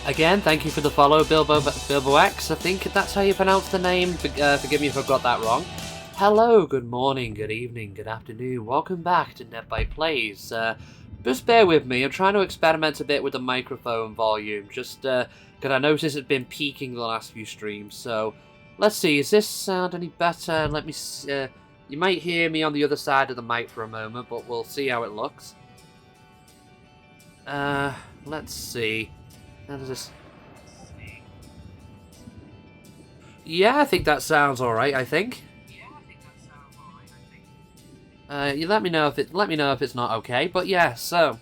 Again, thank you for the follow, Bilbo X. I think that's how you pronounce the name. Forgive me if I got that wrong. Hello, good morning, good evening, good afternoon. Welcome back to NevByte Plays. Just bear with me. I'm trying to experiment a bit with the microphone volume. Just because I noticed it's been peaking the last few streams. So let's see. Is this sound any better? Let me. You might hear me on the other side of the mic for a moment, but we'll see how it looks. Let's see. How does this? Yeah, I think that sounds alright, I think. You let me know if it's not okay. But yeah, so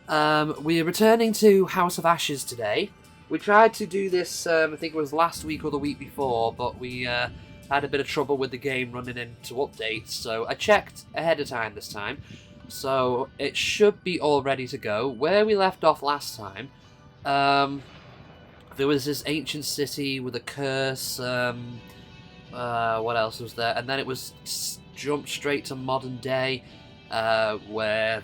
we're returning to House of Ashes today. We tried to do this, I think it was last week or the week before, but we had a bit of trouble with the game running into updates, so I checked ahead of time this time. So it should be all ready to go. Where we left off last time, there was this ancient city with a curse. What else was there? And then it was jumped straight to modern day, where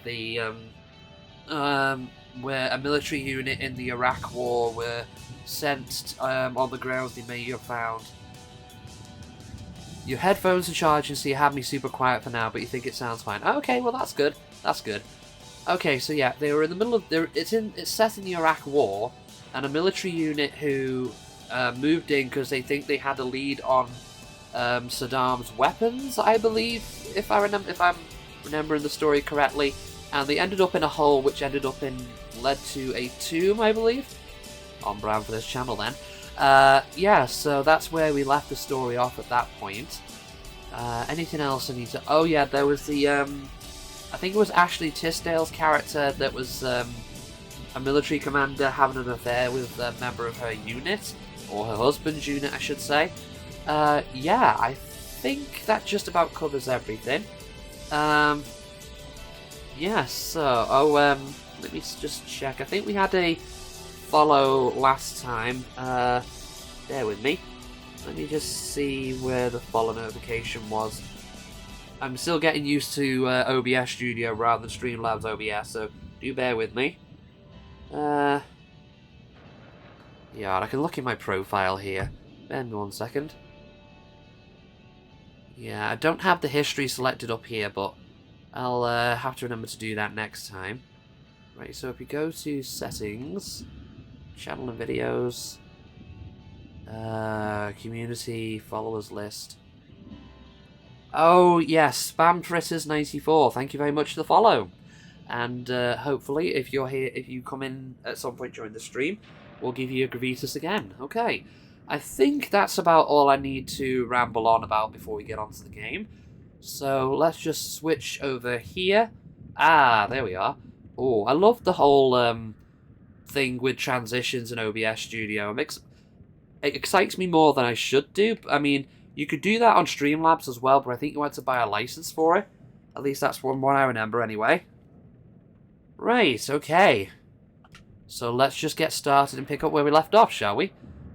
where a military unit in the Iraq War were sent on the grounds they may have found. Your headphones are charging, so you have me super quiet for now, but you think it sounds fine. Okay, well that's good. That's good. Okay, so yeah, they were in the middle of it's set in the Iraq War, and a military unit who moved in because they think they had a lead on Saddam's weapons, I believe, if I'm remembering the story correctly, and they ended up in a hole which led to a tomb, I believe. On brand for this channel then. Yeah, so that's where we left the story off at that point. Anything else I need to... Oh yeah, there was the... I think it was Ashley Tisdale's character that was a military commander having an affair with a member of her unit, or her husband's unit, I should say. Yeah, I think that just about covers everything. Yeah, so... let me just check. I think we had a follow last time. Bear with me. Let me just see where the follow notification was. I'm still getting used to OBS Studio rather than Streamlabs OBS, so do bear with me. Yeah, I can look in my profile here. Bear me 1 second. Yeah, I don't have the history selected up here, but I'll have to remember to do that next time. Right, so if we go to settings, channel and videos, community, followers list. Oh yes, Spam Fritters 94. Thank you very much for the follow. And hopefully, if you're here, if you come in at some point during the stream, we'll give you a Gravitas again. Okay, I think that's about all I need to ramble on about before we get onto the game. So let's just switch over here. Ah, there we are. Oh, I love the whole thing with transitions in OBS Studio. It excites me more than I should do. I mean, you could do that on Streamlabs as well, but I think you had to buy a license for it. At least that's one I remember anyway. Right, okay. So let's just get started and pick up where we left off, shall we?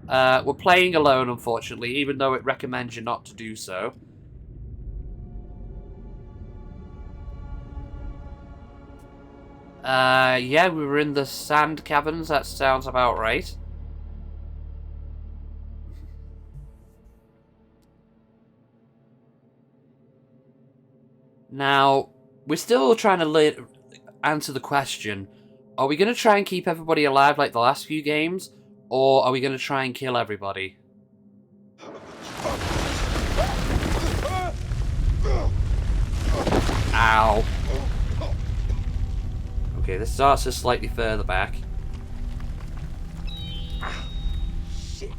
We're playing alone, unfortunately, even though it recommends you not to do so. Yeah, we were in the sand caverns. That sounds about right. Now, we're still trying to answer the question, are we going to try and keep everybody alive like the last few games, or are we going to try and kill everybody? Ow. Okay, this starts just slightly further back. Shit.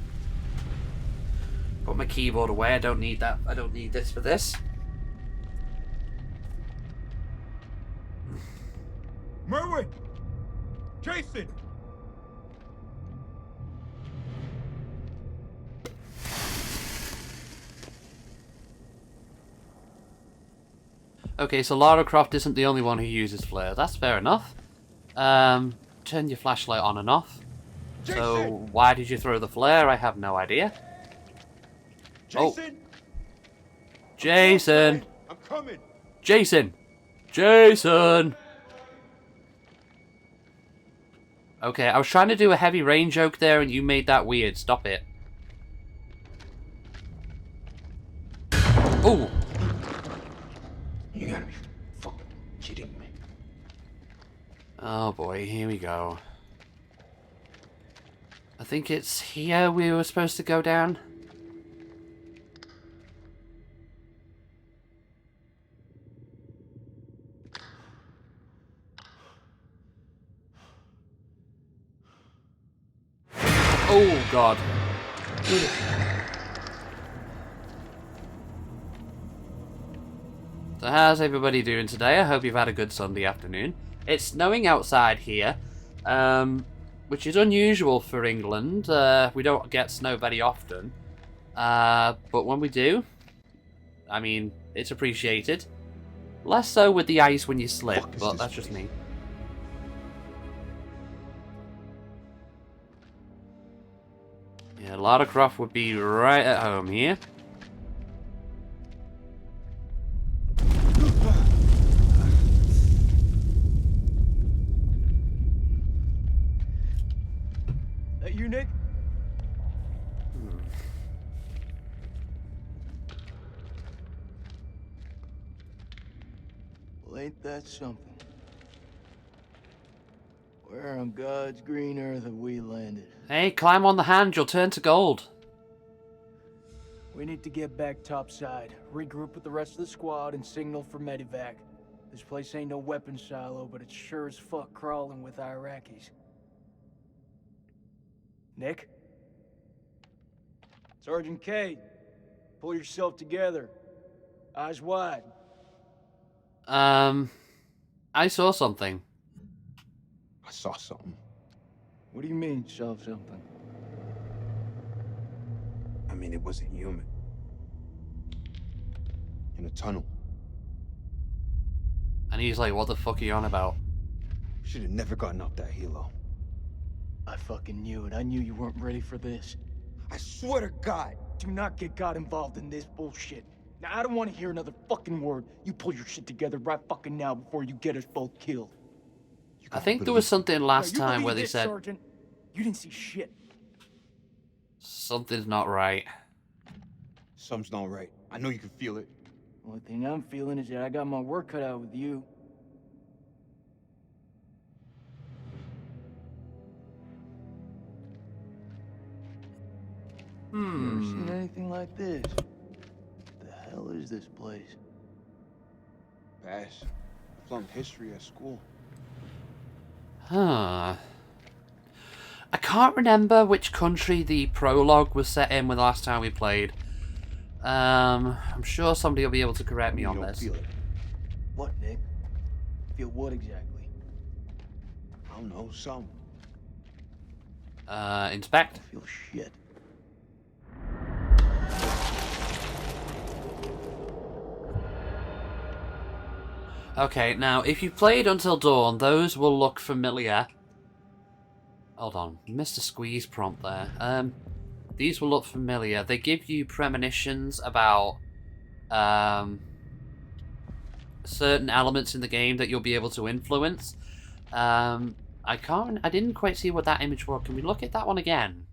Put my keyboard away, I don't need that. I don't need this for this. Merwin! Jason! Okay, so Lara Croft isn't the only one who uses flares. That's fair enough. Turn your flashlight on and off. Jason! So, why did you throw the flare? I have no idea. Jason! Jason! I'm coming! Jason! Jason! Okay, I was trying to do a heavy rain joke there and you made that weird. Stop it. Oh! You gotta be fucking kidding me. Oh boy, here we go. I think it's here we were supposed to go down. Oh god. So how's everybody doing today? I hope you've had a good Sunday afternoon. It's snowing outside here, which is unusual for England. We don't get snow very often. But when we do, I mean, it's appreciated. Less so with the ice when you slip, but that's just me. Yeah, Lara Croft would be right at home here. That you, Nick? Well, ain't that something? Where on God's green earth have we landed? Hey, climb on the hand, you'll turn to gold. We need to get back topside, regroup with the rest of the squad, and signal for medevac. This place ain't no weapons silo, but it's sure as fuck crawling with Iraqis. Nick? Sergeant K, pull yourself together. Eyes wide. I saw something. I saw something. What do you mean, saw something? I mean, it wasn't human. In a tunnel. And he's like, what the fuck are you on about? Should have never gotten up that helo. I fucking knew it. I knew you weren't ready for this. I swear to God. Do not get God involved in this bullshit. Now, I don't want to hear another fucking word. You pull your shit together right fucking now before you get us both killed. I think there was something last No, you time where believe they this, said Sergeant. You didn't see shit. something's not right. Something's not right. I know you can feel it. Only thing I'm feeling is that I got my work cut out with you. Never seen anything like this. What the hell is this place? Bash. I flunked history at school. Huh. I can't remember which country the prologue was set in when the last time we played. I'm sure somebody will be able to correct me You on don't this. feel it. What, Nick? Feel what exactly? I don't know, something. Inspect. I feel shit. Okay, now, if you played Until Dawn, those will look familiar. Hold on, Mr. Squeeze prompt there. These will look familiar. They give you premonitions about certain elements in the game that you'll be able to influence. I didn't quite see what that image was. Can we look at that one again?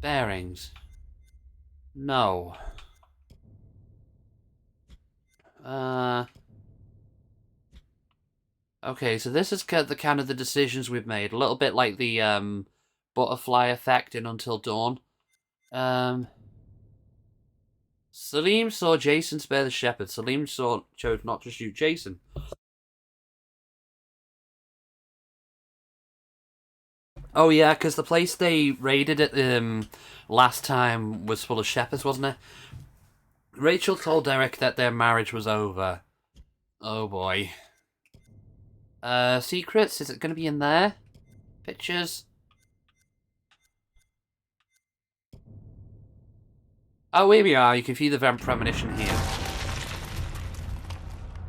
Bearings. No. Okay, so this is the kind of the decisions we've made. A little bit like the butterfly effect in Until Dawn. Salim saw Jason spare the shepherd. Salim chose not to shoot Jason. Oh yeah, because the place they raided at last time was full of shepherds, wasn't it? Rachel told Derek that their marriage was over. Oh boy. Secrets? Is it going to be in there? Pictures? Oh, here we are. You can see the vent premonition here.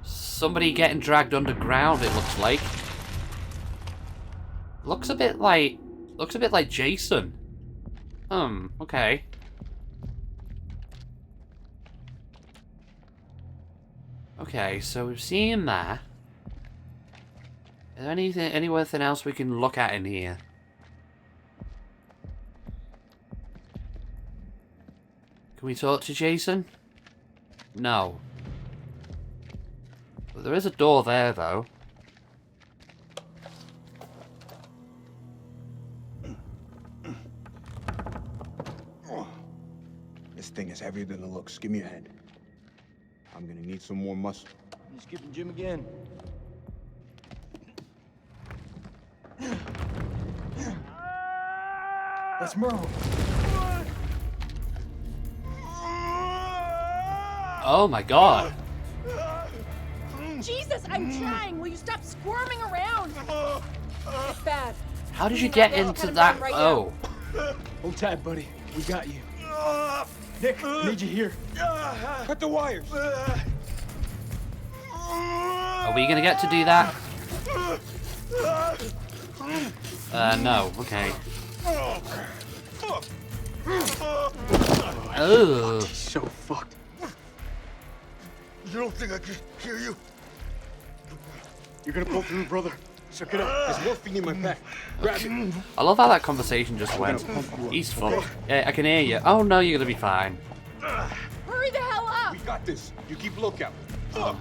Somebody getting dragged underground, it looks like. Looks a bit like Jason. Okay. Okay, so we've seen that. Is there anything else we can look at in here? Can we talk to Jason? No. But there is a door there, though. This thing is heavier than it looks. Give me a hand. I'm gonna need some more muscle. You skipping Jim again. That's Merle. Oh my god. Jesus, I'm trying. Will you stop squirming around? It's bad. How did you get into that? Right Oh. Hold tight, buddy. We got you. Nick, I need you here. Cut the wires. Are we gonna get to do that? No. Okay. Oh. He's so fucked. You don't think I can hear you? You're gonna pull through, brother. Suck it up. There's morphine in my pack. Grab it. I love how that conversation just went. He's fucked. Yeah, I can hear you. Oh no, you're gonna be fine. Hurry the hell up! We got this. You keep lookout. Looking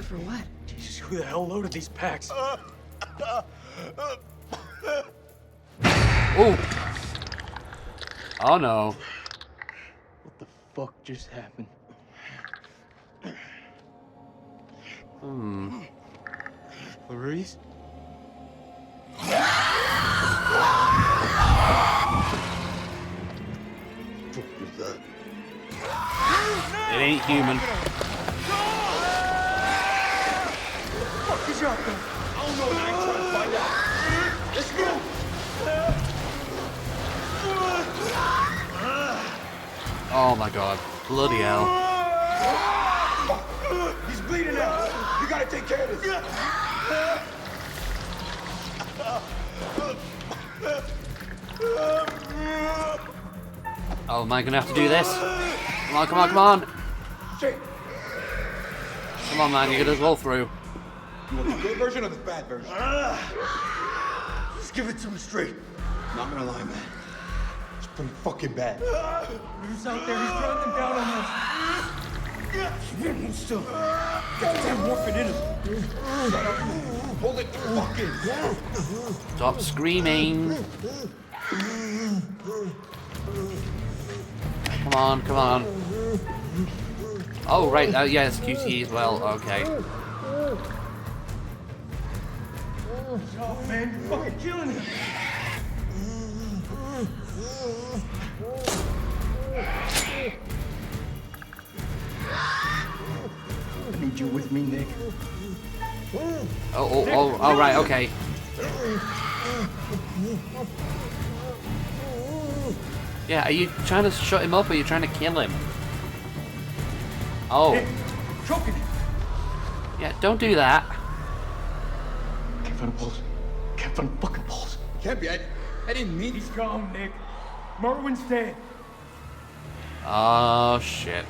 for what? Jesus, who the hell loaded these packs? Oh. Oh no. What the fuck just happened? Clarice? It ain't human. Fuck is up there? I don't know, and I ain't trying to find out. Let's go. Oh my god. Bloody hell. He's bleeding out. You gotta take care of this. Oh, am I gonna have to do this? Come on, come on, come on! Shake. Come on, man, you're gonna roll through. You want the good version or the bad version? Just give it to him straight. Not gonna lie, man. It's pretty fucking bad. Who's out there? He's running them down on us. Hold still. Got the damn morphine in him. Shut up. Hold it fucking. Stop screaming. Come on, come on. Oh, right, yeah, it's QTE as well, okay. Oh, man, you're fucking killing him. I need you with me, Nick. Oh, right, okay. Yeah, are you trying to shut him up or are you trying to kill him? Oh. Nick, choking him. Yeah, don't do that. Can't find a pulse. Can't find a fucking pulse. Can't be. I didn't mean. He's gone, Nick. Merwin's dead. Oh, shit.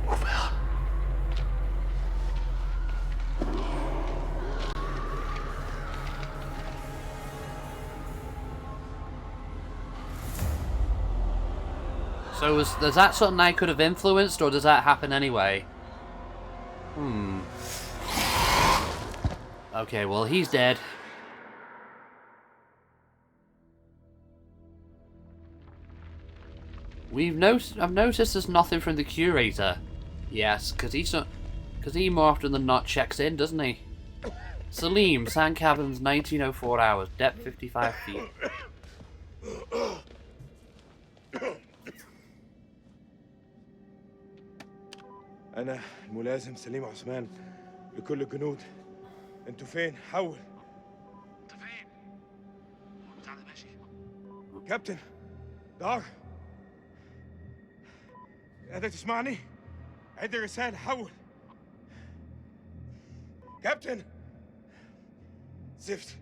Move out. So is that something I could have influenced, or does that happen anyway? Okay, well, he's dead. I've noticed there's nothing from the curator. Yes, because he more often than not checks in, doesn't he? Salim, sand cabins, 1904 hours, depth 55 feet. أنا الملازم سليم عثمان لكل الجنود انتوا فين؟ حول. انت فين؟ تعالى ماشي. كابتن دار، قادر تسمعني؟ عد الرسالة. حول كابتن. زفت.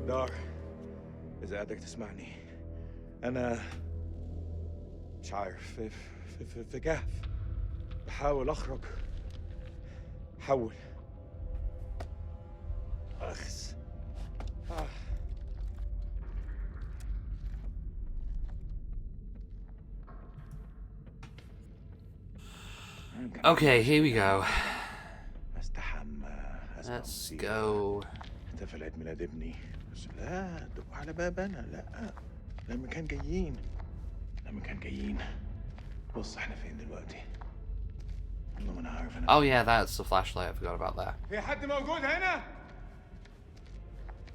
دار، إذا قادر تسمعني، أنا مش عارف، في كهف بحاول أخرج. حول. أخس. Okay, here we go. استحمى. Let's go. احتفل عيد ميلاد ابني، بس لا دقوا على باب انا. لا لما كان جايين. بص احنا فين دلوقتي؟ والله ما انا عارف. انا Oh yeah, that's the flashlight. I forgot about that. في حد موجود هنا؟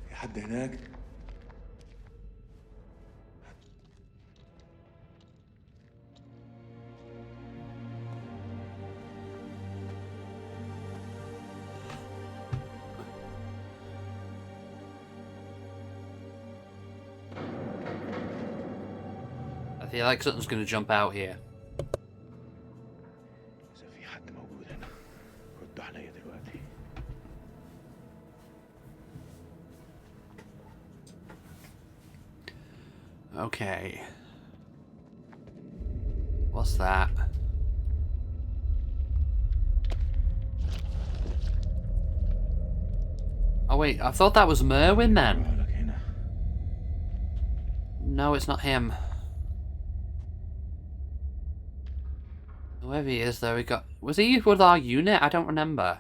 في حد هناك؟ I feel like something's gonna jump out here. إذا في حد موجود هنا ردوا عليا دلوقتي. Okay. What's that? Oh wait, I thought that was Merwin then. لك هنا. No, it's not him. Whoever he is, though, was he with our unit? I don't remember.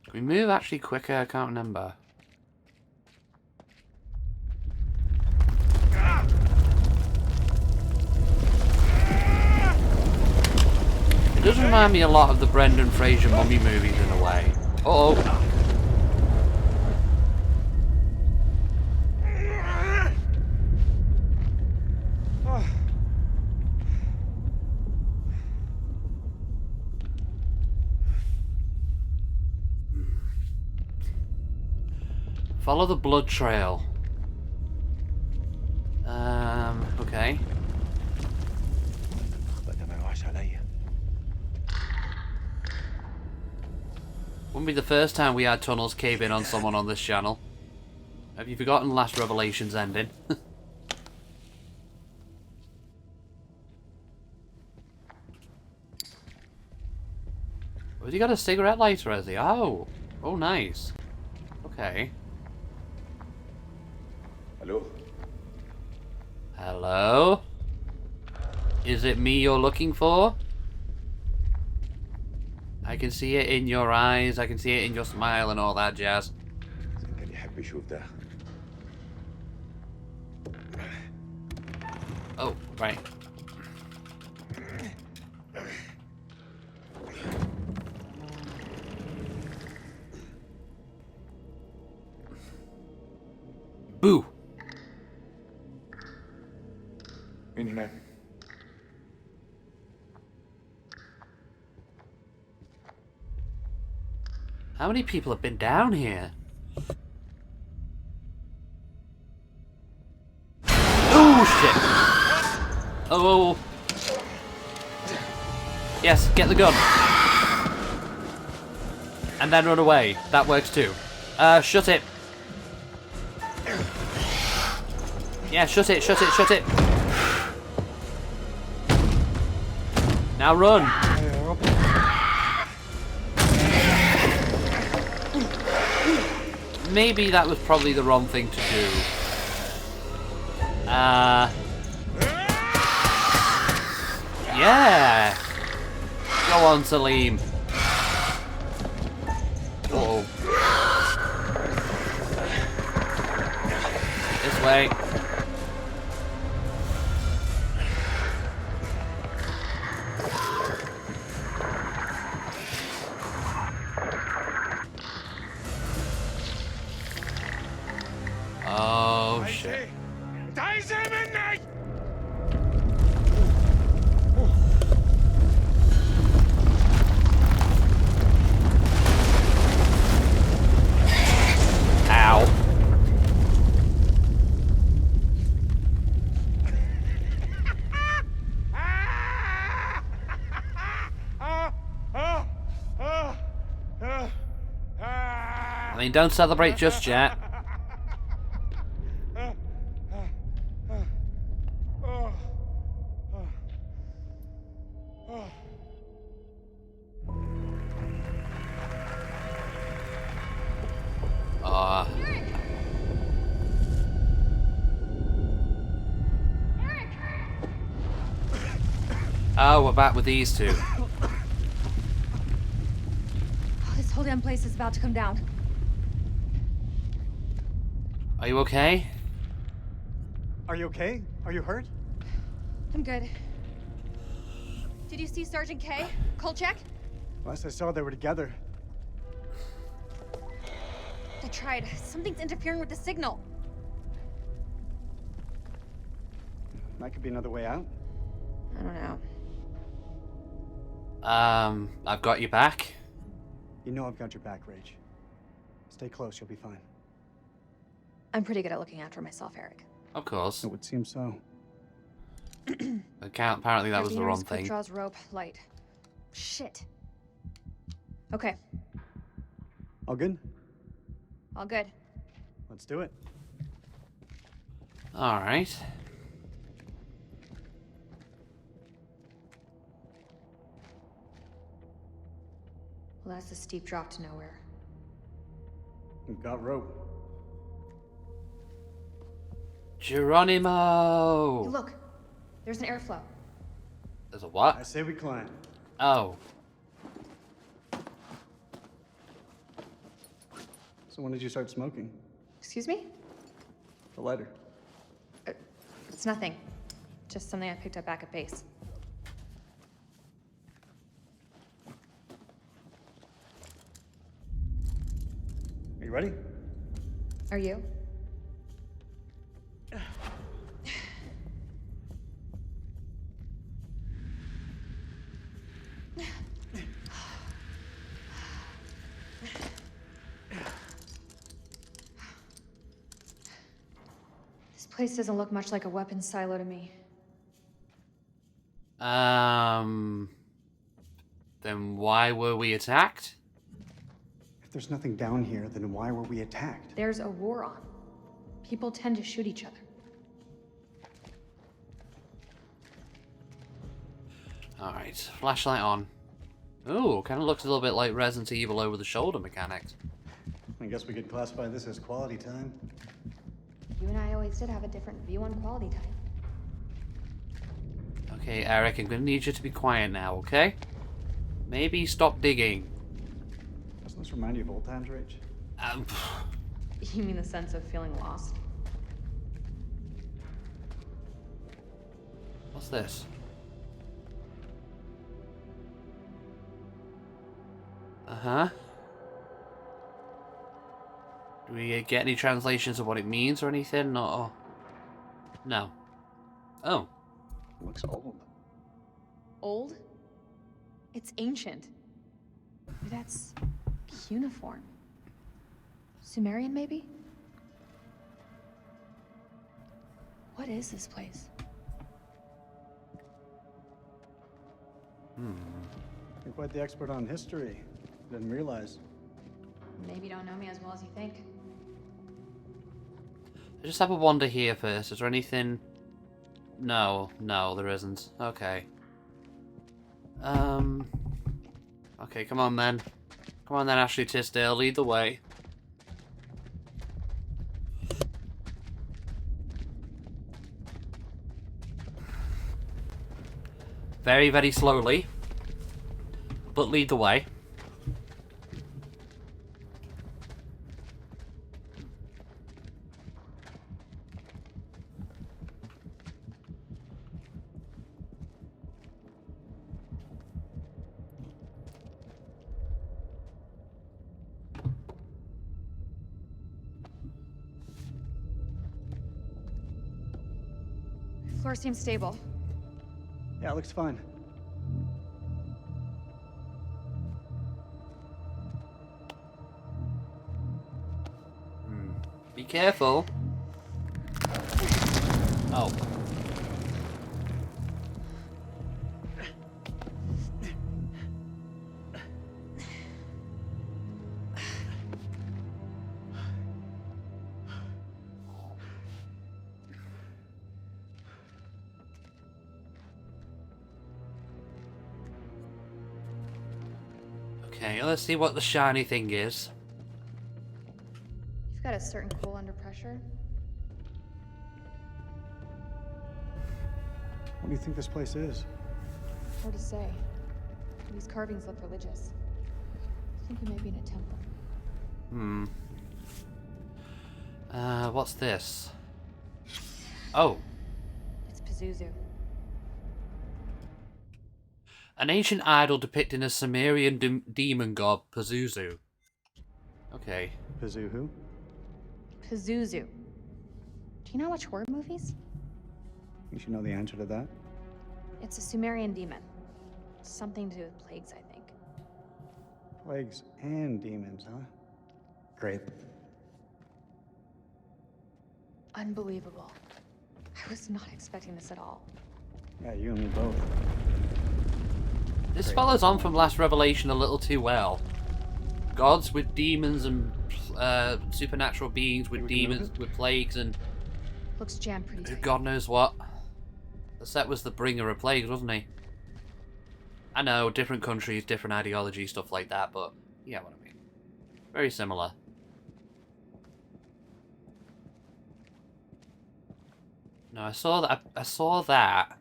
Can we move actually quicker? I can't remember. It does remind me a lot of the Brendan Fraser Mummy movies in a way. Uh oh. Follow the blood trail. Okay. Wouldn't be the first time we had tunnels cave in on someone on this channel. Have you forgotten Last Revelation's ending? Has he got a cigarette lighter, has he? Oh! Oh, nice. Okay. Hello? Hello? Is it me you're looking for? I can see it in your eyes, I can see it in your smile and all that jazz. كان يحب يشوف ده. Oh, right. Boo! مين هناك؟ How many people have been down here? Oh shit! Oh. Yes, get the gun. And then run away. That works too. Shut it. Yeah, shut it, shut it, shut it. Now run. Maybe that was probably the wrong thing to do. Yeah. Go on, Salim. Uh-oh. This way. shit. Ow. I mean, don't celebrate just yet. Oh, we're back with these two. Oh, this whole damn place is about to come down. Are you okay? Are you okay? Are you hurt? I'm good. Did you see Sergeant K? Kolchak? Last I saw, they were together. I tried. Something's interfering with the signal. That could be another way out. I don't know. I've got you back. You know I've got your back, Rach. Stay close, you'll be fine. I'm pretty good at looking after myself, Eric. Of course. It would seem so. Apparently that was the wrong Quick thing. draws rope, light. Shit. Okay, All good? all good. Let's do it. Alright. Well, that's a steep drop to nowhere. We've got rope. Geronimo! Hey, look, there's an airflow. There's a what? I say we climb. Oh. So when did you start smoking? Excuse me? The lighter. It's nothing. Just something I picked up back at base. Are you ready? Are you? This place doesn't look much like a weapons silo to me. Then why were we attacked? If there's nothing down here, then why were we attacked? There's a war on. People tend to shoot each other. Alright, flashlight on. Ooh, kind of looks a little bit like Resident Evil over-the-shoulder mechanics. I guess we could classify this as quality time. You and I always did have a different view on quality time. Okay, Eric, I'm gonna need you to be quiet now, okay? Maybe stop digging. Doesn't this remind you of old times, Rach? You mean the sense of feeling lost? What's this? Uh-huh. Do we get any translations of what it means or anything? No. No. Oh. Looks old. Old? It's ancient. That's cuneiform. Sumerian, maybe? What is this place? You're quite the expert on history. Didn't realize. Maybe you don't know me as well as you think. I just have a wander here first. Is there anything? No, there isn't. Okay. Okay, come on then. Come on then, Ashley Tisdale, lead the way. Very, very slowly. But lead the way. Floor seems stable. Yeah, it looks fine. Be careful. Oh. Okay, let's see what the shiny thing is. You've got a certain cool under pressure. What do you think this place is? Hard to say. These carvings look religious. I think we may be in a temple. What's this? Oh. It's Pazuzu. An ancient idol depicting a Sumerian demon god, Pazuzu. Okay. Pazu who? Pazuzu. Do you not watch horror movies? You should know the answer to that. It's a Sumerian demon. Something to do with plagues, I think. Plagues and demons, huh? Great. Unbelievable. I was not expecting this at all. Yeah, you and me both. This follows on from last revelation a little too well. Gods with demons and supernatural beings with demons, with plagues and Looks jammed pretty tight. God knows what. The set was the bringer of plagues, wasn't he? I know, different countries, different ideology, stuff like that, but you know what I mean. Very similar. No, I saw that. I saw that.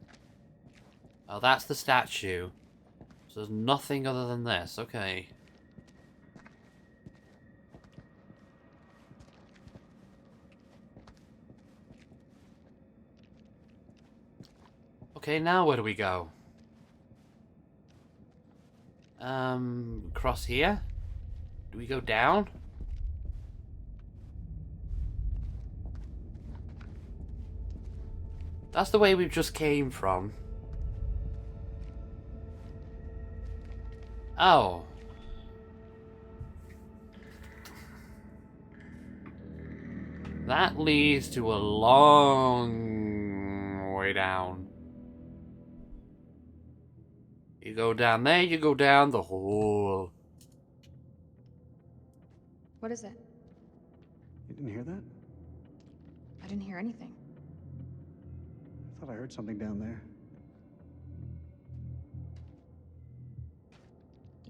Oh, that's the statue. So there's nothing other than this. Okay. Okay, now where do we go? Across here? Do we go down? That's the way we've just came from. Oh. That leads to a long way down. You go down there, you go down the hole. What is it? You didn't hear that? I didn't hear anything. I thought I heard something down there.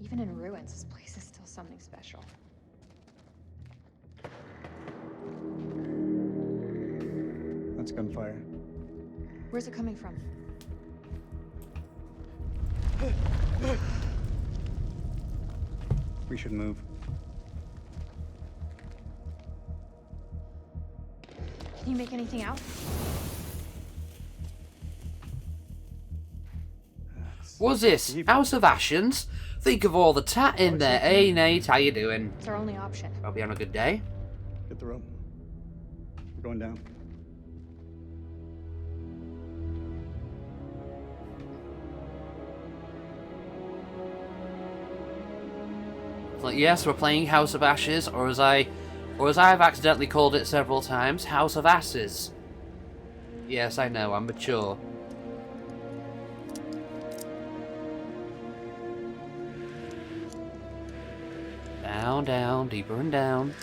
Even in ruins, this place is still something special. That's gunfire. Where's it coming from? We should move. Can you make anything out? What's this? House of Ashes? Think of all the tat in there. Hey Nate, how you doing? It's our only option. Hope you're on a good day. Get the rope. We're going down. Like, yes, we're playing House of Ashes, or as I've accidentally called it several times, House of Asses. Yes, I know, I'm mature. Down, down, deeper and down.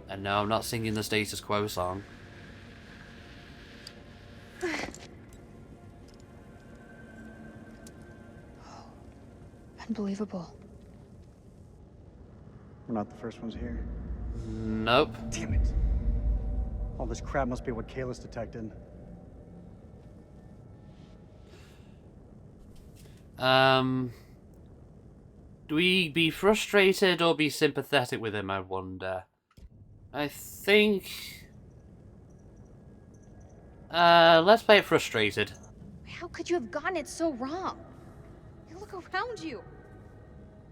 And no, I'm not singing the Status Quo song. Unbelievable. We're not the first ones here. Nope. Damn it. All this crap must be what Kayla's detected. Do we be frustrated or be sympathetic with him, I wonder? I think... let's play it frustrated. How could you have gotten it so wrong? You look around you.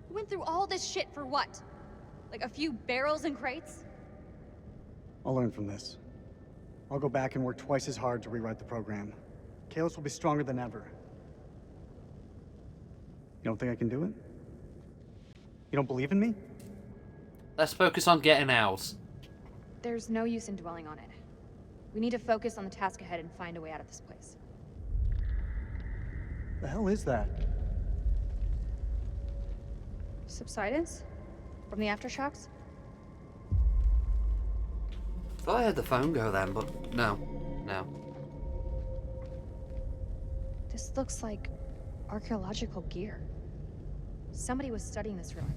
You went through all this shit for what? Like a few barrels and crates? I'll learn from this. I'll go back and work twice as hard to rewrite the program. Kalos will be stronger than ever. You don't think I can do it? You don't believe in me? Let's focus on getting out. There's no use in dwelling on it. We need to focus on the task ahead and find a way out of this place. The hell is that? Subsidence? From the aftershocks? Thought I heard the phone go then, but no. No. This looks like archaeological gear. Somebody was studying this ruin.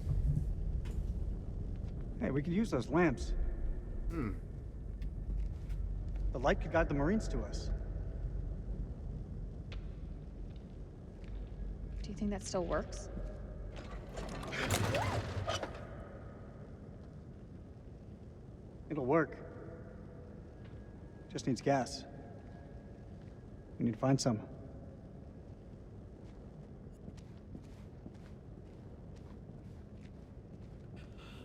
Hey, we could use those lamps. Hmm. The light could guide the Marines to us. Do you think that still works? It'll work. Just needs gas. We need to find some.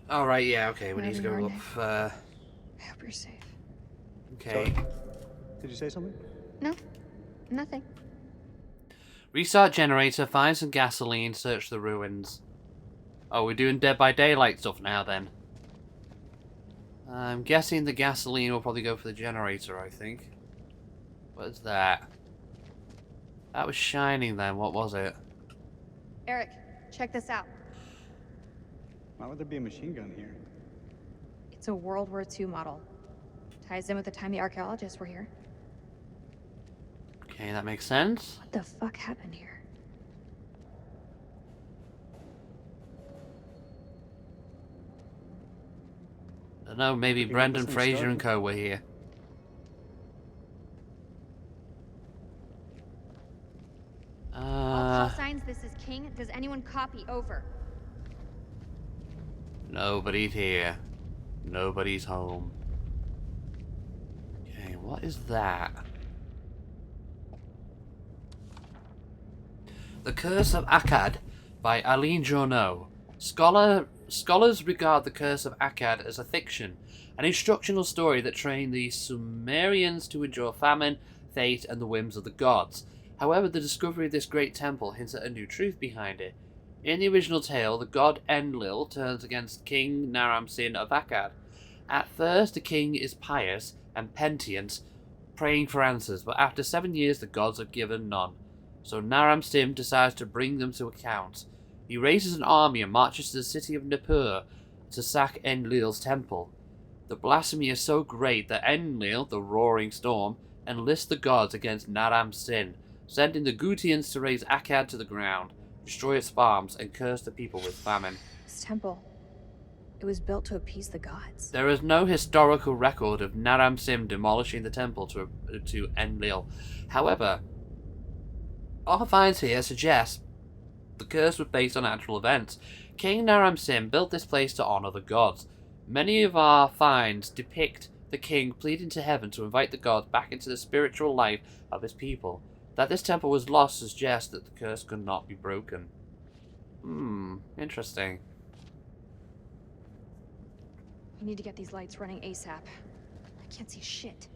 All right. Yeah. Okay. We need to go Moving up. I hope you're safe. Okay. Did you say something? No, nothing. Restart generator. Find some gasoline. Search the ruins. Oh, we're doing Dead by Daylight stuff now then. I'm guessing the gasoline will probably go for the generator, I think. What is that? That was shining then. What was it? Eric, check this out. Why would there be a machine gun here? It's a World War II model. Ties in with the time the archaeologists were here. Okay, that makes sense. What the fuck happened here? I don't know, maybe We can get Brendan this thing Fraser started. and co were here. All call signs, this is King. Does anyone copy? Over. Nobody's here. Nobody's home. Okay, what is that? The Curse of Akkad by Aline Journeau. Scholars regard the Curse of Akkad as a fiction, an instructional story that trained the Sumerians to endure famine, fate, and the whims of the gods. However, the discovery of this great temple hints at a new truth behind it. In the original tale, the god Enlil turns against King Naram-Sin of Akkad. At first, the king is pious and penitent, praying for answers, but after 7 years, the gods have given none. So Naram-Sin decides to bring them to account. He raises an army and marches to the city of Nippur to sack Enlil's temple. The blasphemy is so great that Enlil, the roaring storm, enlists the gods against Naram-Sin, sending the Gutians to raze Akkad to the ground, destroy its farms, and curse the people with famine. This temple. It was built to appease the gods. There is no historical record of Naram-Sin demolishing the temple to Enlil. However, our finds here suggest the curse was based on actual events. King Naram-Sin built this place to honor the gods. Many of our finds depict the king pleading to heaven to invite the gods back into the spiritual life of his people. That this temple was lost suggests that the curse could not be broken. Interesting. We need to get these lights running ASAP. I can't see shit.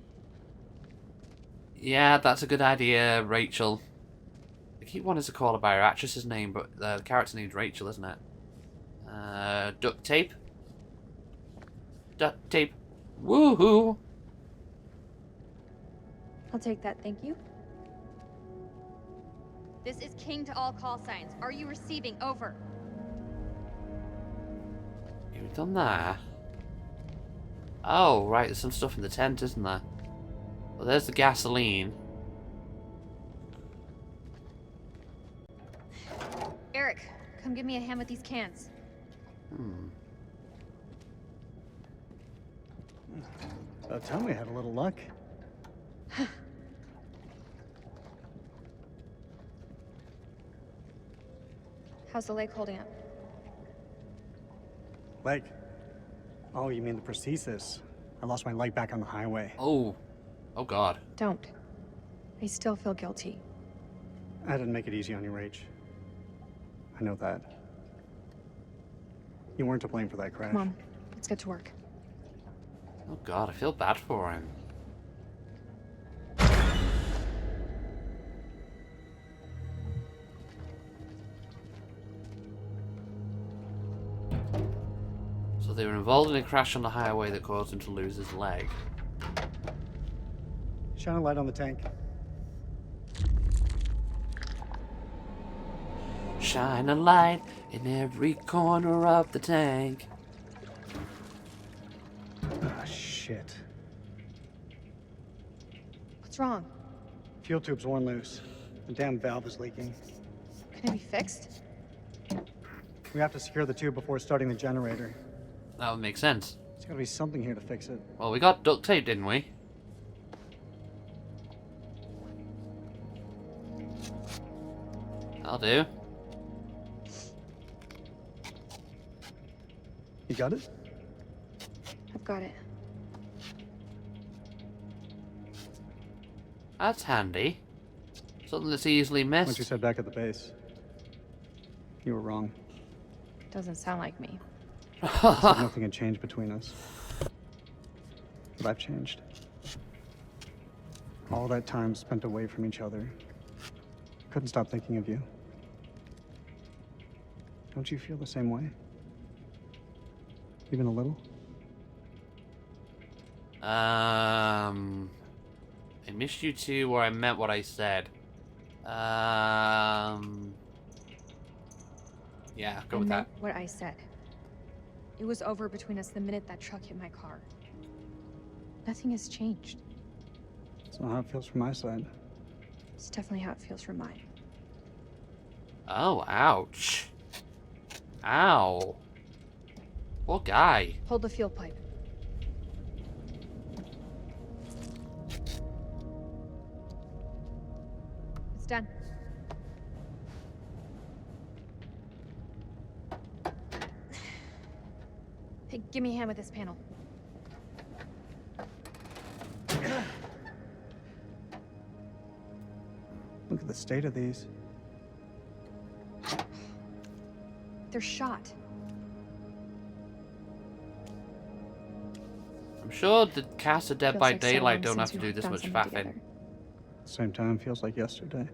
Yeah, that's a good idea, Rachel. I keep wanting to call her by her actress's name, but the character name's Rachel, isn't it? Duct tape? Duct tape. Woohoo! I'll take that, thank you. This is King to all call signs. Are you receiving? Over. You've done that. Oh, right, there's some stuff in the tent, isn't there? Well, there's the gasoline. Eric, come give me a hand with these cans. About time we had a little luck. How's the lake holding up? Leg. Oh, you mean the prosthesis? I lost my leg back on the highway. Oh. Oh, God. Don't. I still feel guilty. I didn't make it easy on you, Rach. I know that. You weren't to blame for that crash. Come on, let's get to work. Oh, God, I feel bad for him. they were involved in a crash on the highway that caused him to lose his leg. Shine a light on the tank. Shine a light in every corner of the tank. Ah, shit. What's wrong? Fuel tube's worn loose. The damn valve is leaking. Can it be fixed? We have to secure the tube before starting the generator. That would make sense. There's gotta be something here to fix it. Well, we got duct tape, didn't we? That'll do. You got it? I've got it. That's handy. Something that's easily Once missed. you said back at the base, you were wrong. Doesn't sound like me. Said nothing had changed between us. But I've changed. All that time spent away from each other. Couldn't stop thinking of you. Don't you feel the same way? Even a little? I missed you too, or I meant what I said. Yeah, go with that. What I said. It was over between us the minute that truck hit my car. Nothing has changed. It's not how it feels from my side. It's definitely how it feels from mine. Oh, ouch. Ow. Poor guy. Hold the fuel pipe. It's done. Hey, give me a hand with this panel. Look at the state of these. They're shot. I'm sure the cast of Dead Feels by like so Daylight long don't have since to do we've this done much something faffing. together. Same time feels like yesterday.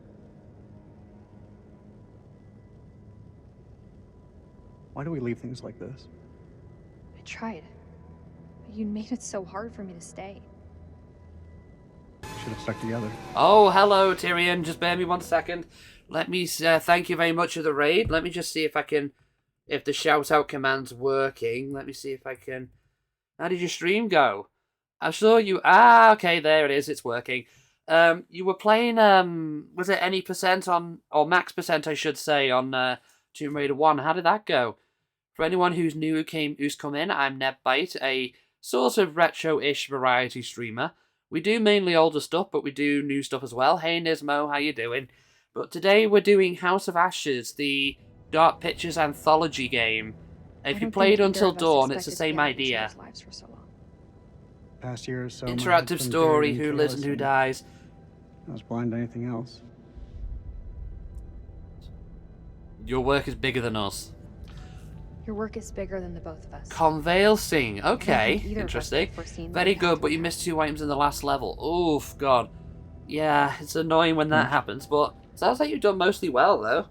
Why do we leave things like this? I tried. But you made it so hard for me to stay. Should have stuck together. Oh, hello, Tyrion. Just bear me 1 second. Let me thank you very much for the raid. Let me just see if I can, if the shout-out command's working. Let me see if I can. How did your stream go? I saw you. Ah, okay, there it is. It's working. You were playing, was it any percent on, or max percent, I should say, on Tomb Raider 1. How did that go? For anyone who's new, who's come in, I'm NevByte, a sort of retro-ish variety streamer. We do mainly older stuff, but we do new stuff as well. Hey, Nismo, how you doing? But today we're doing House of Ashes, the Dark Pictures anthology game. If you played Until Dawn, it's the same idea. Past year or so. my head's Interactive been story, buried in who lives and chaos who dies. I was blind to anything else. Your work is bigger than us. Your work is bigger than the both of us. Convalescing, okay, Either of us interesting. have foreseen Very what good, happened but you to missed us. 2 items in the last level. Oof, God. Yeah, it's annoying when that happens, but sounds like you've done mostly well, though.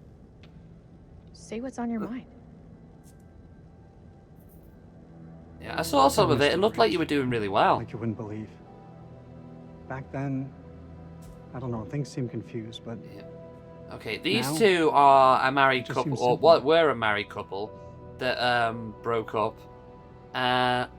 Say what's on your mind. Yeah, I saw some of it. It looked like you were doing really well. Like you wouldn't believe. Back then, I don't know, things seem confused, but Okay, these Now, two are a married just couple, seems or simple. what were a married couple that broke up, and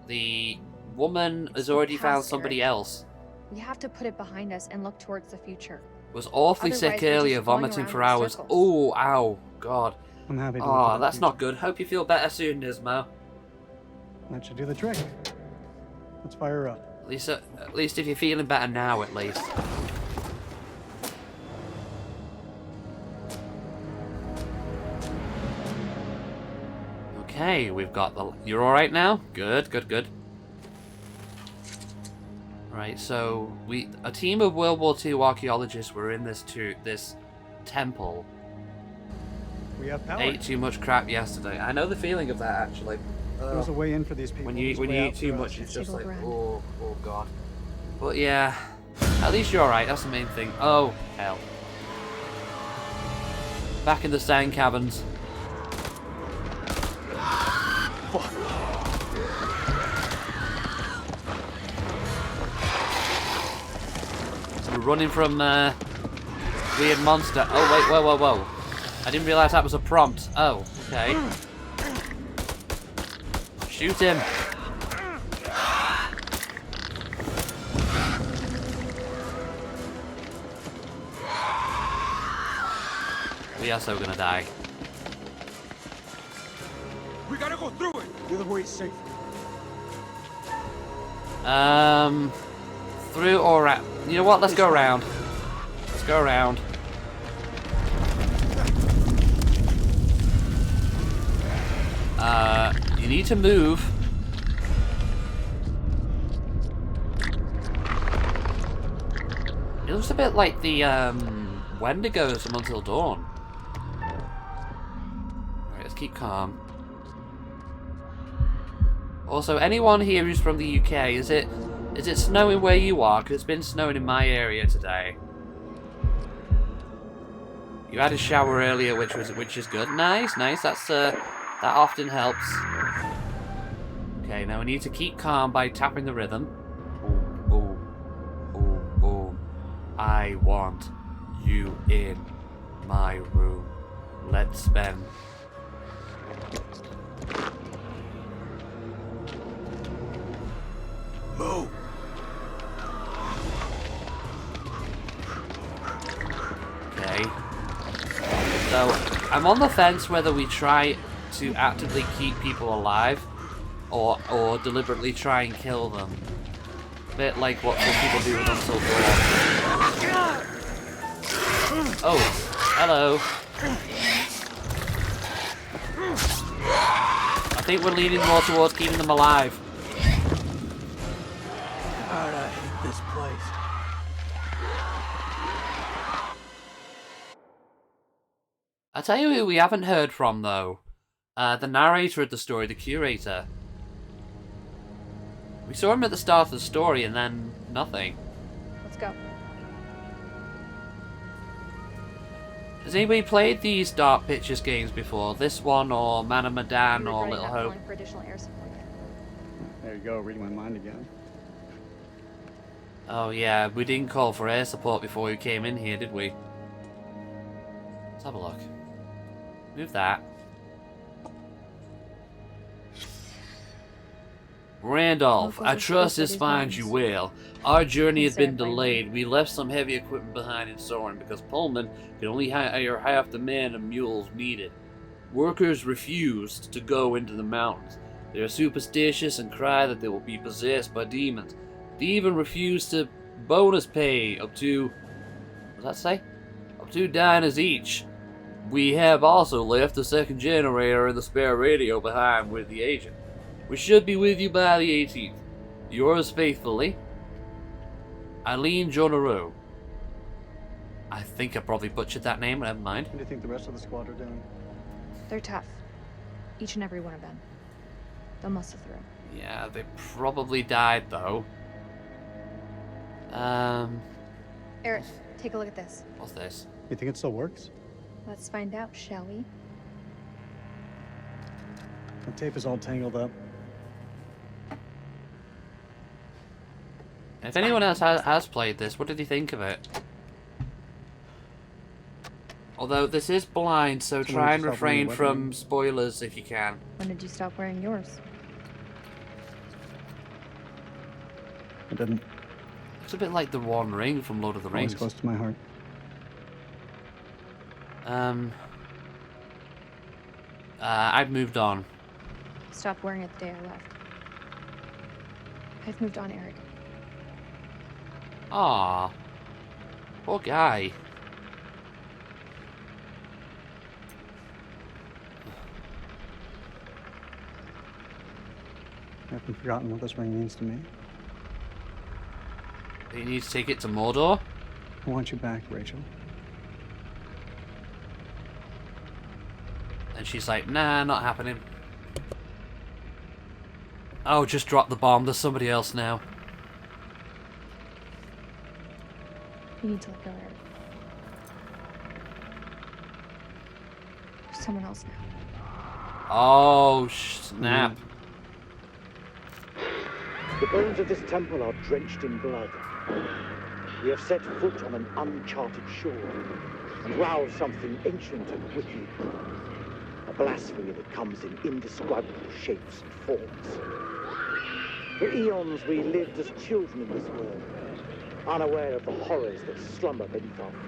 the woman has the already found past, somebody Eric. else. We have to put it behind us and look towards the future. Was awfully Otherwise, sick we're just earlier, going vomiting around for in hours. circles. Oh, ow, God. I'm happy to look Oh, to the that's future. not good. Hope you feel better soon, Nismo. That should do the trick. Let's fire her up. At least if you're feeling better now, at least. Okay, we've got the... You're alright now? Good, good, good. Right, so a team of World War II archaeologists were in this temple. We have power. Ate too much crap yesterday. I know the feeling of that, actually. There's a way in for these people. When you there's a way eat out too for much, us. it's just Table like, ground. oh God. But yeah, at least you're alright, that's the main thing. Oh, hell. Back in the sand cabins. running from weird monster. Oh wait, whoa, whoa, whoa! I didn't realize that was a prompt. Oh, okay. Shoot him! We are so gonna die. We gotta go through it. The other way is safe. Through or out? You know what? Let's go around. Let's go around. You need to move. It looks a bit like the Wendigos from Until Dawn. Alright, let's keep calm. Also, anyone here who's from the UK, is it snowing where you are? Because it's been snowing in my area today. You had a shower earlier, which is good. Nice, nice. That often helps. Okay, now we need to keep calm by tapping the rhythm. Boom, boom, boom, boom. I want you in my room. Let's spend. Move. Okay. So, I'm on the fence whether we try to actively keep people alive or deliberately try and kill them. A bit like what some people do with Until Dawn. Oh, hello. I think we're leaning more towards keeping them alive. God, I hate this place. I'll tell you who we haven't heard from, though. The narrator of the story, the curator. We saw him at the start of the story and then nothing. Let's go. Has anybody played these Dark Pictures games before? This one, or Man of Medan, or Little Hope? For additional air support. There you go, reading my mind again. Oh yeah, we didn't call for air support before we came in here, did we? Let's have a look. Move that. Randolph, I trust this finds you well. Our journey has been delayed. We left some heavy equipment behind in Soren because Pullman could only hire half the men and mules needed. Workers refused to go into the mountains. They are superstitious and cry that they will be possessed by demons. They even refuse to bonus pay up to... what does that say? Up to diners each. We have also left the second generator and the spare radio behind with the agent. We should be with you by the 18th. Yours faithfully, Eileen Jonaru. I think I probably butchered that name, but never mind. What do you think the rest of the squad are doing? They're tough. Each and every one of them. They'll muscle through. Yeah, they probably died though. Eric, take a look at this. What's this? You think it still works? Let's find out, shall we? The tape is all tangled up. If anyone else has played this, what did you think of it? Although this is blind, so try and refrain from spoilers if you can. When did you stop wearing yours? I didn't. It's a bit like the One Ring from Lord of the Always Rings. close to my heart. I've moved on. Stopped wearing it the day I left. I've moved on, Eric. Ah, poor guy. I haven't forgotten what this ring means to me. You need to take it to Mordor. I want you back, Rachel. And she's like, nah, not happening. Oh, just drop the bomb. There's somebody else now. You need to let go, Eric. There's someone else now. Oh, snap. The bones of this temple are drenched in blood. We have set foot on an uncharted shore and roused something ancient and wicked. A blasphemy that comes in indescribable shapes and forms. For eons we lived as children in this world, unaware of the horrors that slumber beneath our feet.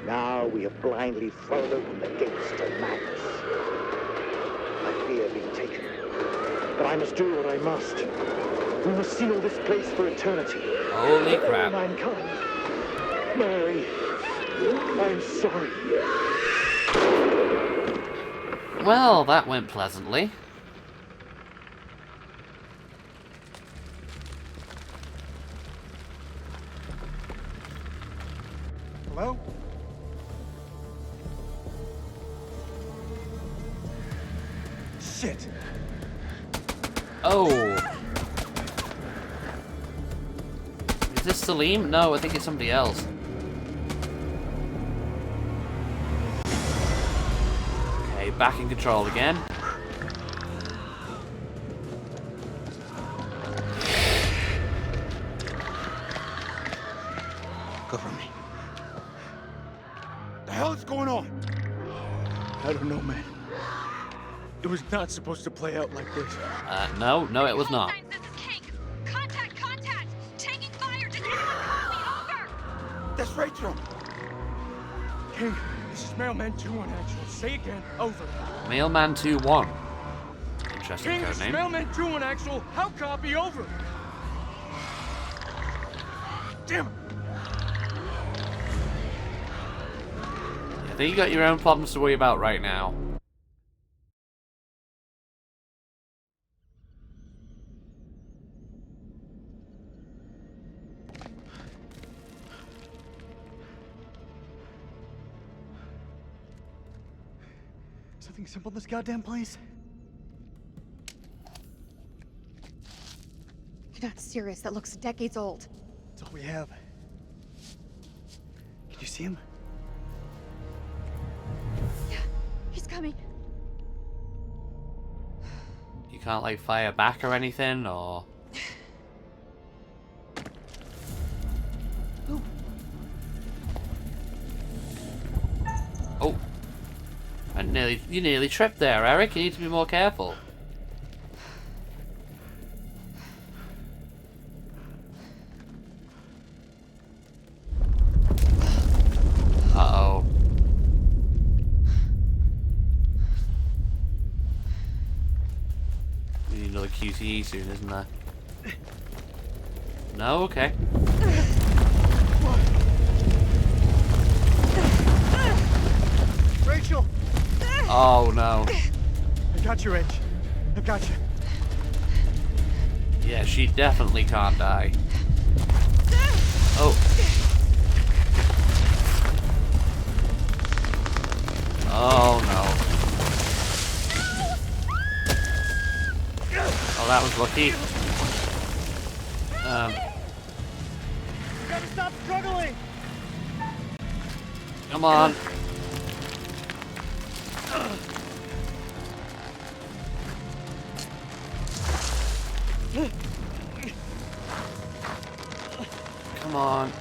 Now we have blindly thrown open the gates to madness. I fear being taken, but I must do what I must. We must seal this place for eternity. Holy For all crap. mankind. Mary, I'm sorry. Well, that went pleasantly. Hello? Shit. Oh. Is this Salim? No, I think it's somebody else. Okay, back in control again. Cover me. The hell is going on? I don't know, man. It was not supposed to play out like this. No, it was not. This is King. Contact! Taking fire! Does anyone call me? Over! That's Rachel. King, this is Mailman 2-1 actual. Say again. Over. Mailman 2-1. Interesting King, code this is name. Mailman 2-1 actual. How copy? Over. Damn it. I think you got your own problems to worry about right now. Something simple in this goddamn place? You're not serious. That looks decades old. That's all we have. Can you see him? Yeah, he's coming. You can't, like, fire back or anything, or... Ooh. Oh. You nearly tripped there, Eric. You need to be more careful. Uh-oh. We need another QTE soon, isn't there? No? Okay. Rachel! Oh, no. I got you, Rach. I got you. Yeah, she definitely can't die. Oh. Oh, no. Oh, that was lucky. You gotta stop struggling! Come on. Come on.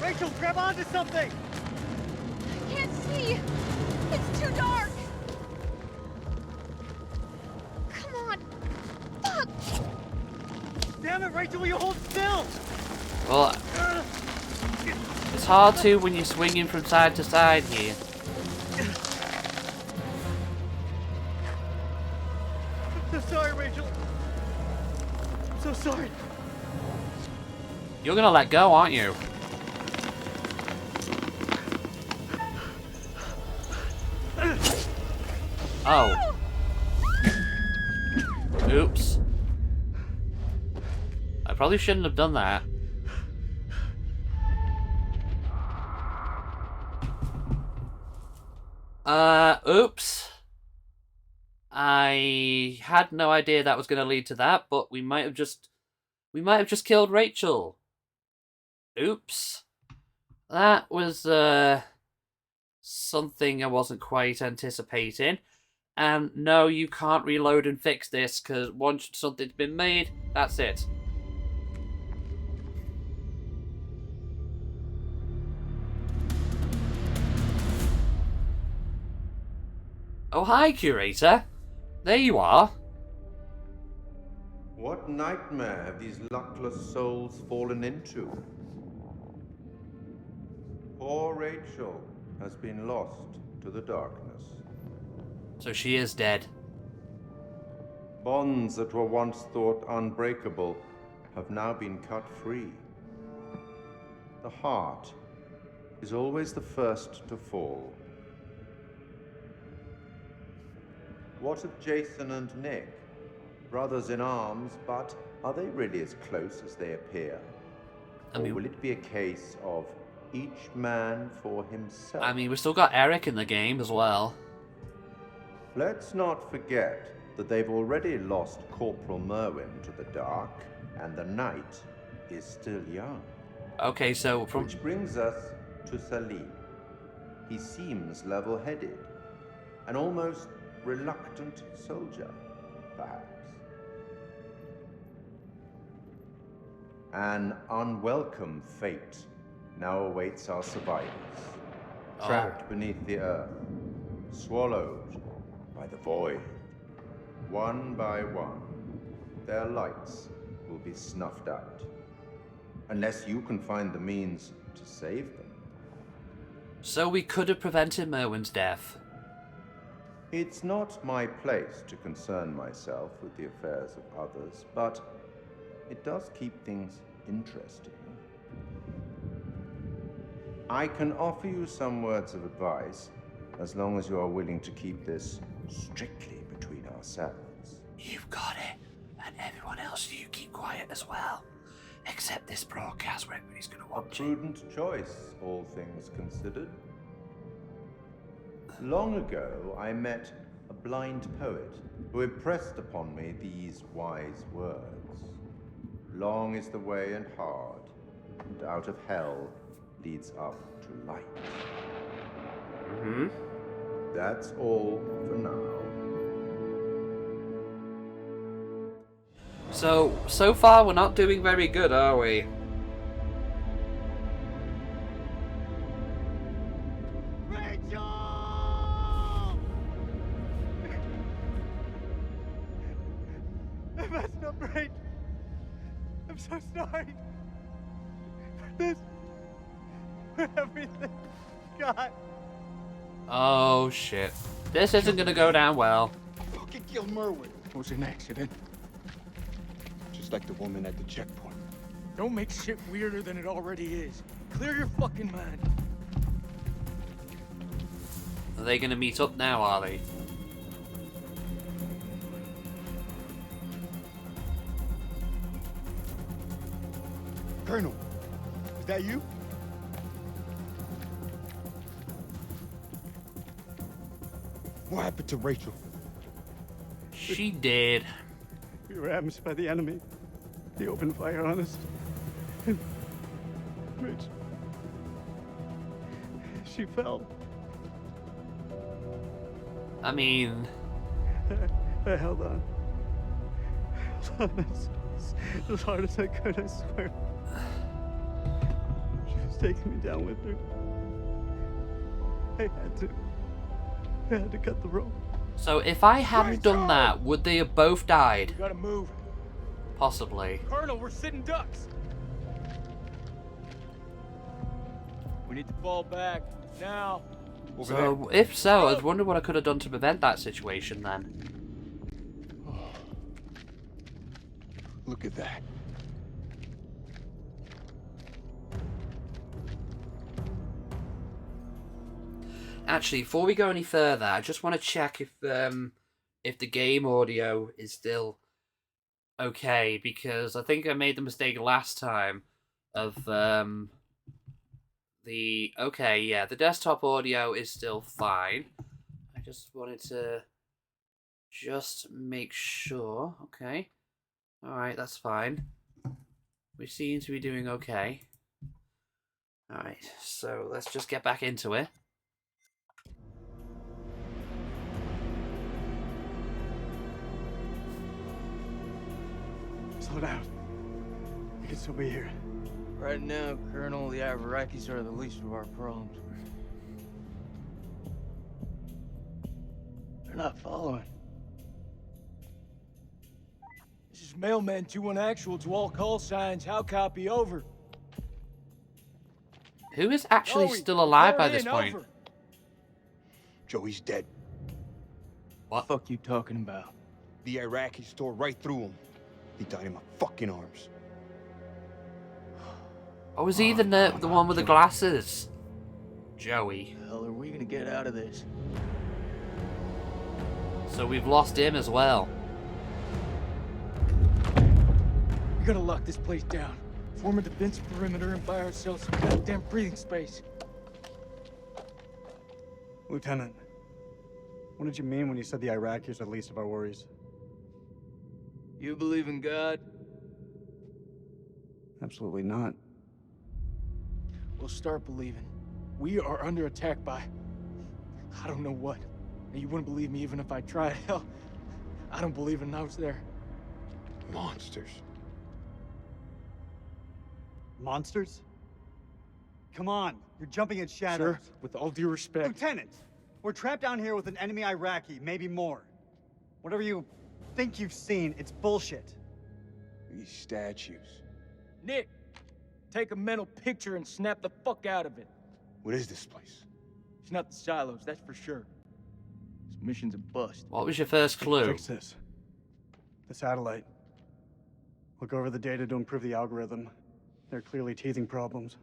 Rachel, grab onto something! I can't see. It's too dark. Come on. Fuck. Damn it, Rachel, will you hold still? Well, it's hard to when you're swinging from side to side here. I'm so sorry, Rachel. I'm so sorry. You're gonna let go, aren't you? Oh. Oops. I probably shouldn't have done that. Oops. I had no idea that was going to lead to that, but we might have just killed Rachel. Oops. That was, something I wasn't quite anticipating. And no, you can't reload and fix this, because once something's been made, that's it. Oh, hi, Curator. There you are. What nightmare have these luckless souls fallen into? Poor Rachel has been lost to the darkness. So she is dead. Bonds that were once thought unbreakable have now been cut free. The heart is always the first to fall. What of Jason and Nick? Brothers in arms, but are they really as close as they appear? Or will it be a case of each man for himself? I mean, we still got Eric in the game as well. Let's not forget that they've already lost Corporal Merwin to the dark, and the night is still young. Okay, so from... Which brings us to Salim. He seems level-headed, an almost reluctant soldier, perhaps. An unwelcome fate now awaits our survivors. Trapped beneath the earth, swallowed by the void. One by one, their lights will be snuffed out. Unless you can find the means to save them. So we could have prevented Merwin's death. It's not my place to concern myself with the affairs of others, but it does keep things interesting. I can offer you some words of advice, as long as you are willing to keep this strictly between ourselves. You've got it. And everyone else, you keep quiet as well. Except this broadcast where everybody's going to watch it. Prudent choice, all things considered. Long ago, I met a blind poet who impressed upon me these wise words. Long is the way and hard, and out of hell leads up to light. That's all for now. So far we're not doing very good, are we? Rachel! That's not right. I'm so sorry. For this. For everything. God. Oh shit. This isn't gonna go down well. Fucking kill Merwin. It was an accident. Just like the woman at the checkpoint. Don't make shit weirder than it already is. Clear your fucking mind. Are they gonna meet up now, are they? Colonel, is that you? What happened to Rachel? She did. We were ambushed by the enemy. They opened fire on us. And Rich, she fell. I mean... I held on. As hard as I could, I swear. She was taking me down with her. I had to cut the rope. So if I hadn't done that, would they have both died? We gotta move. Possibly. Colonel, we're sitting ducks. We need to fall back. Now. So, if so, I was wondering what I could have done to prevent that situation then. Look at that. Actually, before we go any further, I just want to check if the game audio is still okay, because I think I made the mistake last time of the desktop audio is still fine. I just wanted to make sure. Okay. Alright, that's fine. We seem to be doing okay. Alright, so let's just get back into it. Slow down. You can still be here. Right now, Colonel, the Iraqis are the least of our problems. They're not following. This is Mailman 2-1 actual to all call signs. How copy? Over. Who is actually Joey, still alive by report this in, point? over. Joey's dead. What the fuck you talking about? The Iraqis tore right through him. He died in my fucking arms. Oh, was he the one with the glasses? Joey. The hell are we gonna get out of this? So we've lost him as well. We gotta lock this place down. Form a defense perimeter and buy ourselves some goddamn breathing space. Lieutenant, what did you mean when you said the Iraqis are the least of our worries? You believe in God? Absolutely not. We'll start believing. We are under attack by... I don't know what. And you wouldn't believe me even if I tried. Hell, I don't believe in I was there. Monsters. Monsters? Come on, you're jumping at shadows. Sir, with all due respect... Lieutenant, we're trapped down here with an enemy Iraqi, maybe more. Whatever you think you've seen, it's bullshit. These statues. Nick, take a mental picture and snap the fuck out of it. What is this place? It's not the silos, that's for sure. This mission's a bust. What was your first clue? Fix this. The satellite. Look over the data to improve the algorithm. They're clearly teething problems.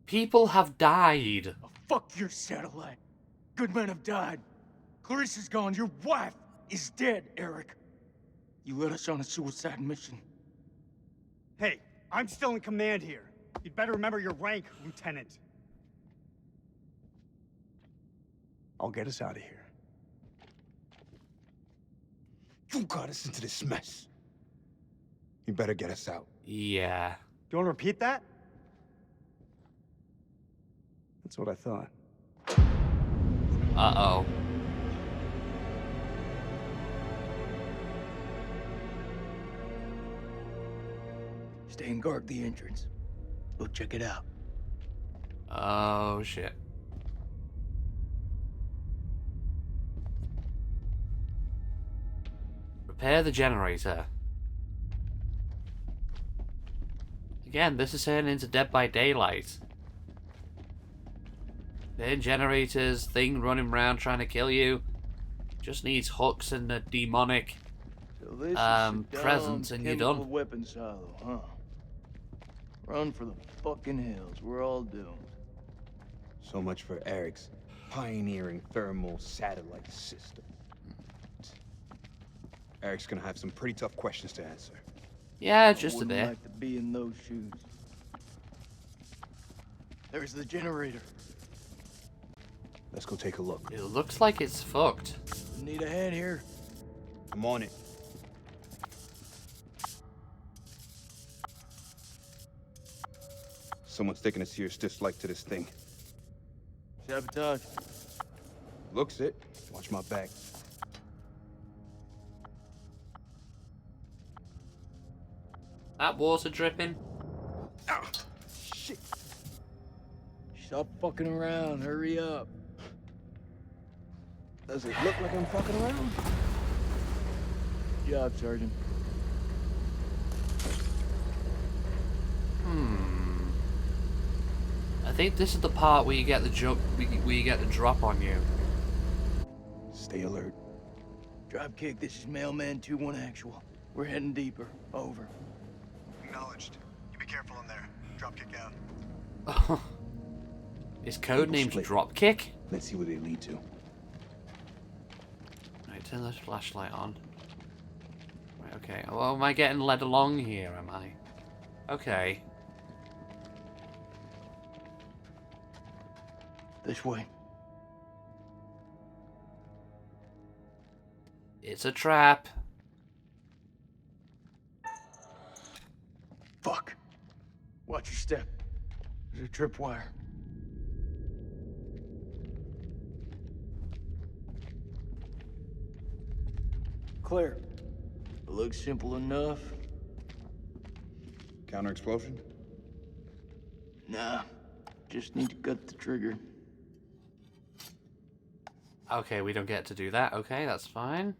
People have died. Oh, fuck your satellite. Good men have died. Clarissa's gone. Your wife is dead, Eric. You led us on a suicide mission. Hey, I'm still in command here. You'd better remember your rank, Lieutenant. I'll get us out of here. You got us into this mess. You better get us out. Yeah. Do you want to repeat that? That's what I thought. Uh-oh. Stay and guard the entrance. We'll check it out. Oh, shit. Repair the generator. Again, this is turning into Dead by Daylight. Then generators, thing running around trying to kill you. Just needs hooks and a demonic So this is presence and you're done. Weapon silo, huh? Run for the fucking hills. We're all doomed. So much for Eric's pioneering thermal satellite system. Eric's gonna have some pretty tough questions to answer. Yeah, just a Wouldn't bit. like to be in those shoes. There's the generator. Let's go take a look. It looks like it's fucked. Need a hand here. I'm on it. Someone's taking a serious dislike to this thing. Sabotage. Looks it. Watch my back. That water dripping. Ah, shit. Stop fucking around. Hurry up. Does it look like I'm fucking around? Good job, Sergeant. I think this is the part where you get the where you get the drop on you. Stay alert. Dropkick, this is Mailman 2-1 actual. We're heading deeper. Over. Acknowledged. You be careful in there. Dropkick out. His code name's Dropkick. Let's see where they lead to. Right, turn the flashlight on. Right, okay. Well, am I getting led along here, am I? Okay. This way. It's a trap. Fuck. Watch your step. There's a tripwire. Clear. It looks simple enough. Counter explosion? Nah. Just need to cut the trigger. Okay, we don't get to do that. Okay, that's fine.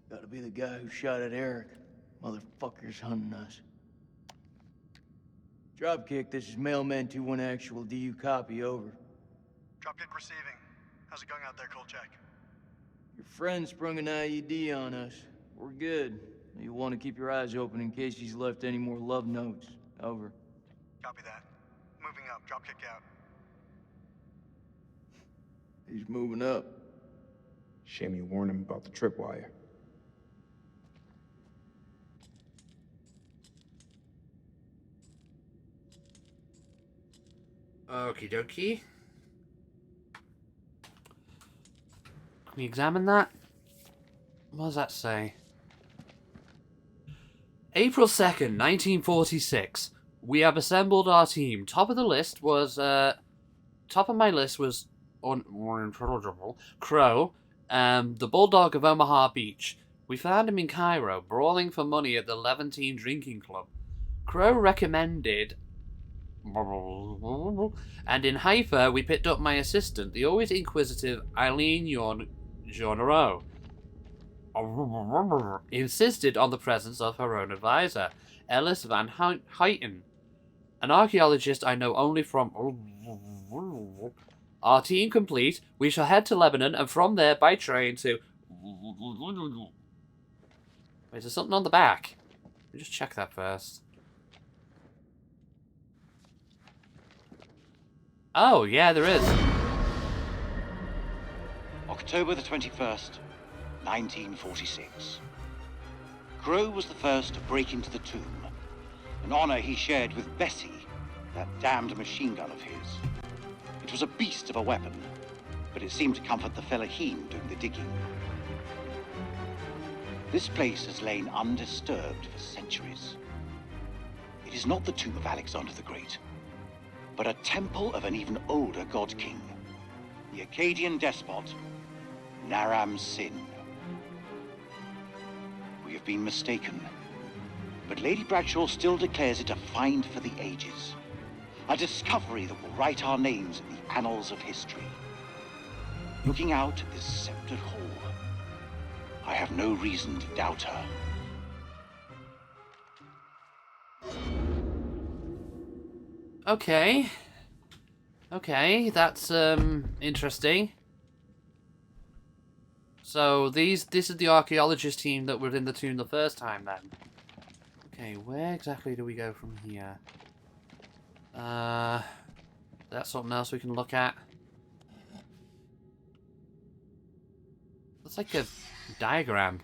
Gotta be the guy who shot at Eric. Motherfucker's hunting us. Dropkick, this is Mailman 2-1 actual. Do you copy? Over. Dropkick receiving. How's it going out there, Kolchak? Your friend sprung an IED on us. We're good. You'll want to keep your eyes open in case he's left any more love notes. Over. Copy that. Moving up. Dropkick out. He's moving up. Shame you warned him about the tripwire. Okie dokie. Can we examine that? What does that say? April 2nd, 1946. We have assembled our team. Top of my list was unintelligible. Crow, the Bulldog of Omaha Beach. We found him in Cairo, brawling for money at the Levantine Drinking Club. Crow recommended... And in Haifa, we picked up my assistant, the always inquisitive Eileen Jeannereau. Insisted on the presence of her own advisor, Ellis Van Houten, an archaeologist I know only from... Our team complete, we shall head to Lebanon and from there by train to... Wait, is there something on the back? Let me just check that first. Oh, yeah, there is. October the 21st, 1946. Crow was the first to break into the tomb, an honor he shared with Bessie, that damned machine gun of his. It was a beast of a weapon, but it seemed to comfort the fellaheen doing the digging. This place has lain undisturbed for centuries. It is not the tomb of Alexander the Great, but a temple of an even older god king, the Akkadian despot, Naram Sin. We have been mistaken, but Lady Bradshaw still declares it a find for the ages, a discovery that will write our names in the annals of history. Looking out at this sceptred hall, I have no reason to doubt her. Okay. Okay, that's interesting. So this is the archaeologist team that were in the tomb the first time then. Okay, where exactly do we go from here? That's something else we can look at. That's like a diagram.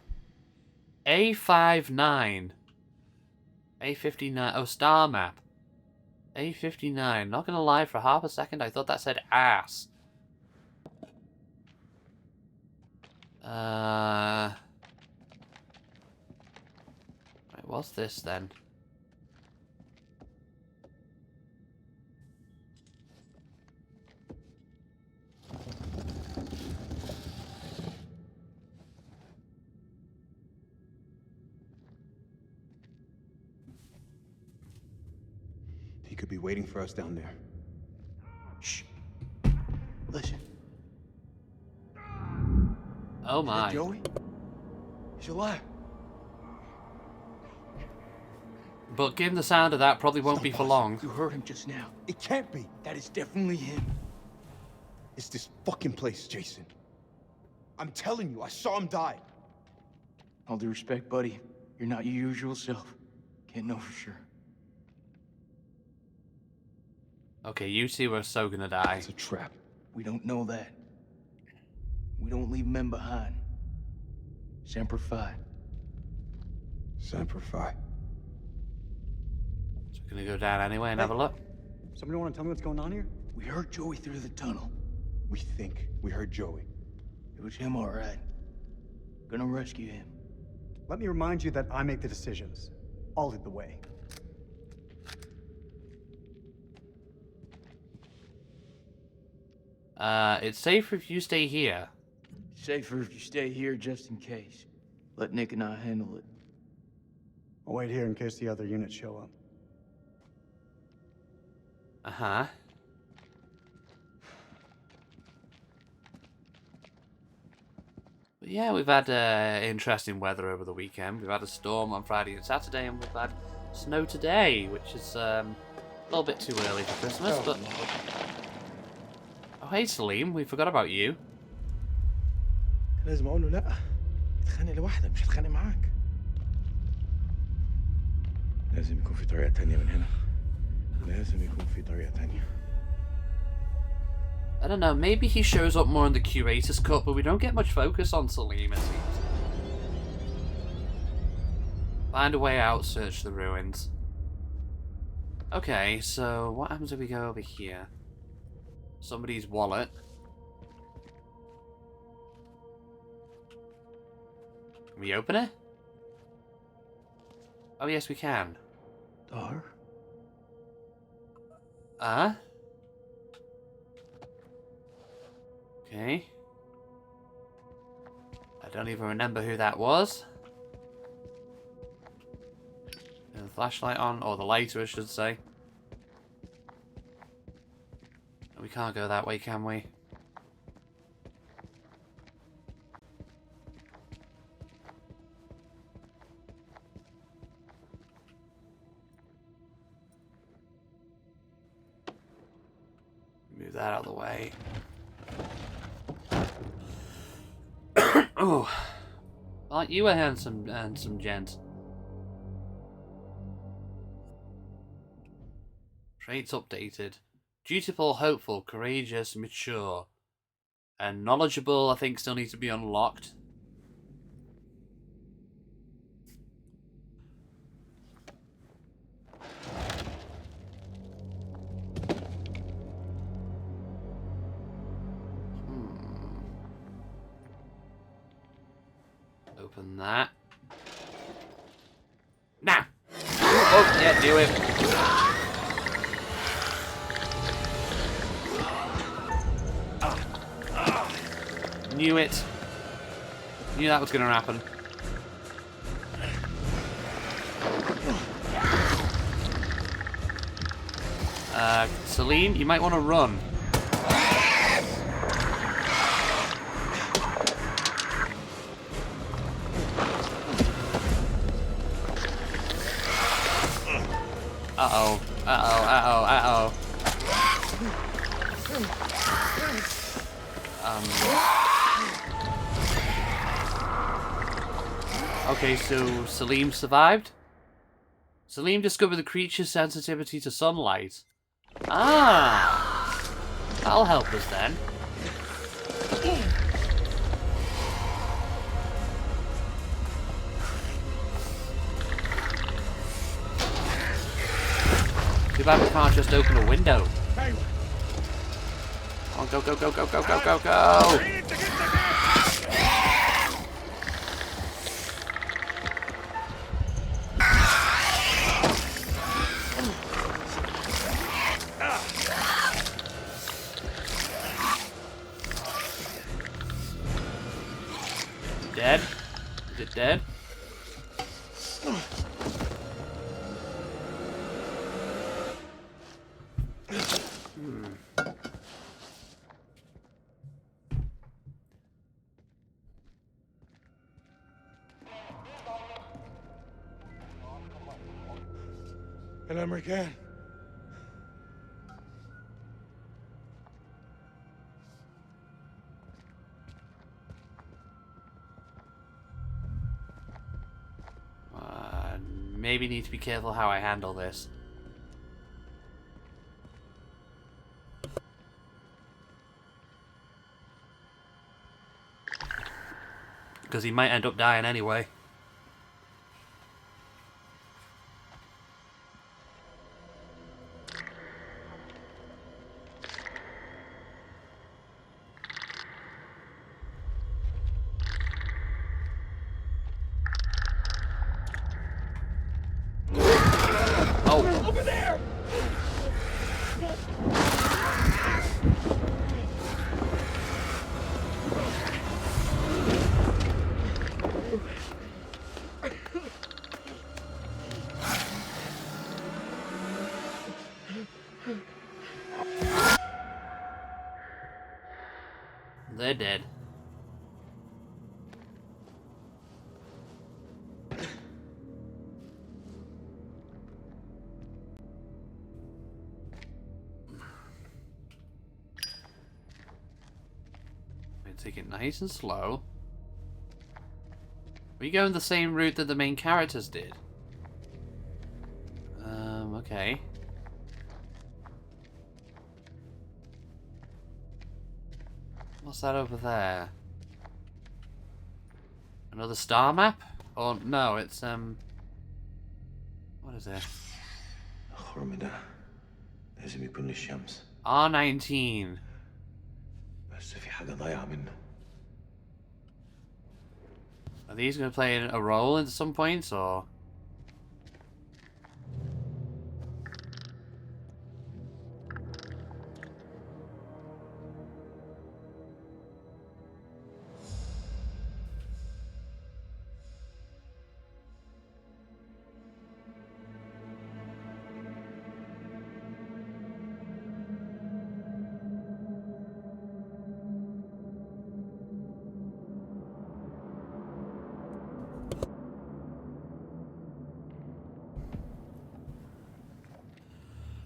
A59. A59. Oh, star map. A59. Not gonna lie, for half a second I thought that said ass. Right, what's this then? He could be waiting for us down there. Shh. Listen. Oh Is that my. Joey? He's alive. But given the sound of that, probably won't be for long. You heard him just now. It can't be. That is definitely him. It's this fucking place, Jason. I'm telling you, I saw him die. All due respect, buddy. You're not your usual self. Can't know for sure. Okay, you two are so gonna die. It's a trap. We don't know that. We don't leave men behind. Semper Fi. Semper Fi. So we're gonna go down anyway and have a look. Somebody want to tell me what's going on here? We heard Joey through the tunnel. We think we heard Joey. It was him, all right. Gonna rescue him. Let me remind you that I make the decisions. I'll lead the way. It's safer if you stay here. Safer if you stay here just in case. Let Nick and I handle it. I'll wait here in case the other units show up. Uh-huh. Yeah, we've had interesting weather over the weekend. We've had a storm on Friday and Saturday, and we've had snow today, which is a little bit too early for Christmas, but... Oh, hey, Salim, we forgot about you. لازم اقول له لا اتخانق لوحدك مش هتخانق معاك لازم يكون في طريقة تانية من هنا لازم يكون في طريقة تانية I don't know, maybe he shows up more in the Curator's Cut, but we don't get much focus on Salim, it seems. Find a way out, search the ruins. Okay, so what happens if we go over here? Somebody's wallet. Can we open it? Oh yes, we can. Dar? Okay. I don't even remember who that was. Turn the flashlight on, or the lighter I should say. We can't go that way, can we? Move that out of the way. Oh, aren't you a handsome gent? Traits updated. Dutiful, hopeful, courageous, mature. And knowledgeable, I think, still needs to be unlocked. Open that. Nah! Oh, yeah, do it. Knew it. Knew that was going to happen. Salim, you might want to run. Uh-oh. Uh-oh, uh-oh, uh-oh. Okay, so Salim survived? Salim discovered the creature's sensitivity to sunlight. Ah! That'll help us then. Too bad we can't just open a window. Come on, go, go, go, go, go, go, go, go! Dead? Is it dead? الأمريكان Maybe need to be careful how I handle this. Because he might end up dying anyway. Over there! They're dead. Take it nice and slow. We going the same route that the main characters did. Okay. What's that over there? Another star map? Or no, it's what is it? R19. Are these going to play a role at some point, or?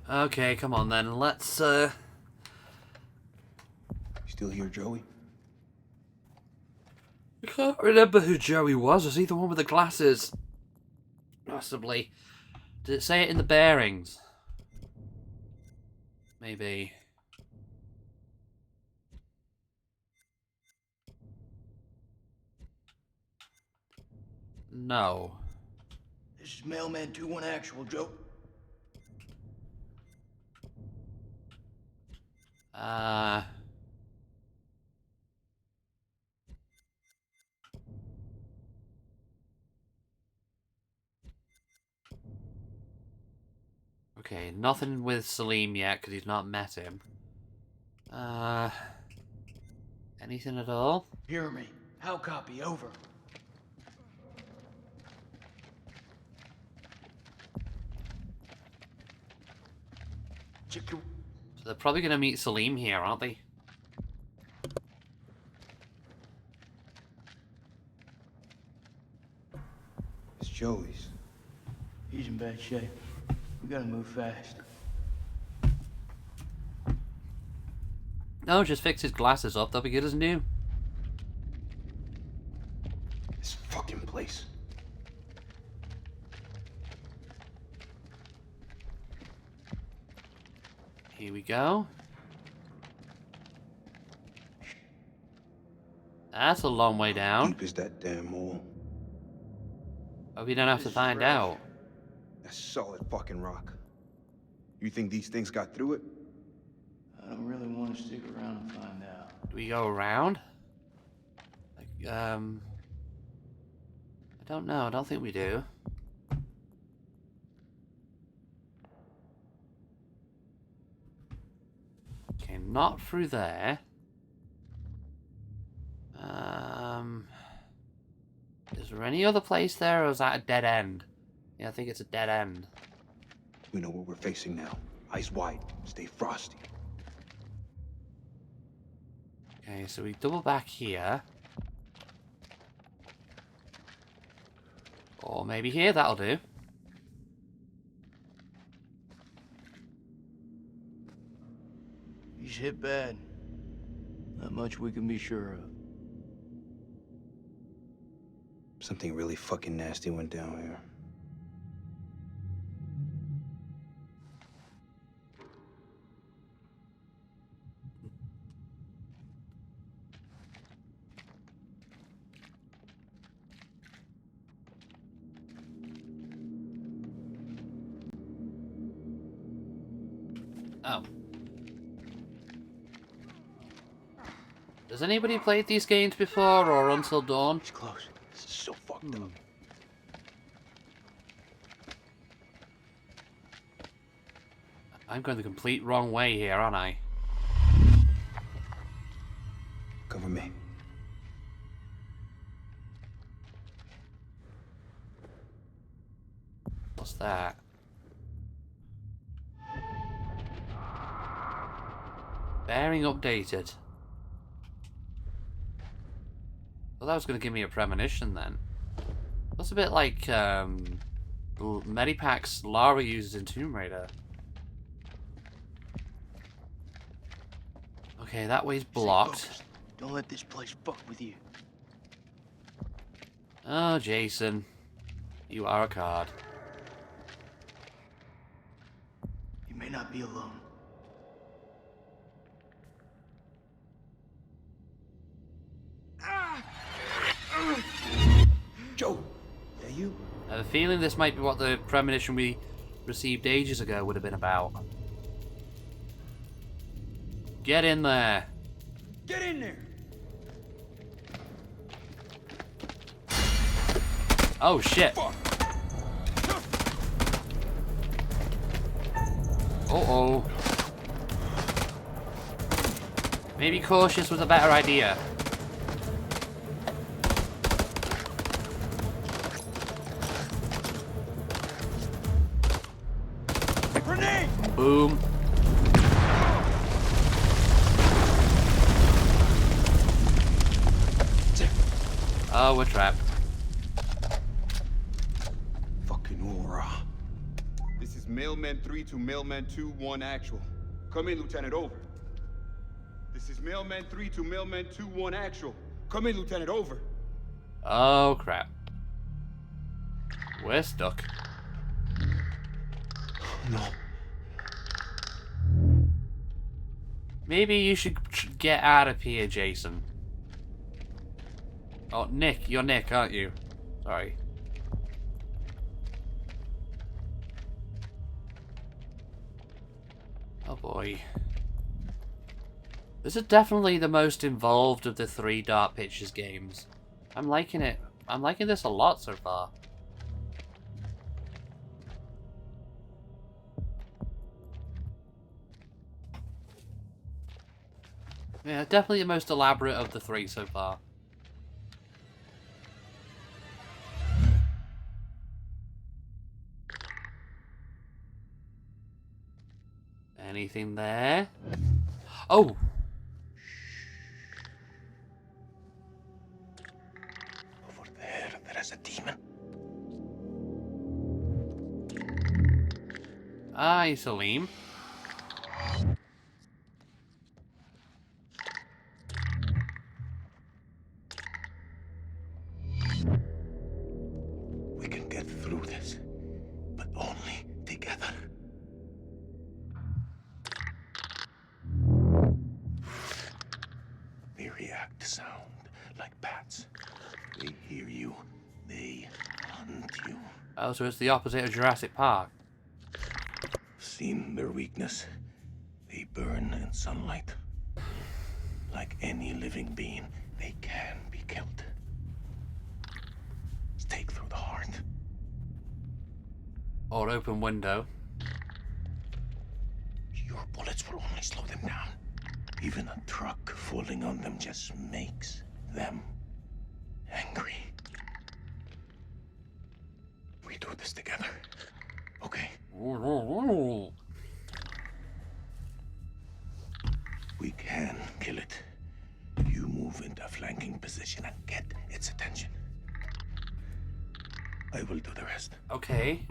Okay, come on then. Let's You still here, Joey? I can't remember who Joey was. Was he the one with the glasses? Possibly. Did it say it in the bearings? Maybe. No. This is Mailman 2-1 Actual, Joe. Okay, nothing with Salim yet, because he's not met him. Anything at all? Hear me. How copy? Over. Check your... So they're probably going to meet Salim here, aren't they? It's Joey's. He's in bad shape. We gotta move fast. No, just fix his glasses up. They'll be good as new. This fucking place. Here we go. That's a long way How down. deep is that damn hole? But we don't have to find out. That's solid fucking rock. You think these things got through it? I don't really want to stick around and find out. Do we go around? Like, I don't know. I don't think we do. Okay, not through there. Is there any other place there, or is that a dead end? Yeah, I think it's a dead end. We know what we're facing now. Eyes wide. Stay frosty. Okay, so we double back here. Or maybe here, that'll do. He's hit bad. Not much we can be sure of. Something really fucking nasty went down here. Oh. Has anybody played these games before, or Until Dawn? It's close. This is so fucked up. I'm going the complete wrong way here, aren't I? Cover me. What's that? Bearing updated. Well, that was going to give me a premonition then. That's a bit like Medipacks Lara uses in Tomb Raider. Okay, that way's blocked. Don't let this place fuck with you. Oh, Jason. You are a card. You may not be alone. Joe, that you? I have a feeling this might be what the premonition we received ages ago would have been about. Get in there. Get in there! Oh, shit. Fuck! Uh-oh. Maybe cautious was a better idea. Grenade! Boom. Oh, we're trapped. Fucking aura. This is Mailman 3 to Mailman 2-1 actual. Come in, Lieutenant, over. This is Mailman 3 to Mailman 2-1 actual. Come in, Lieutenant, over. Oh, crap. We're stuck. No. Maybe you should get out of here, Jason. Oh, Nick. You're Nick, aren't you? Sorry. Oh, boy. This is definitely the most involved of the 3 Dark Pictures games. I'm liking it. I'm liking this a lot so far. Yeah, definitely the most elaborate of the 3 so far. Anything there? Oh! Over there is a demon. Hi, Salim. We can get through this, but only together. They react to sound like bats. They hear you, they hunt you. Oh, so it's the opposite of Jurassic Park. Seen their weakness. They burn in sunlight. Like any living being, they can be killed. Stake through the heart. Or open window. Your bullets will only slow them down. Even a truck falling on them just makes them angry. We do this together, okay? We can kill it. You move into a flanking position and get its attention. I will do the rest. Okay.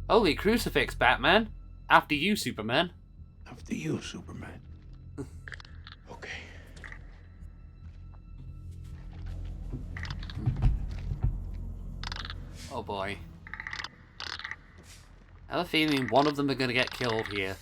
Holy crucifix, Batman. After you, Superman. After you, Superman. Okay. Oh boy. I have a feeling one of them are going to get killed here.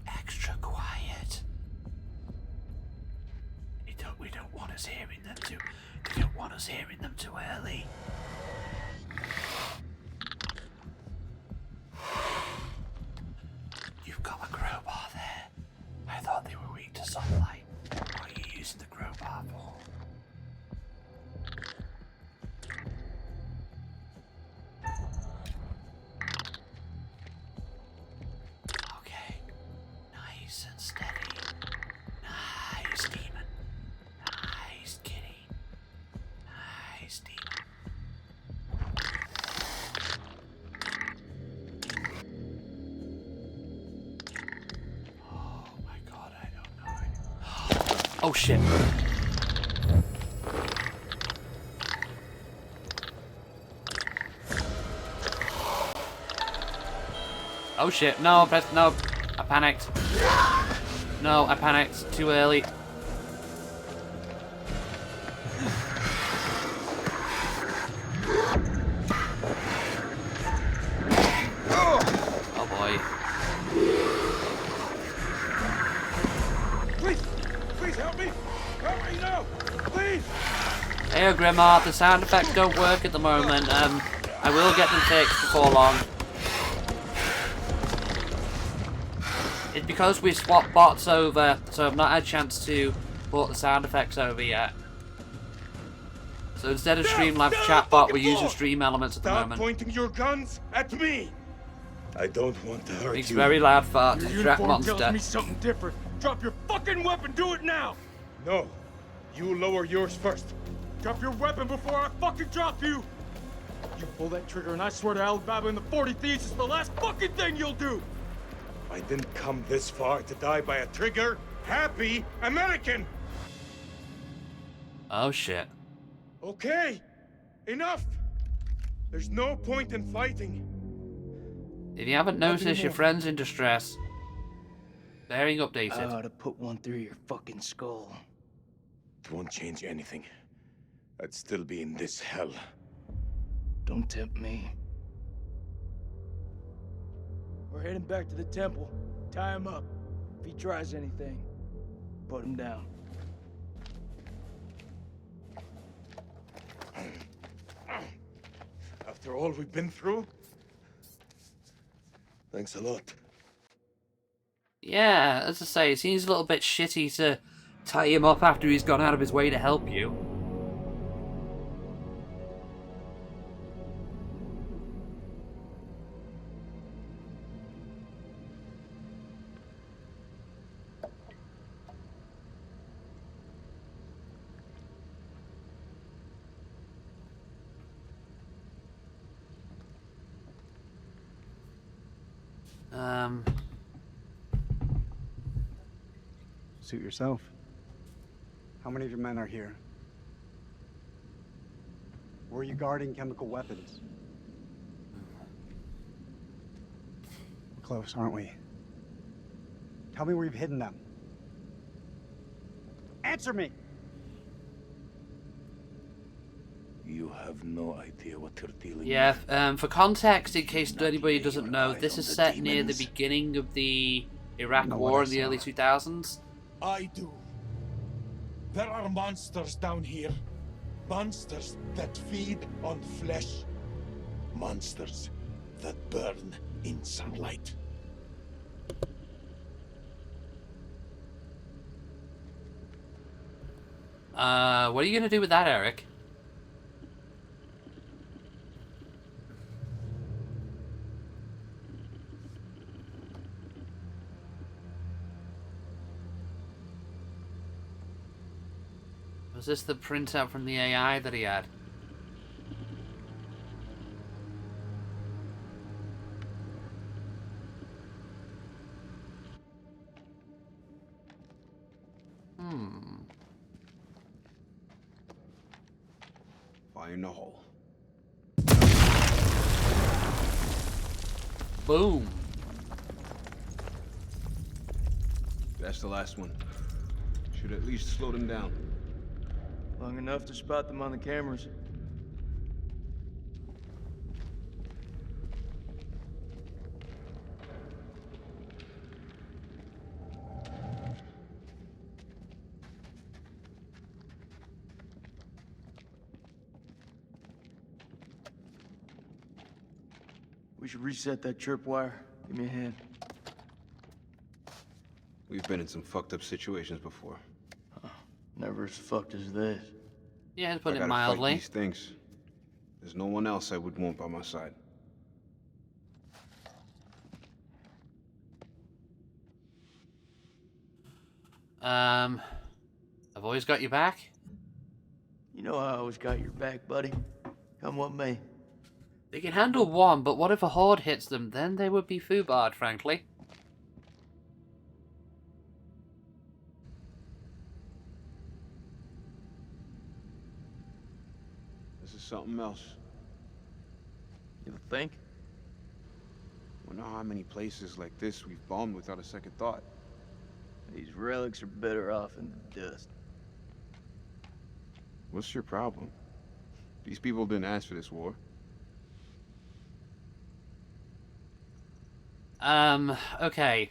Extra quiet. We don't want us hearing them too. They don't want us hearing them too early. You've got a crowbar there. I thought they were weak to sunlight. What are you using the crowbar for? Okay. Nice and steady. Nice, demon. Nice, kitty. Nice, demon. Oh my god, I don't know. Oh shit. Oh shit, no, no, I panicked. No, I panicked too early. Oh boy. Please help me! Help me now! Please! Hey, Grandma, the sound effects don't work at the moment. I will get them fixed before long. It's because we swapped bots over, so I've not had a chance to port the sound effects over yet. So instead of Streamlabs chatbot, we're using Stream Elements at the moment. Stop pointing your guns at me! I don't want to hurt Makes you. very loud farts. Your Trap uniform monster. tells me something different. Drop your fucking weapon. Do it now. No. You lower yours first. Drop your weapon before I fucking drop you. You pull that trigger, and I swear to Alibaba and the 40 Thieves, it's the last fucking thing you'll do. I didn't come this far to die by a trigger-happy American! Oh shit. Okay, enough! There's no point in fighting. If you haven't noticed, your friend's in distress. Bearing updated. I ought to put one through your fucking skull. It won't change anything. I'd still be in this hell. Don't tempt me. We're heading back to the temple. Tie him up. If he tries anything, put him down. After all we've been through? Thanks a lot. Yeah, as I say, it seems a little bit shitty to tie him up after he's gone out of his way to help you. Suit yourself. How many of your men are here? Were you guarding chemical weapons? We're close, aren't we? Tell me where you've hidden them. Answer me! You have no idea what you're dealing with. Yeah, for context, in case anybody doesn't know, this is set near the beginning of the Iraq War in the early 2000s. I do. There are monsters down here. Monsters that feed on flesh. Monsters that burn in sunlight. What are you gonna do with that, Eric? Was this the printout from the AI that he had? Fire in the hole. Boom. That's the last one. Should at least slow them down. Long enough to spot them on the cameras. We should reset that tripwire. Give me a hand. We've been in some fucked up situations before. Never as fucked as this. Yeah, to put I it gotta mildly. fight these things. There's no one else I would want by my side. I've always got your back. You know I always got your back, buddy. Come with me. They can handle one, but what if a horde hits them? Then they would be foobarred, frankly. This is something else. You think? Wonder how many places like this we've bombed without a second thought. These relics are better off in the dust. What's your problem? These people didn't ask for this war. Okay.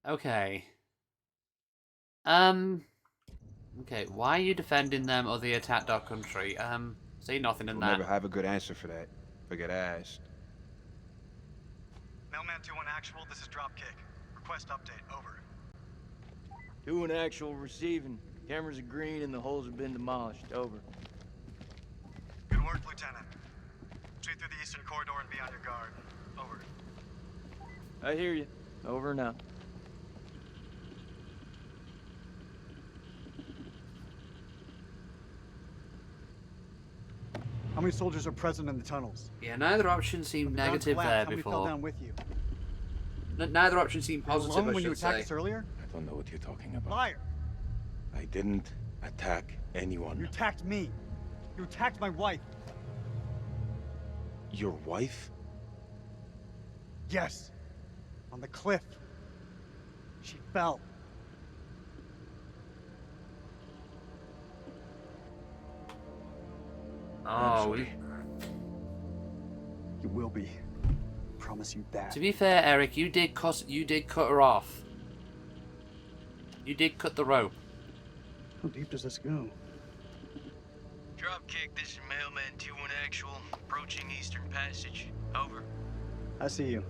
Okay. Okay, why are you defending them or the attacked our country? Say nothing in We'll that. never have a good answer for that if I get asked. Mailman 2-1 actual, this is Dropkick. Request update, over. 2-1 actual receiving. Cameras are green and the holes have been demolished. Over. Good work, Lieutenant. Retreat through the eastern corridor and be on your guard. Over. I hear you. Over now. How many soldiers are present in the tunnels? Yeah, neither option seemed When the ground negative collapsed, there how many fell before. down with you? Neither option seemed You were positive, alone I when you should attacked say. us earlier? I don't know what you're talking about. Liar! I didn't attack anyone. You attacked me. You attacked my wife. Your wife? Yes. On the cliff. She fell. Oh, You will be. Promise you that. to be fair, Eric, you did cut her off. You did cut the rope. How deep does this go? Dropkick, this is Mailman 2-1 actual. Approaching Eastern Passage. Over. I see you.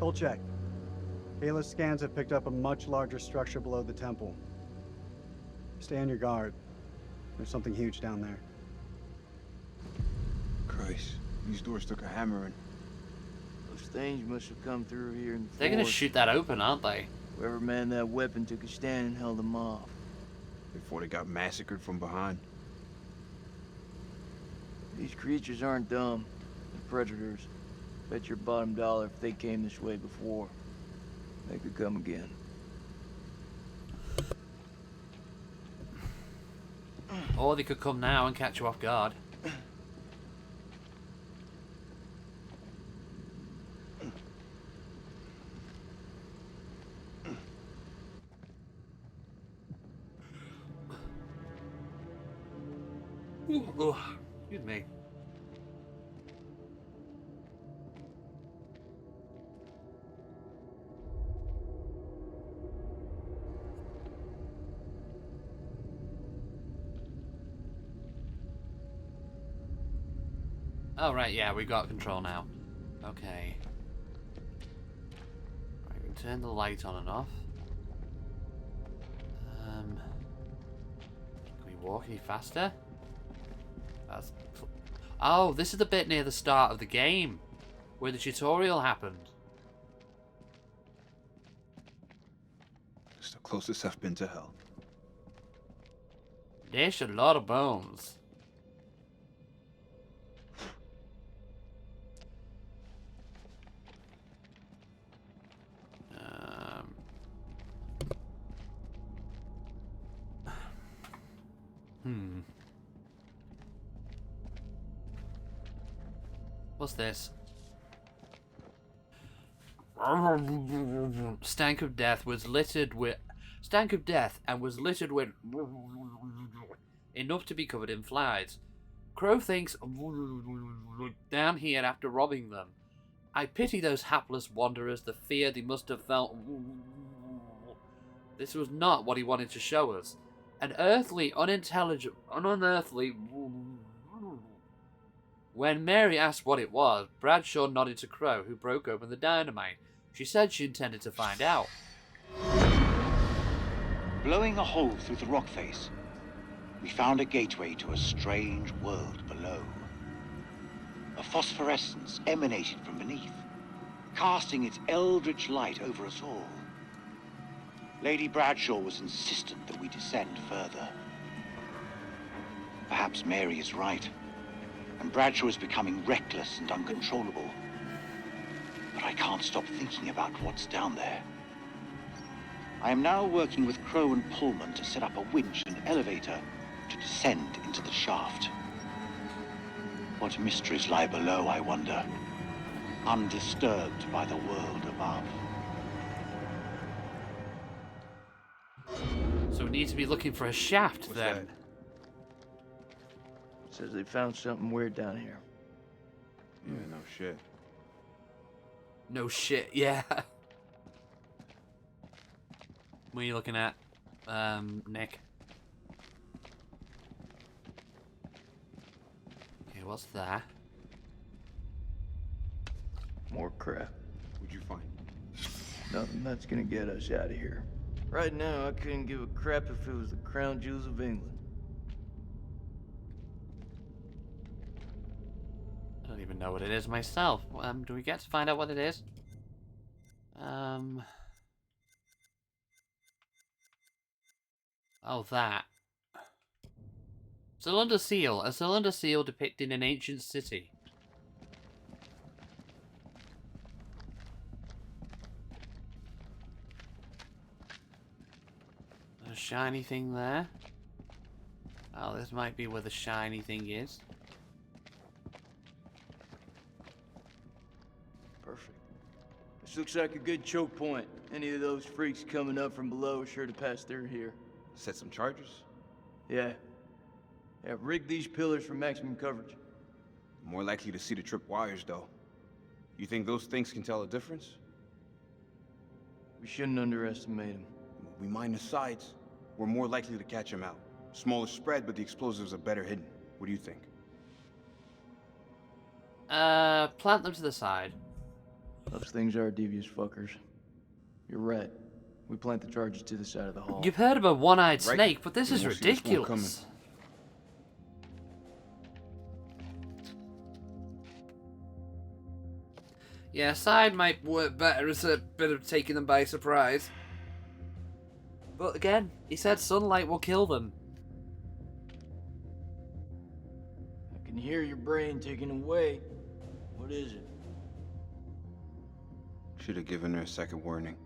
Full check. Kayla's scans have picked up a much larger structure below the temple. Stay on your guard. There's something huge down there. Christ, these doors took a hammering. Those things must have come through here in the They're gonna forest. shoot that open, aren't they? Whoever manned that weapon took a stand and held them off. Before they got massacred from behind. These creatures aren't dumb. They're predators. Bet your bottom dollar if they came this way before, they could come again. Or they could come now and catch you off guard. Ooh, excuse me. Oh, right, yeah, we got control now. Okay. Right, we can turn the light on and off. Can we walk any faster? Oh, this is the bit near the start of the game, where the tutorial happened. It's the closest I've been to hell. There's a lot of bones. What's this? Stank of death was littered with enough to be covered in flies. Crow thinks down here after robbing them. I pity those hapless wanderers, the fear they must have felt. This was not what he wanted to show us. An unearthly. When Mary asked what it was, Bradshaw nodded to Crow, who broke open the dynamite. She said she intended to find out. Blowing a hole through the rock face, we found a gateway to a strange world below. A phosphorescence emanated from beneath, casting its eldritch light over us all. Lady Bradshaw was insistent that we descend further. Perhaps Mary is right, and Bradshaw is becoming reckless and uncontrollable. But I can't stop thinking about what's down there. I am now working with Crow and Pullman to set up a winch and elevator to descend into the shaft. What mysteries lie below, I wonder, undisturbed by the world above. So we need to be looking for a shaft What's then. Says they found something weird down here. Yeah, no shit. No shit, yeah. What are you looking at, Nick? Okay, what's that? More crap. What'd you find? Nothing that's gonna get us out of here. Right now, I couldn't give a crap if it was the crown jewels of England. I don't even know what it is myself. Do we get to find out what it is? Oh, that. Cylinder seal. A cylinder seal depicting an ancient city. A shiny thing there. Oh, this might be where the shiny thing is. Perfect. This looks like a good choke point. Any of those freaks coming up from below are sure to pass through here. Set some charges? Yeah. Yeah, rig these pillars for maximum coverage. More likely to see the trip wires, though. You think those things can tell a difference? We shouldn't underestimate them. We mine the sides. We're more likely to catch them out. Smaller spread, but the explosives are better hidden. What do you think? Plant them to the side. Those things are devious fuckers. You're right. We plant the charges to the side of the hall. You've heard of a one-eyed Right. snake, but this We is won't see this one ridiculous. Yeah, side might work better as a bit of taking them by surprise. But again, he said sunlight will kill them. I can hear your brain ticking away. What is it? Should have given her a second warning.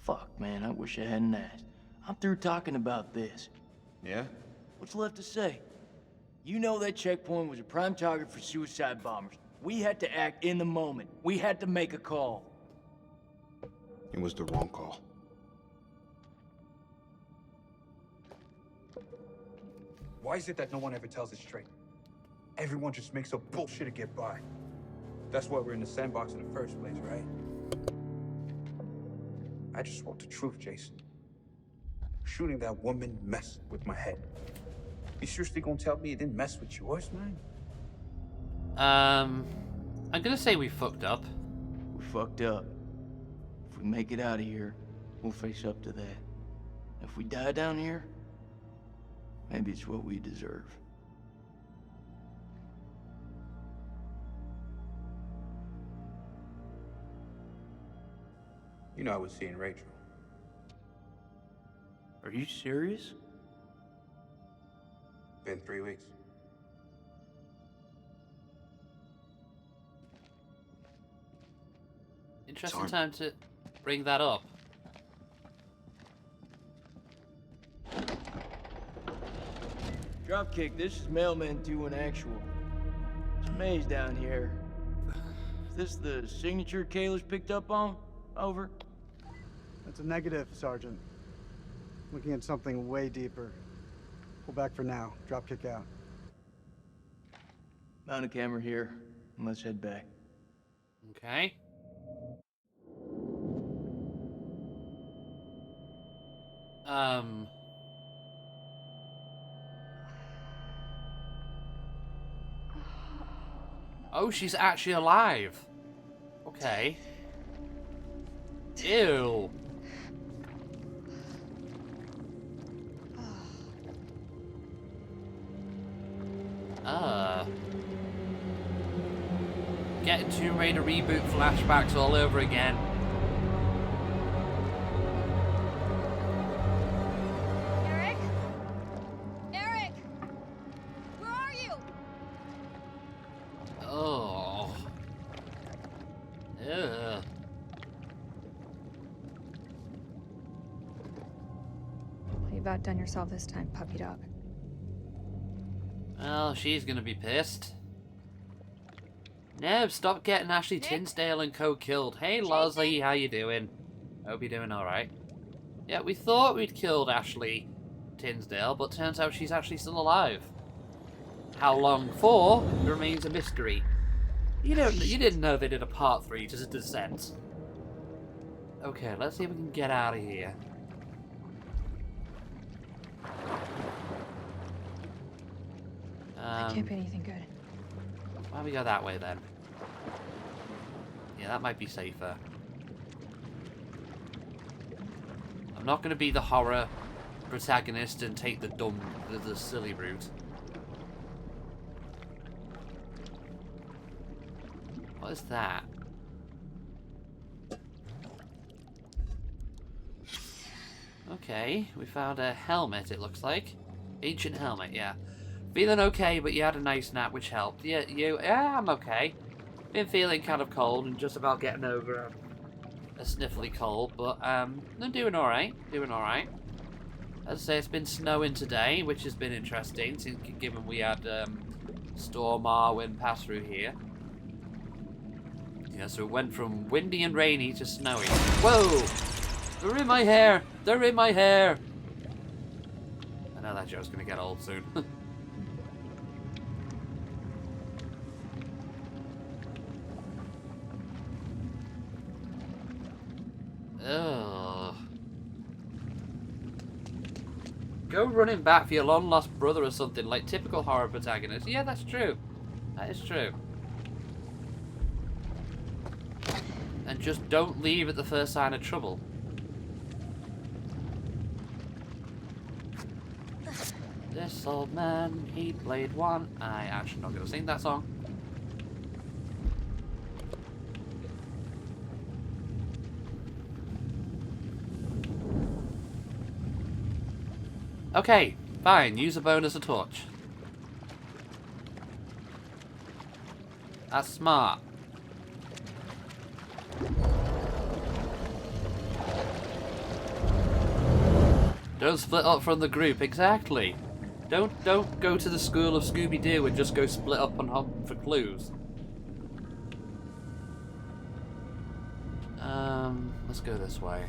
Fuck, man, I wish I hadn't asked. I'm through talking about this. Yeah? What's left to say? You know that checkpoint was a prime target for suicide bombers. We had to act in the moment. We had to make a call. It was the wrong call. Why is it that no one ever tells it straight? Everyone just makes up bullshit to get by. That's why we're in the sandbox in the first place, right? I just want the truth, Jason. Shooting that woman messed with my head. You seriously gonna tell me it didn't mess with yours, man? I'm gonna say we fucked up. We fucked up. If we make it out of here, we'll face up to that. If we die down here, maybe it's what we deserve. You know I was seeing Rachel. Are you serious? Been 3 weeks. Interesting time to bring that up. Dropkick, this is Mailman 2 in actual. It's a maze down here. Is this the signature Kayla's picked up on? Over. That's a negative, Sergeant. Looking at something way deeper. Pull back for now. Drop kick out. Mount a camera here, and let's head back. Okay. Oh, she's actually alive. Okay. Ew. Getting Tomb Raider reboot flashbacks all over again. Ugh. Well, you've outdone yourself this time, puppy dog. Well, she's gonna be pissed. Nev, stop getting Ashley Tinsdale and Co killed. Hey, Lozzie, how you doing? Hope you're doing alright. Yeah, we thought we'd killed Ashley Tinsdale, but turns out she's actually still alive. How long for remains a mystery. You didn't know they did a part 3 to Descent. Okay, let's see if we can get out of here. That can't be anything good. Why don't we go that way then? Yeah, that might be safer. I'm not going to be the horror protagonist and take the silly route. What is that? Okay, we found a helmet, it looks like. Ancient helmet, yeah. Feeling okay, but you had a nice nap, which helped. Yeah, I'm okay. Been feeling kind of cold and just about getting over a sniffly cold, but I'm doing alright. Doing alright. As I say, it's been snowing today, which has been interesting, since given we had Storm Arwen pass through here. Yeah, so it went from windy and rainy to snowy. Whoa! They're in my hair! They're in my hair! I know that joke's gonna get old soon. Ugh. Go running back for your long lost brother or something, like typical horror protagonist. Yeah, that's true. That is true. And just don't leave at the first sign of trouble. This old man, he played one. I actually not gonna sing that song. Okay, fine. Use a bone as a torch. That's smart. Don't split up from the group. Exactly. Don't go to the school of Scooby-Doo and just go split up and hunt for clues. Let's go this way.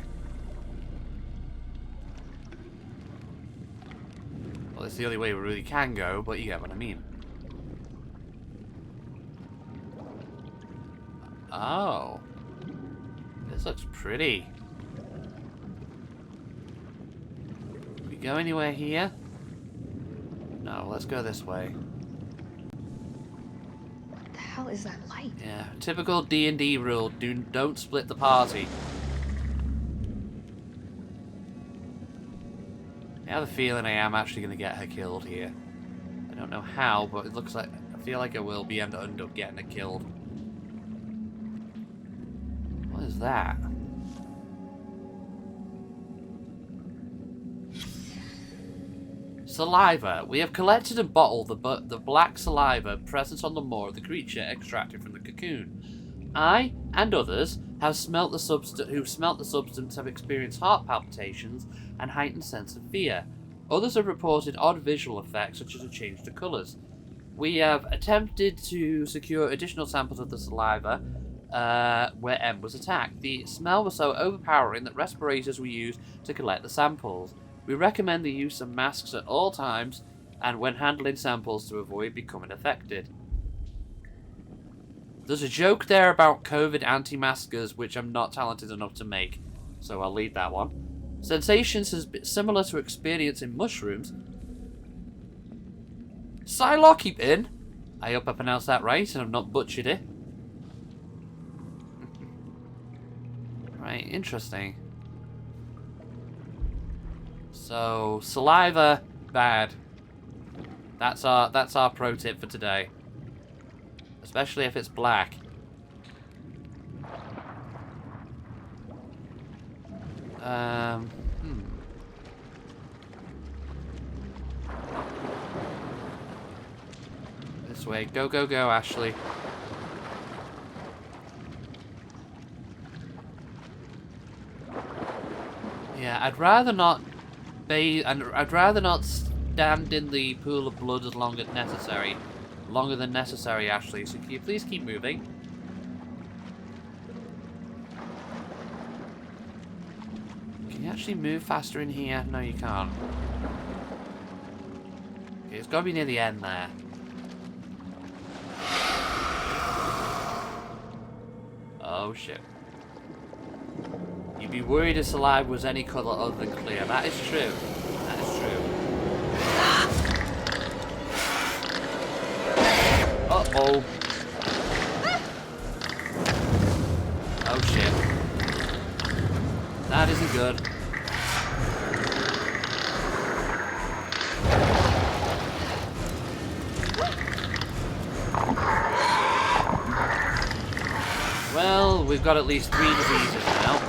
Well, it's the only way we really can go, but you get what I mean. Oh. This looks pretty. Can we go anywhere here? No, let's go this way. What the hell is that light? Yeah, typical D&D rule, don't split the party. I have a feeling I am actually going to get her killed here. I don't know how, but it looks like, I feel like I will be end up getting her killed. What is that? Saliva. We have collected and bottled the black saliva present on the maw of the creature extracted from the cocoon. I and others have smelt the substance have experienced heart palpitations and heightened sense of fear. Others have reported odd visual effects such as a change to colours. We have attempted to secure additional samples of the saliva where M was attacked. The smell was so overpowering that respirators were used to collect the samples. We recommend the use of masks at all times and when handling samples to avoid becoming affected. There's a joke there about COVID anti-maskers, which I'm not talented enough to make, so I'll leave that one. Sensations is similar to experience in mushrooms. Psilocybin? I hope I pronounced that right and I've not butchered it. Right, interesting. So, saliva, bad. That's our pro tip for today. Especially if it's black. This way. Go, go, go, Ashley. Yeah, I'd rather not bathe, and I'd rather not stand in the pool of blood as long as necessary. Longer than necessary, actually. So can you please keep moving? Can you actually move faster in here? No, you can't. Okay, it's got to be near the end there. Oh, shit. You'd be worried if saliva was any colour other than clear. That is true. That is true. Uh-oh. Oh, shit. That isn't good. Well, we've got at least 3 diseases now.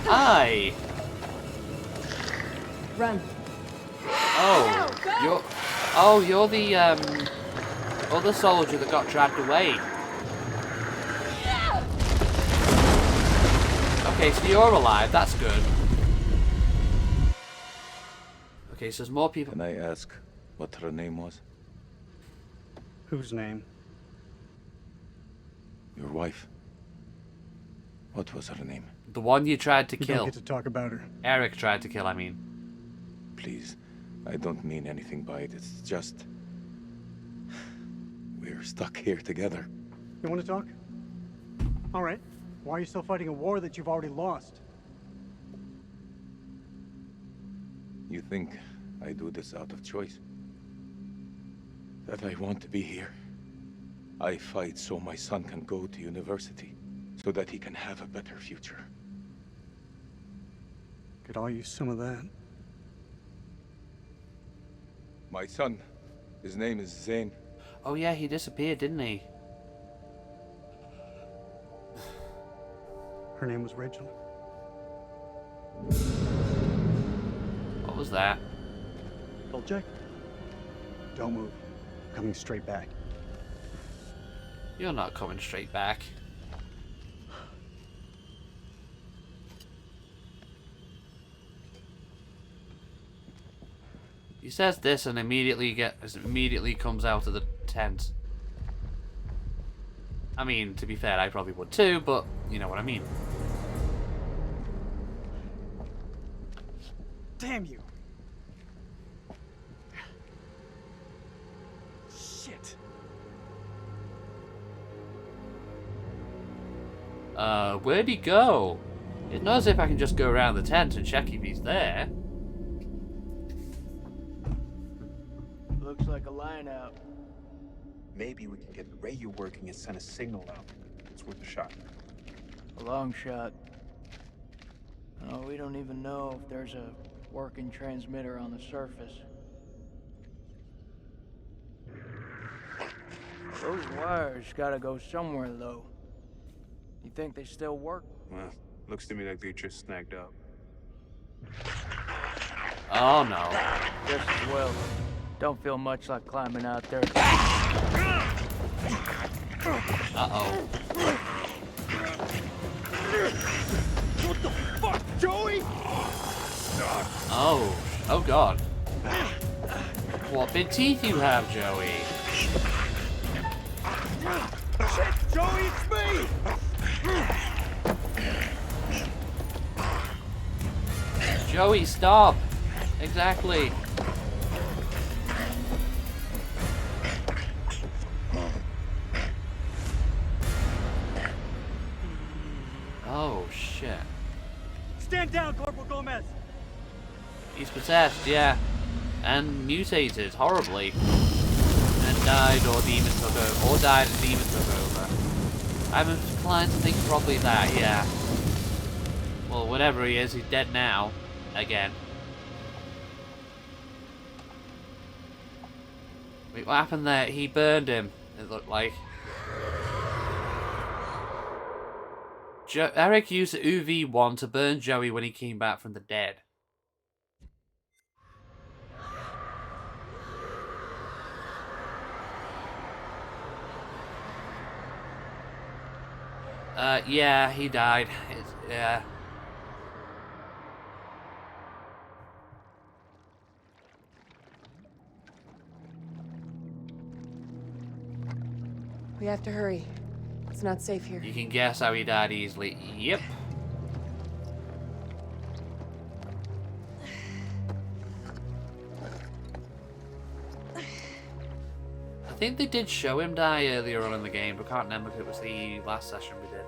Hi! Run. You're the, other soldier that got dragged away. Okay, so you're alive, that's good. Okay, so there's more people. Can I ask what her name was? Whose name? Your wife. What was her name? The one you tried to You kill. don't get to talk about her. Eric tried to kill, I mean. Please, I don't mean anything by it. It's just... we're stuck here together. You want to talk? All right. Why are you still fighting a war that you've already lost? You think I do this out of choice? That I want to be here. I fight so my son can go to university, so that he can have a better future. Could all use some of that. My son, his name is Zane. Oh yeah, he disappeared, didn't he? Her name was Rachel. What was that? Check. Don't move. Coming straight back. You're not coming straight back. He says this and immediately comes out of the tent. I mean, to be fair, I probably would too, but you know what I mean. Damn you! Shit! Where'd he go? It's not as if I can just go around the tent and check if he's there. Looks like a line out. Maybe we can get the radio working and send a signal out. It's worth a shot. A long shot. Oh, we don't even know if there's a working transmitter on the surface. Those wires gotta go somewhere, though. You think they still work? Well, looks to me like they just snagged up. Oh no. Just as well. Don't feel much like climbing out there. Uh-oh. What the fuck, Joey? Oh. Oh god. What big teeth you have, Joey. Shit, Joey, it's me! Joey, stop. Exactly. Oh, shit. Stand down, Corporal Gomez! He's possessed, yeah. And mutated horribly. And died or demon took over. Or died and demon took over. I'm inclined to think probably that, yeah. Well, whatever he is, he's dead now. Again. Wait, what happened there? He burned him, it looked like. Eric used the UV-1 to burn Joey when he came back from the dead. Yeah, he died. Yeah. We have to hurry. It's not safe here. You can guess how he died easily. Yep. I think they did show him die earlier on in the game, but I can't remember if it was the last session we did.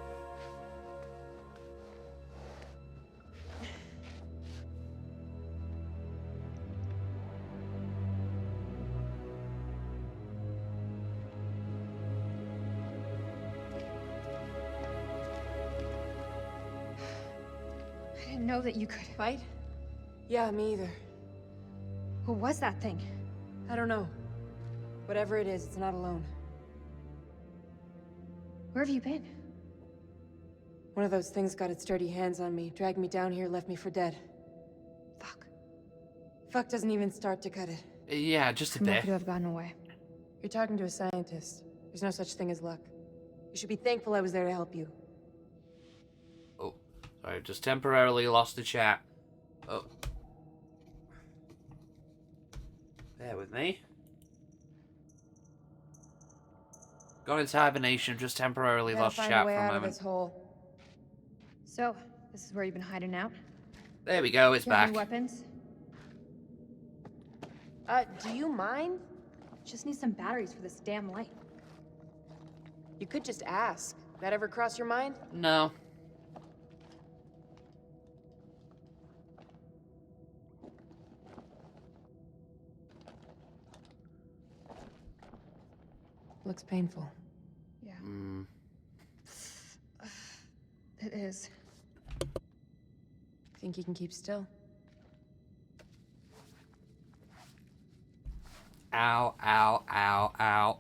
I didn't know that you could Fight? Yeah, me either. What was that thing? I don't know. Whatever it is, it's not alone. Where have you been? One of those things got its dirty hands on me, dragged me down here, left me for dead. Fuck. Fuck doesn't even start to cut it. Yeah, just a I'm bit. lucky to have gotten away. You're talking to a scientist. There's no such thing as luck. You should be thankful I was there to help you. Oh, sorry, just temporarily lost the chat. Oh. Bear with me. Got into hibernation, just temporarily lost Find chat a way for a out of moment. this hole. So, this is where you've been hiding out? There we go, it's You have back. any weapons? Do you mind? Just need some batteries for this damn light. You could just ask. That ever cross your mind? No. Looks painful. Yeah. Mm. It is. Think you can keep still? Ow, ow, ow, ow.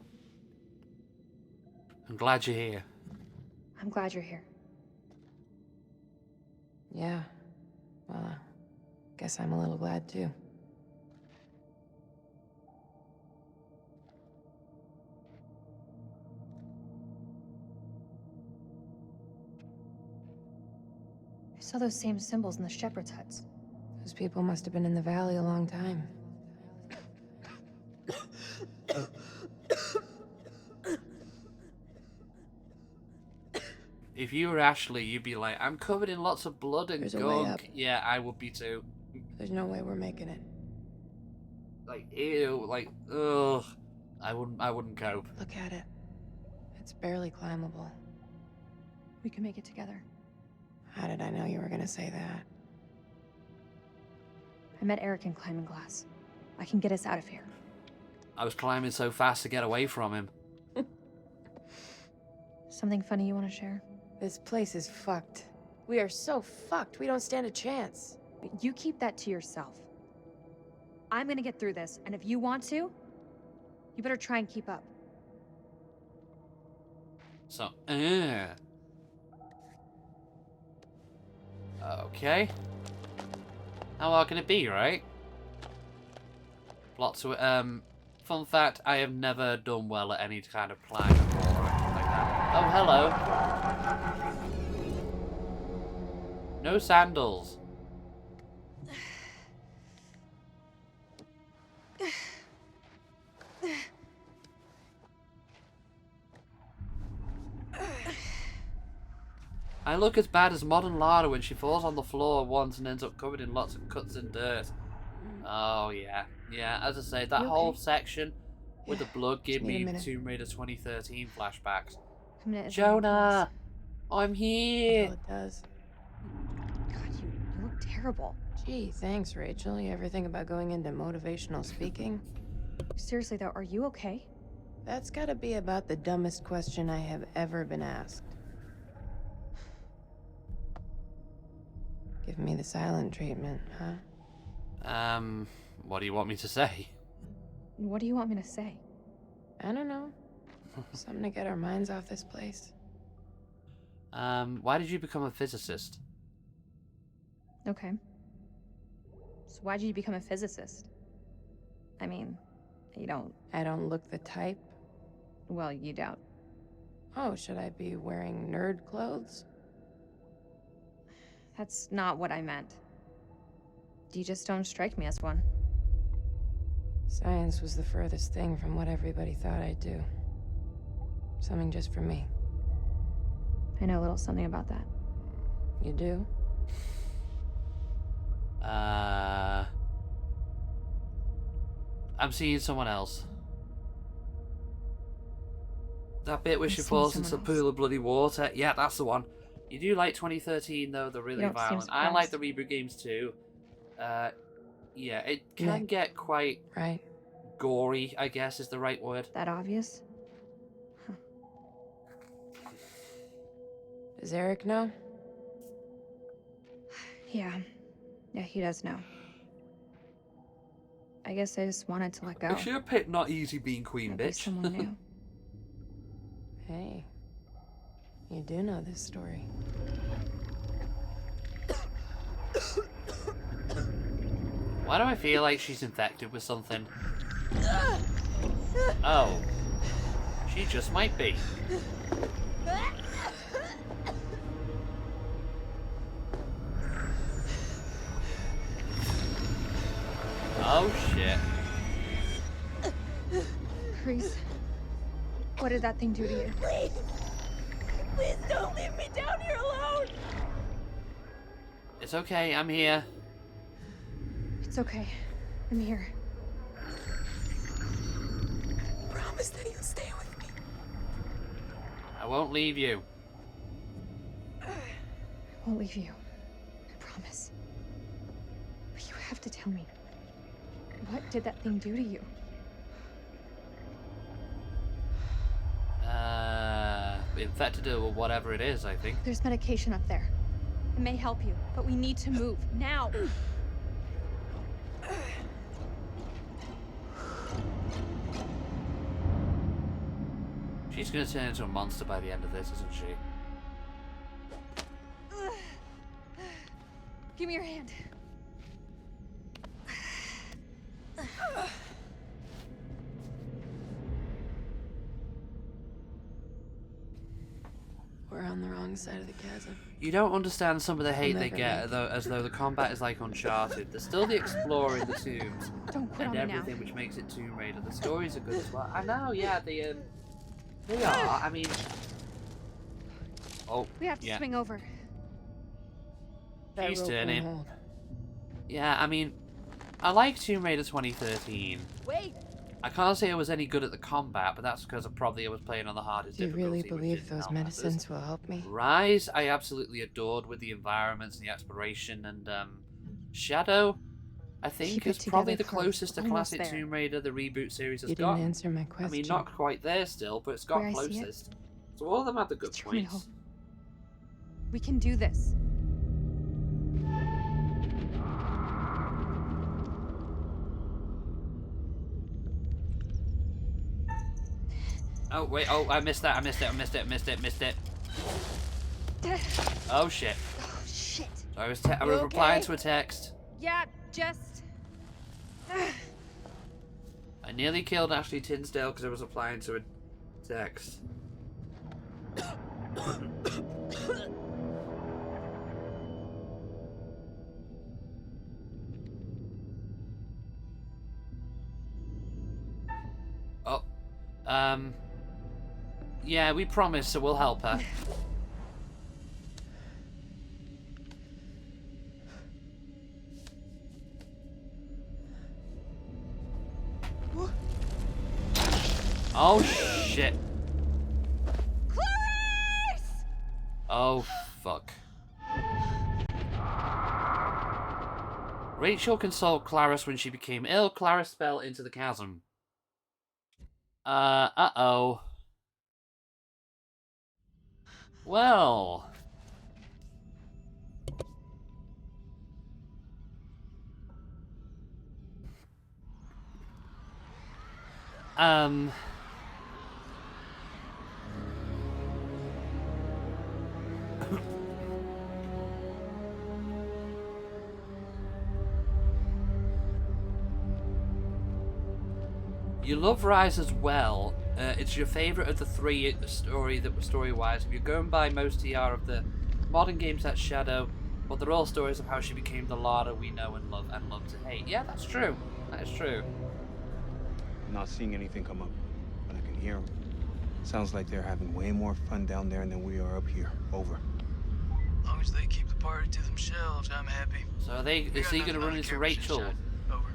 I'm glad you're here. I'm glad you're here. Yeah. Well, guess I'm a little glad too. I saw those same symbols in the shepherd's huts. Those people must have been in the valley a long time. If you were Ashley, you'd be like, I'm covered in lots of blood and There's a way up. gunk. Yeah, I would be too. There's no way we're making it. Like, ew, like, ugh. I wouldn't cope. Look at it. It's barely climbable. We can make it together. How did I know you were gonna say that? I met Eric in climbing class. I can get us out of here. I was climbing so fast to get away from him. Something funny you want to share? This place is fucked. We are so fucked, we don't stand a chance. You keep that to yourself. I'm gonna get through this, and if you want to, you better try and keep up. So, okay. How hard can it be, right? Lots of, fun fact, I have never done well at any kind of climb before or anything like that. Oh, hello. No sandals. I look as bad as modern Lara when she falls on the floor once and ends up covered in lots of cuts and dirt. Oh, yeah. Yeah, as I say, that You whole okay? section with the blood gave Just need a me minute. Tomb Raider 2013 flashbacks. A minute is Jonah! I'm here! Well, it does. God, you look terrible. Gee, thanks, Rachel. You ever think about going into motivational speaking? Seriously though, are you okay? That's gotta be about the dumbest question I have ever been asked. Give me the silent treatment, huh? What do you want me to say? What do you want me to say? I don't know. Something to get our minds off this place. Why did you become a physicist? Okay. So why'd you become a physicist? I mean, you don't... I don't look the type. Well, you don't. Oh, should I be wearing nerd clothes? That's not what I meant. You just don't strike me as one. Science was the furthest thing from what everybody thought I'd do. Something just for me. I know a little something about that. You do? I'm seeing someone else. That bit where she seeing falls into the someone pool of bloody water. Yeah, that's the one. You do like 2013 though, they're really don't seem violent. I like surprised. the reboot games too. Yeah, it can Nick. get quite Right. gory, I guess is the right word. That obvious? Does Eric know? Yeah. Yeah, he does know. I guess I just wanted to let go. Is she a pit not easy being queen, Maybe bitch? someone new. Hey. You do know this story. Why do I feel like she's infected with something? Oh. She just might be. Oh shit. Reese, what did that thing do to you? Please! Please don't leave me down here alone! It's okay, I'm here. It's okay. I'm here. Promise that you'll stay with me. I won't leave you. I won't leave you. I promise. But you have to tell me. What did that thing do to you? Infected her with whatever it is, I think. There's medication up there. It may help you, but we need to move. Now! She's gonna turn into a monster by the end of this, isn't she? Give me your hand. We're on the wrong side of the chasm. You don't understand some of the hate they never get, though, as though the combat is like Uncharted. There's still the exploring the tombs Don't quit and on me now. everything, which makes it Tomb Raider. The stories are good as well. I know, yeah, they are. I mean, oh, We have to yeah, swing over. That she's rope won't turning. hold. Yeah, I mean, I like Tomb Raider 2013. Wait! I can't say I was any good at the combat, but that's because I was playing on the hardest Do you difficulty. really which believe didn't those help matters. medicines will help me? Rise, I absolutely adored with the environments and the exploration, and Shadow, I think, Keep is it probably together, the Chloe. closest to Almost classic there. Tomb Raider the reboot series has You didn't got. answer my I question. mean, not quite there still, but it's got Where I see it? closest. So all of them have the good It's your only points. We can do this. Oh, wait, oh, I missed that, I missed it. Oh, shit. Oh, shit. I was, You replying okay? to a text. Yeah, just... I nearly killed Ashley Tinsdale because I was replying to a text. Oh. Yeah, we promise, so we'll help her. Oh, shit. Clarice! Oh, fuck. Rachel consoled Clarice when she became ill. Clarice fell into the chasm. Uh-oh. Well... You love Rise as well. It's your favourite of the three story-wise. If you're going by most of the modern games, that's Shadow, but they're all stories of how she became the Lara we know and love to hate. Yeah, that's true. That is true. I'm not seeing anything come up, but I can hear them. Sounds like they're having way more fun down there than we are up here. Over. As long as they keep the party to themselves, I'm happy. So is he going to run into Rachel? Over.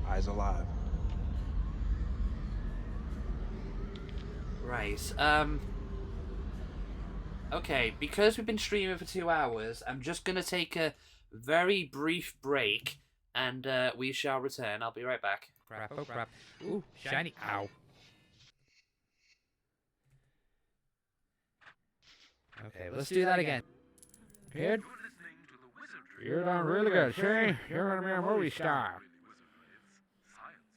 Eyes alive. Right. Okay, because we've been streaming for 2 hours, I'm just going to take a very brief break, and we shall return. I'll be right back. Crap, oh crap. Ooh, shiny. Ow. Okay, let's do that again. Kid? You're done really good, see? You're gonna be a movie star.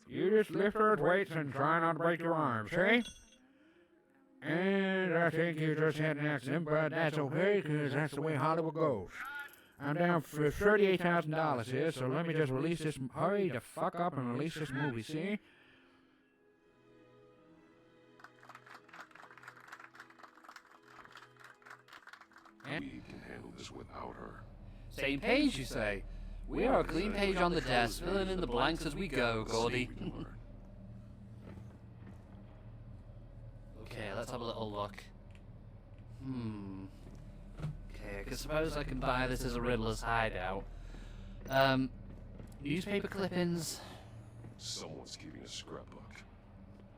You just lift those weights and try not to break your arms, see? And I think you just had an accident, but that's okay, because that's the way Hollywood goes. I'm down for $38,000 here, so let me just release this. Hurry the fuck up and release this movie, see? We can handle this without her. Same page, you say? We are a clean page on the desk, filling in the blanks as we go, Gordy. Okay, let's have a little look. Okay, I suppose I can buy this as a Riddler's hideout. Newspaper clippings. Someone's keeping a scrapbook.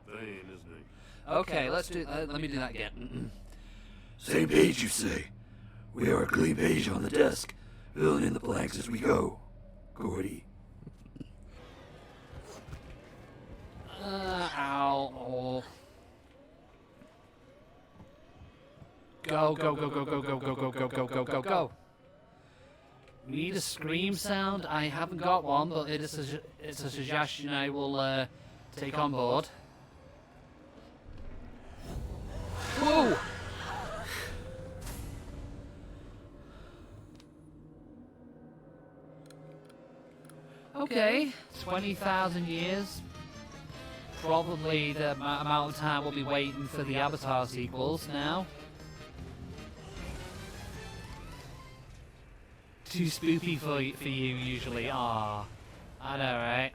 Thane, isn't he? Okay, let's do. Let me do that again. Same page, you say? We are a clean page on the desk, filling in the blanks as we go. Gordy. Ow. Oh. Go, go, go, go, go, go, go, go, go, go, go, go, go. We need a scream sound. I haven't got one, but it's a suggestion I will take on board. Whoa! Okay, 20,000 years. Probably the amount of time we'll be waiting for the Avatar sequels now. Too spoopy for you usually. Ah, I know, right?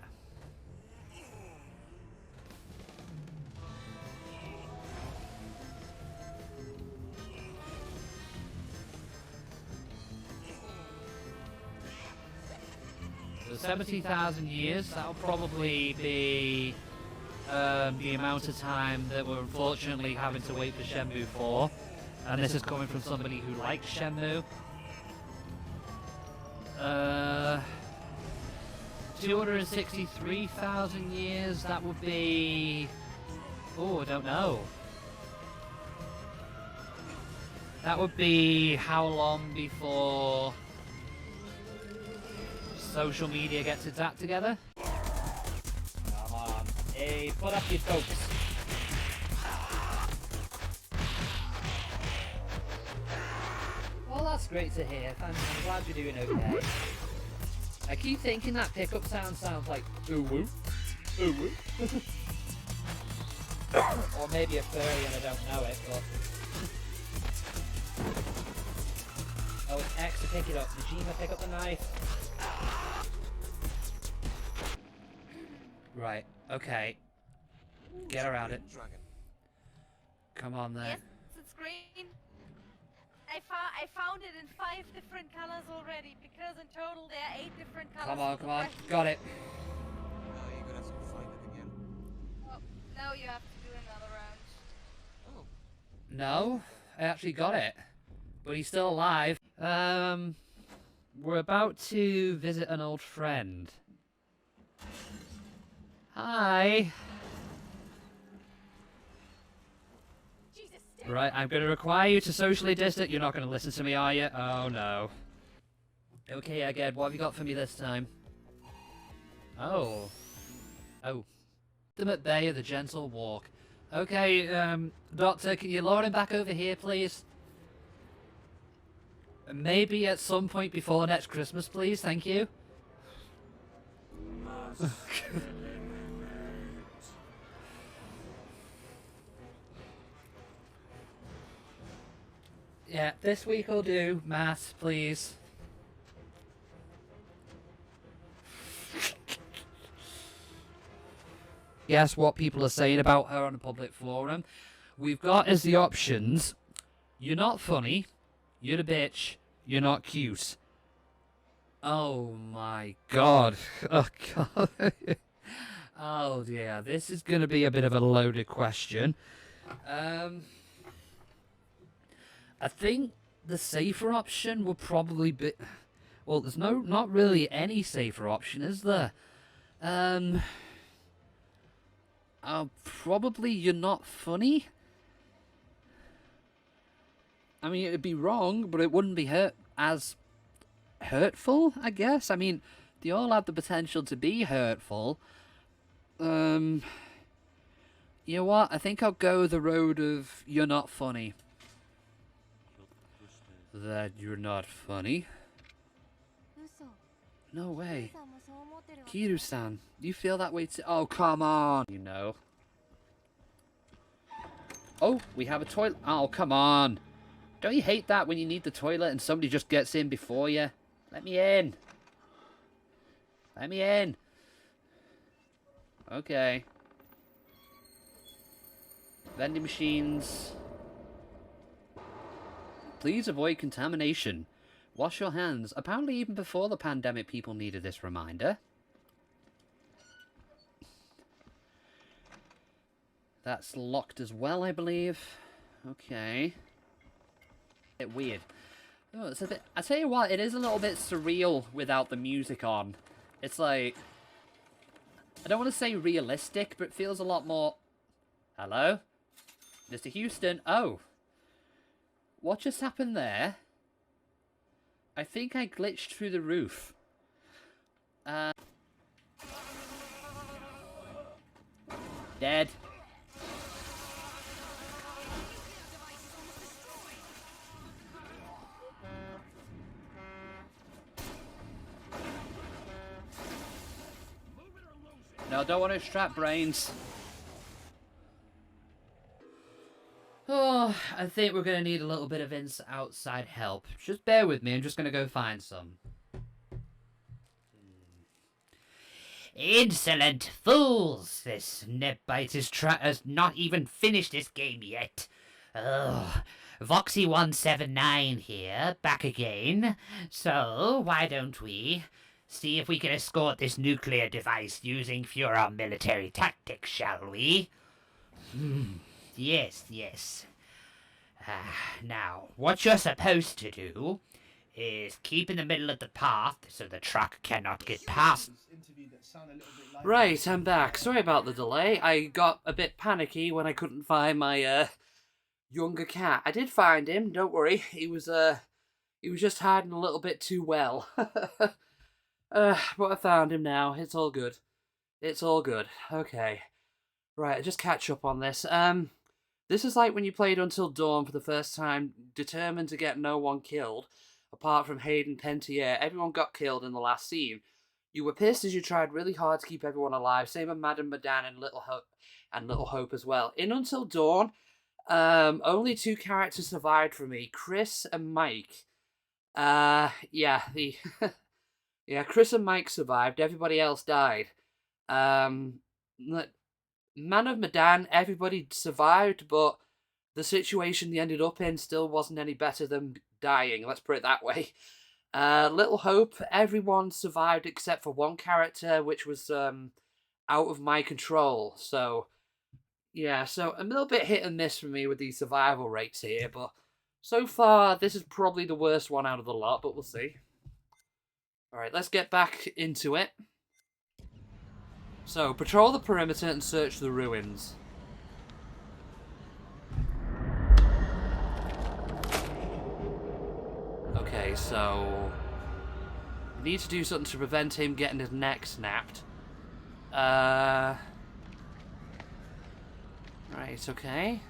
So 70,000 years, that'll probably be the amount of time that we're unfortunately having to wait for Shenmue 4. And this is coming from somebody who likes Shenmue. 263,000 years, that would be... Oh, I don't know. That would be how long before social media gets its act together? Come on. Hey, put up your folks. Well, that's great to hear. I'm glad you're doing okay. I keep thinking that pickup sounds like ooh woo, ooh woo. Or maybe a furry and I don't know it, but... Oh, it's X to pick it up. Najima, pick up the knife. Right, okay. Get around it. Come on then. Yes, it's green. I found it in 5 different colors already, because in total there are 8 different colors. Come on, come on. Got it. You're gonna have to find it again. Oh, now you have to do another round. Oh. No, I actually got it. But he's still alive. We're about to visit an old friend. Hi. Right, I'm going to require you to socially distance. You're not going to listen to me, are you? Oh, no. Okay, again, what have you got for me this time? Oh. Oh. Ultimate Bay of the Gentle Walk. Okay, Doctor, can you lure him back over here, please? Maybe at some point before next Christmas, please. Thank you. Yeah, this week will do. Matt, please. Guess what people are saying about her on a public forum? We've got as the options: you're not funny, you're a bitch, you're not cute. Oh my god. Oh god. Oh dear, this is going to be a bit of a loaded question. I think the safer option would probably be... Well, there's not really any safer option, is there? Probably you're not funny. I mean, it'd be wrong, but it wouldn't be as hurtful, I guess. I mean, they all have the potential to be hurtful. You know what? I think I'll go the road of you're not funny. That you're not funny? No way. Kiru-san, you feel that way too? Oh, come on. You know. Oh, we have a toilet. Oh, come on. Don't you hate that when you need the toilet and somebody just gets in before you? Let me in. Let me in. Okay. Vending machines. Please avoid contamination. Wash your hands. Apparently even before the pandemic people needed this reminder. That's locked as well, I believe. Okay. Bit weird. Oh, it's a bit... I tell you what, it is a little bit surreal without the music on. It's like... I don't want to say realistic, but it feels a lot more... Hello? Mr. Houston? Oh. What just happened there? I think I glitched through the roof. Dead. No, don't want to extract brains. Oh, I think we're going to need a little bit of outside help. Just bear with me, I'm just going to go find some. Insolent fools! This NevByte has not even finished this game yet. Ugh. Voxy179 here, back again. So, why don't we see if we can escort this nuclear device using Fuhrer military tactics, shall we? Yes, yes. Now, what you're supposed to do is keep in the middle of the path so the truck cannot get past. Right, I'm back. Sorry about the delay. I got a bit panicky when I couldn't find my younger cat. I did find him, don't worry. He was just hiding a little bit too well. But I found him now. It's all good. It's all good. Okay. Right, just catch up on this. This is like when you played Until Dawn for the first time, determined to get no one killed, apart from Hayden Panettiere. Everyone got killed in the last scene. You were pissed as you tried really hard to keep everyone alive. Same with Madame Medan and Little Hope as well. In Until Dawn, only two characters survived for me: Chris and Mike. Yeah, yeah, Chris and Mike survived. Everybody else died. Man of Medan, everybody survived, but the situation they ended up in still wasn't any better than dying, let's put it that way. Little Hope, everyone survived except for one character, which was out of my control. So, yeah, so a little bit hit and miss for me with these survival rates here, but so far, this is probably the worst one out of the lot, but we'll see. Alright, let's get back into it. So, patrol the perimeter and search the ruins. Okay, so... we need to do something to prevent him getting his neck snapped. Right, okay.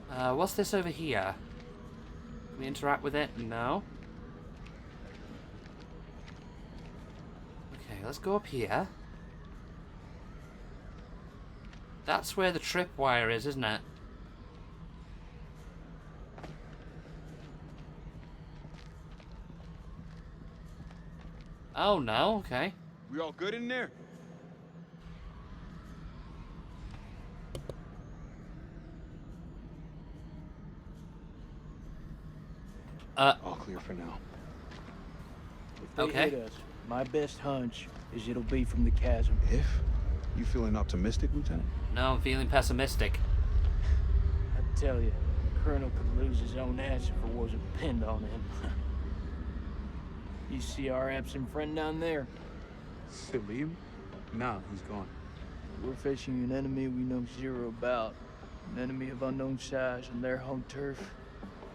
What's this over here? Can we interact with it? No. Okay, let's go up here. That's where the tripwire is, isn't it? Oh no, okay. We all good in there? All clear for now. If they Okay. hit us, my best hunch is it'll be from the chasm. If? You feeling optimistic, Lieutenant? No, I'm feeling pessimistic. I tell you, the Colonel could lose his own ass if it wasn't pinned on him. You see our absent friend down there? Salim? Nah, he's gone. We're facing an enemy we know zero about. An enemy of unknown size on their home turf.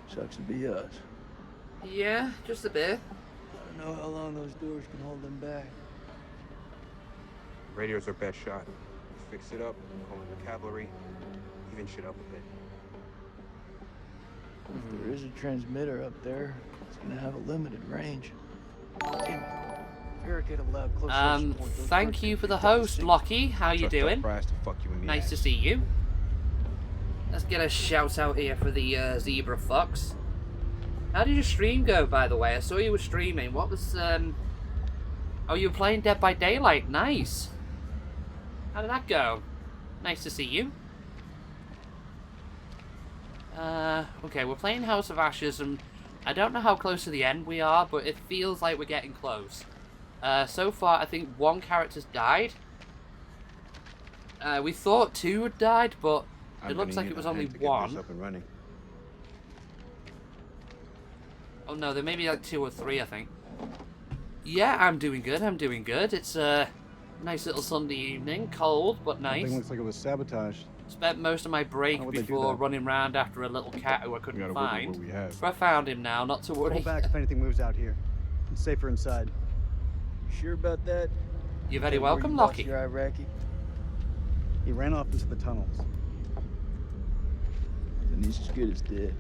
Sucks to be us. Yeah, just a bit. I don't know how long those doors can hold them back. Radio's our best shot. Fix it up, call in the cavalry, even shit up a bit. If there is a transmitter up there, it's gonna have a limited range. Thank you for the host, Lockie. How you doing? Nice to see you. Let's get a shout out here for the zebra fox. How did your stream go, by the way? I saw you were streaming. What was Oh, you were playing Dead by Daylight. Nice. How did that go? Nice to see you. Okay, we're playing House of Ashes, and I don't know how close to the end we are, but it feels like we're getting close. So far, I think one character's died. We thought two had died, but it looks like it was only one. Up and running. Oh no, there may be like 2 or 3, I think. Yeah, I'm doing good. I'm doing good. It's a nice little Sunday evening, cold but nice. Everything looks like it was sabotaged. Spent most of my break before running around after a little cat who I couldn't find. But I found him now, not to worry. Pull back if anything moves out here. It's safer inside. Sure about that? You're very welcome, Lockie. Your Iraqi? He ran off into the tunnels. Then he's as good as dead.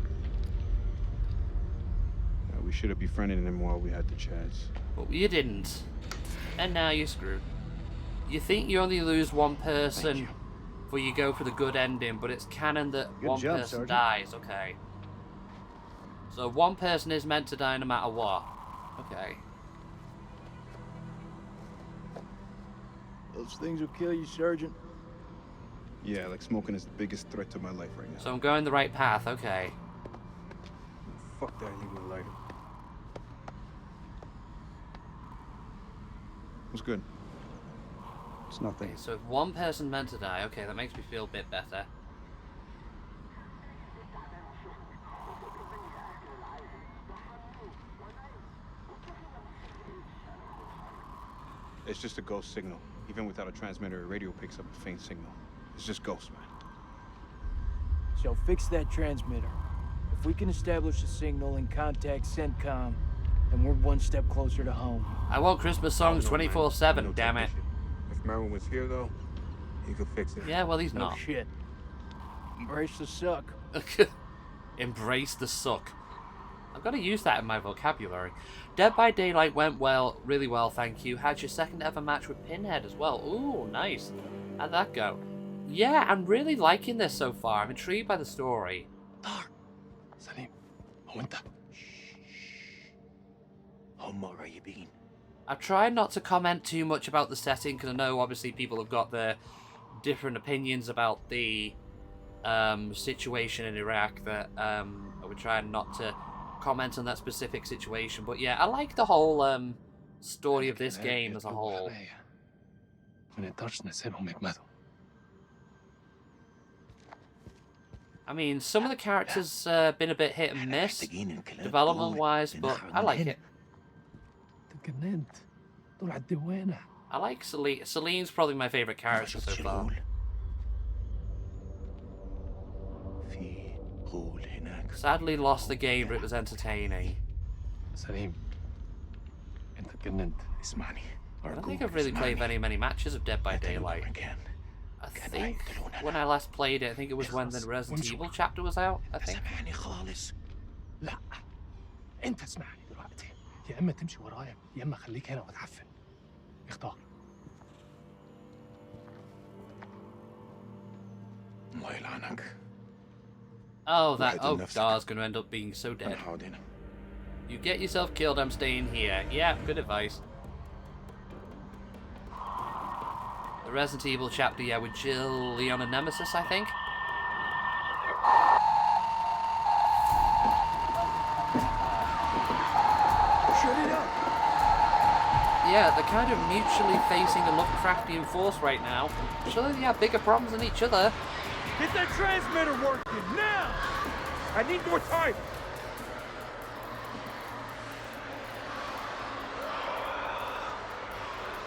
We should have befriended him while we had the chance. But you didn't. And now you're screwed. You think you only lose one person before you go for the good ending, but it's canon that one person dies. Okay. So one person is meant to die no matter what. Okay. Those things will kill you, Sergeant. Yeah, like smoking is the biggest threat to my life right now. So I'm going the right path, okay. Fuck that, leave me a lighter. What's good? It's nothing. Okay, so if one person meant to die, okay, that makes me feel a bit better. It's just a ghost signal. Even without a transmitter, a radio picks up a faint signal. It's just ghosts, man. So fix that transmitter. If we can establish a signal and contact CENTCOM, then we're one step closer to home. I want Christmas songs 24/7, damn it. If Merwin was here, though, he could fix it. Yeah, well, he's No not. shit. Embrace the suck. Embrace the suck. I've got to use that in my vocabulary. Dead by Daylight went well, really well, thank you. Had your second ever match with Pinhead as well. Ooh, nice. How'd that go? Yeah, I'm really liking this so far. I'm intrigued by the story. سليم هو انت هم قريبين. I've tried not to comment too much about the setting because I know obviously people have got their different opinions about the situation in Iraq that we're trying not to comment on that specific situation. But yeah, I like the whole story of this game as a whole. ما نقدرش نسيبهم يجمدوا. I mean, some of the characters been a bit hit and miss, development-wise, but I like it. تجننت دول على الدوانة. I like Celine. Celine's probably my favorite character so far. Sadly lost the game, but it was entertaining. سليم انت تجننت اسمعني. I don't think I've really played many matches of Dead by Daylight. I think when I last played it, I think it was when the Resident Evil chapter was out, I think. سامعني خالص. لا انت اسمعني دلوقتي. يا اما تمشي ورايا يا اما خليك هنا وتعفن. اختار. Oh, that. Right Oh, enough. Dar's gonna end up being so dead. You get yourself killed, I'm staying here. Yeah, good advice. The Resident Evil chapter, yeah, with Jill, Leon, and Nemesis, I think. Shut it up! Yeah, they're kind of mutually facing a Lovecraftian force right now. Surely they have bigger problems than each other. Get that transmitter working, now! I need more time!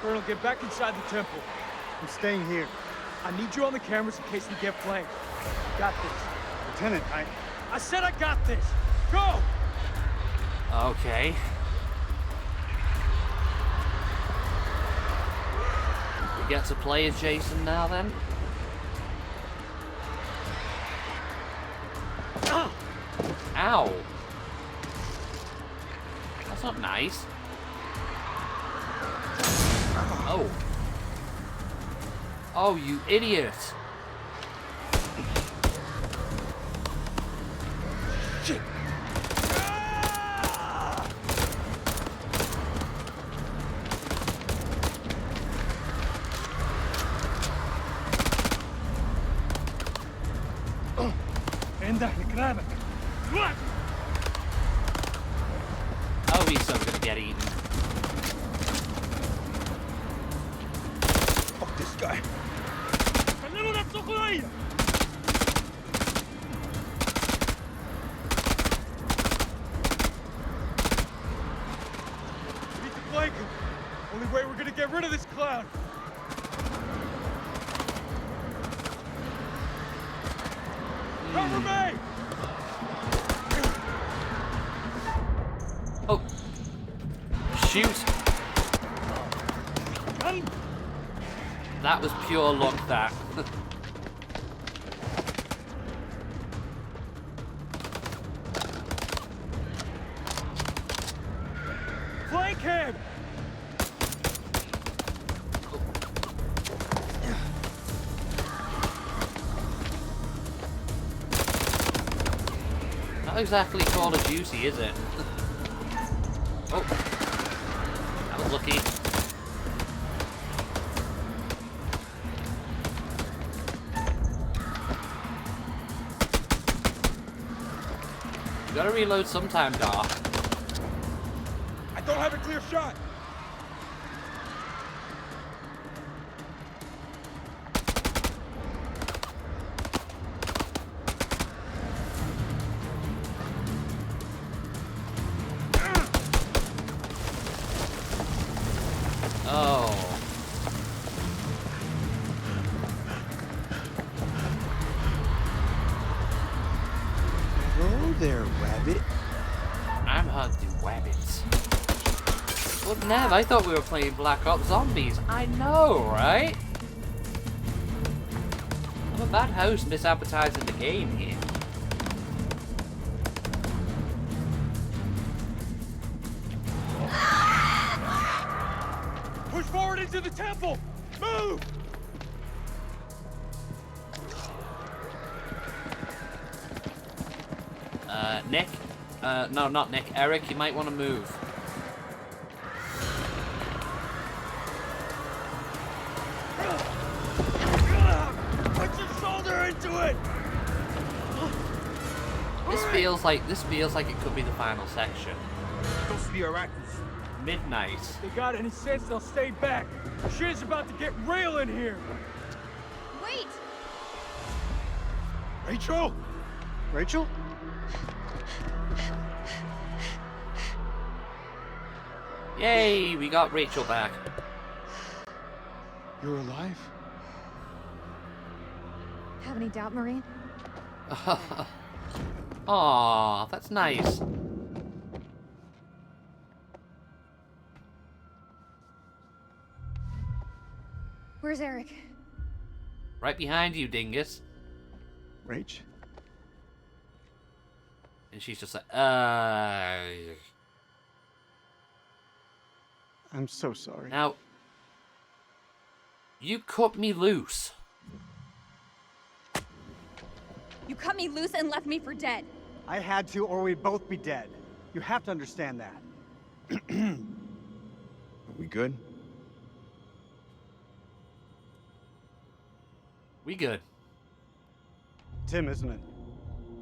Colonel, get back inside the temple. I'm staying here. I need you on the cameras in case we get flanked. Got this. Lieutenant, I said I got this! Go! Okay. We get to play as Jason now, then? Ow! That's not nice. Oh. Oh, you idiot! Shit! Oh, he's so gonna get eaten. Fuck this guy. We need to flank him. Only way we're gonna get rid of this clown. Cover me! Oh. Shoot. That was pure luck, that. Flank him! Not exactly Call of Duty, is it? Oh. That was lucky. You gotta reload sometime, Dar. I don't have a clear shot. Oh. Hello there, rabbit. I'm hunting rabbits. But Nev, I thought we were playing Black Ops Zombies. I know, right? I'm a bad host misadvertising the game here. Push forward into the temple! Move! Nick? No, not Nick. Eric, you might want to move. Put your shoulder into it! This feels like it could be the final section. Those the arachnids. Midnight. If they got any sense, they'll stay back. Shit is about to get real in here. Wait! Rachel? Rachel? Yay, we got Rachel back. You're alive? Have any doubt, Marine? Aw, that's nice. Where's Eric? Right behind you, dingus. Rach? And she's just like, I'm so sorry. Now, you cut me loose. You cut me loose and left me for dead. I had to, or we'd both be dead. You have to understand that. Are we good? We good. Tim, isn't it?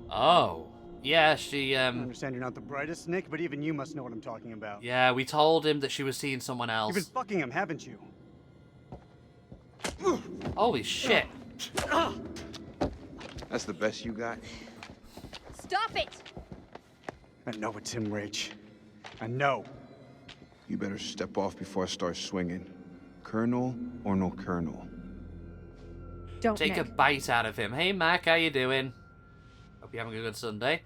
Oh. Yeah, she, I understand you're not the brightest, Nick, but even you must know what I'm talking about. Yeah, we told him that she was seeing someone else. You've been fucking him, haven't you? Holy shit. That's the best you got? Stop it! I know it, Tim Rage. I know. You better step off before I start swinging. Colonel or no colonel? Don't, Take a Nick. bite out of him. Hey, Mac, how you doing? Hope you're having a good Sunday.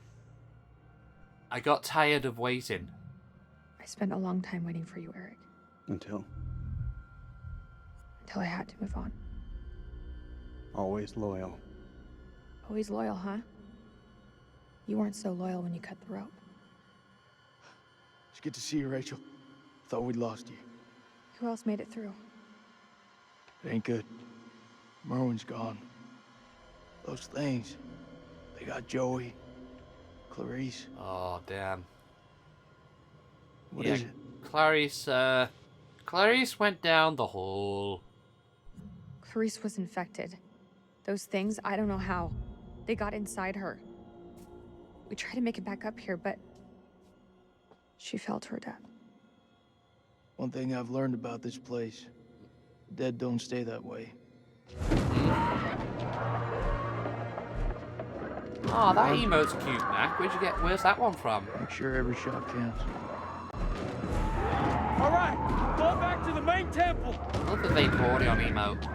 I got tired of waiting. I spent a long time waiting for you, Eric. Until I had to move on. always loyal. Always loyal, huh? You weren't so loyal when you cut the rope. It's good to see you, Rachel. Thought we'd lost you. Who else made it through? It ain't good. Merwin's gone. Those things, they got Joey, Clarice. Oh, damn. What is it? Clarice went down the hole. Clarice was infected. Those things, I don't know how. They got inside her. We tried to make it back up here, but she fell to her death. One thing I've learned about this place, dead don't stay that way. Oh, that emote's cute, Mac. Where's that one from? Make sure every shot counts. All right, go back to the main temple. I love the Vaporeon emote.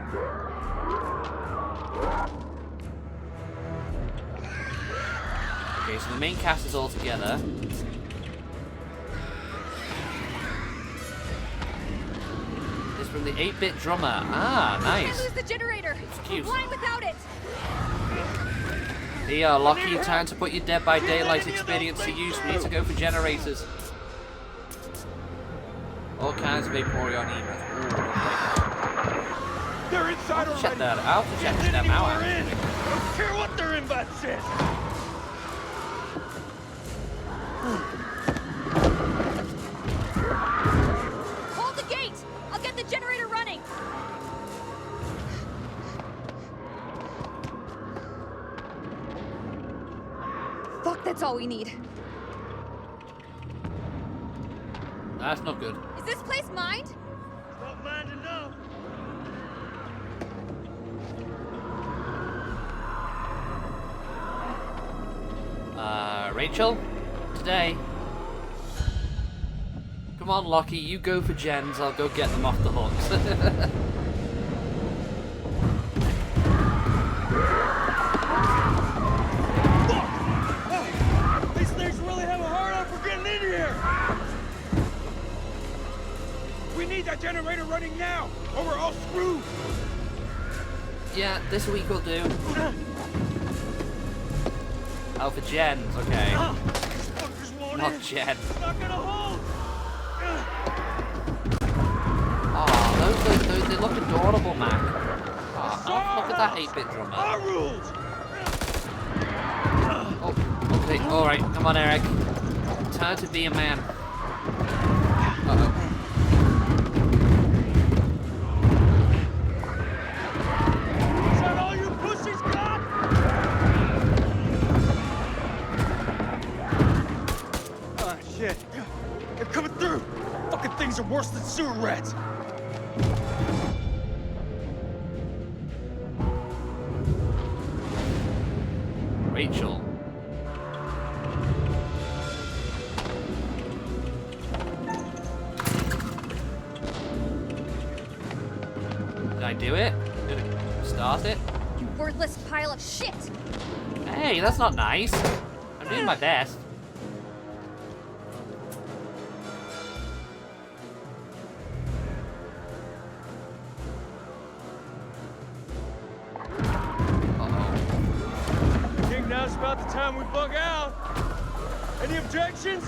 Okay, so the main cast is all together. It's from the 8-bit drummer. Ah, We nice. can't lose the generator. cute. We're blind without it. Here, Lockie, time to put your Dead by Daylight experience to use. We need to go for generators. All kinds of Vaporeon emotes. They're inside I'll check already. that out. I'll check Get them out. anywhere in. I don't care what their invite says. Hold the gate. I'll get the generator running. Fuck, that's all we need. That's not good. Is this place mined? Not mine to know. Rachel, today. Come on, Lockie, you go for gens. I'll go get them off the hooks. These things really have a hard on for getting in here. We need that generator running now, or we're all screwed. Yeah, this week will do. Oh, for gens, okay. Not gen. Not gonna hold. Oh, those they look adorable, man. Oh, look at that 8-bit drummer. Our rules. Oh, okay, alright, come on, Eric. Time to be a man. Uh-oh. Is that all you pussies got? Ah, shit. They're coming through. Fucking things are worse than sewer rats. Rachel. Did I do it? Did it start it? You worthless pile of shit. Hey, that's not nice. I'm doing my best. I think now's about the time we bug out. Any objections?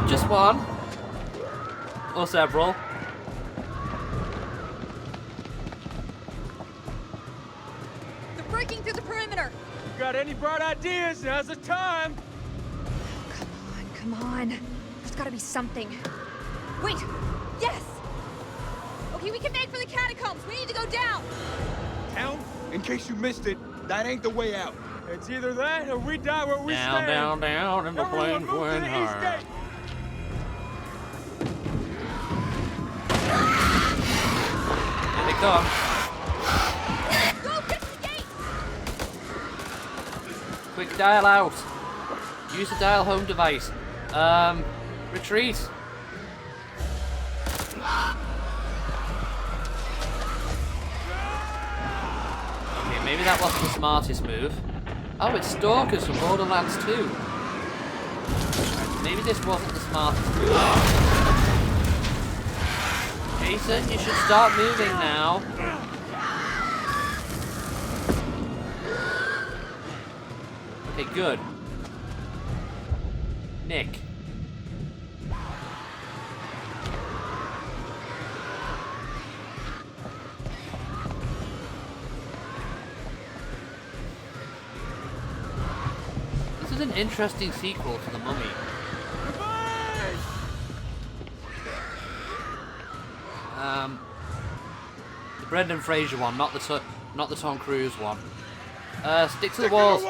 Just one. Or several. breaking through the perimeter. You got any bright ideas? Now's the time. Come on. There's gotta be something. Wait! Yes! Okay, we can make for the catacombs. We need to go down. Town? In case you missed it, that ain't the way out. It's either that or we die where we stand. Down, and the Everyone planes move to went the east high. gate. Here they come. Go get the gate! Quick dial out. Use the dial home device. Retreat. Okay, maybe that wasn't the smartest move. Oh, it's Stalkers from Borderlands 2. Maybe this wasn't the smartest move. Jason, you should start moving now. Okay, good. Nick. This is an interesting sequel to The Mummy. The Brendan Fraser one, not the Tom Cruise one. Stick to the walls.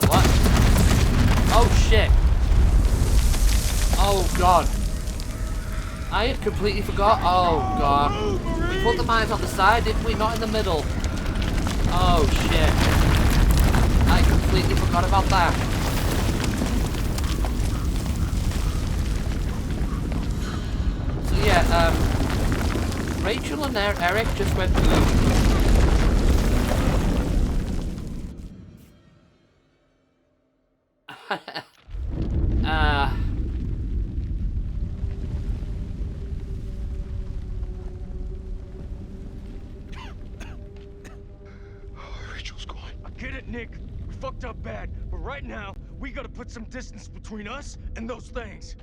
What? Oh shit. Oh god. I had completely forgot. Oh god. We put the mines on the side, didn't we? Not in the middle. Oh shit. I completely forgot about that. So yeah, Rachel and Eric just went boom. Rachel's gone. I get it, Nick. We fucked up bad, but right now we gotta put some distance between us and those things.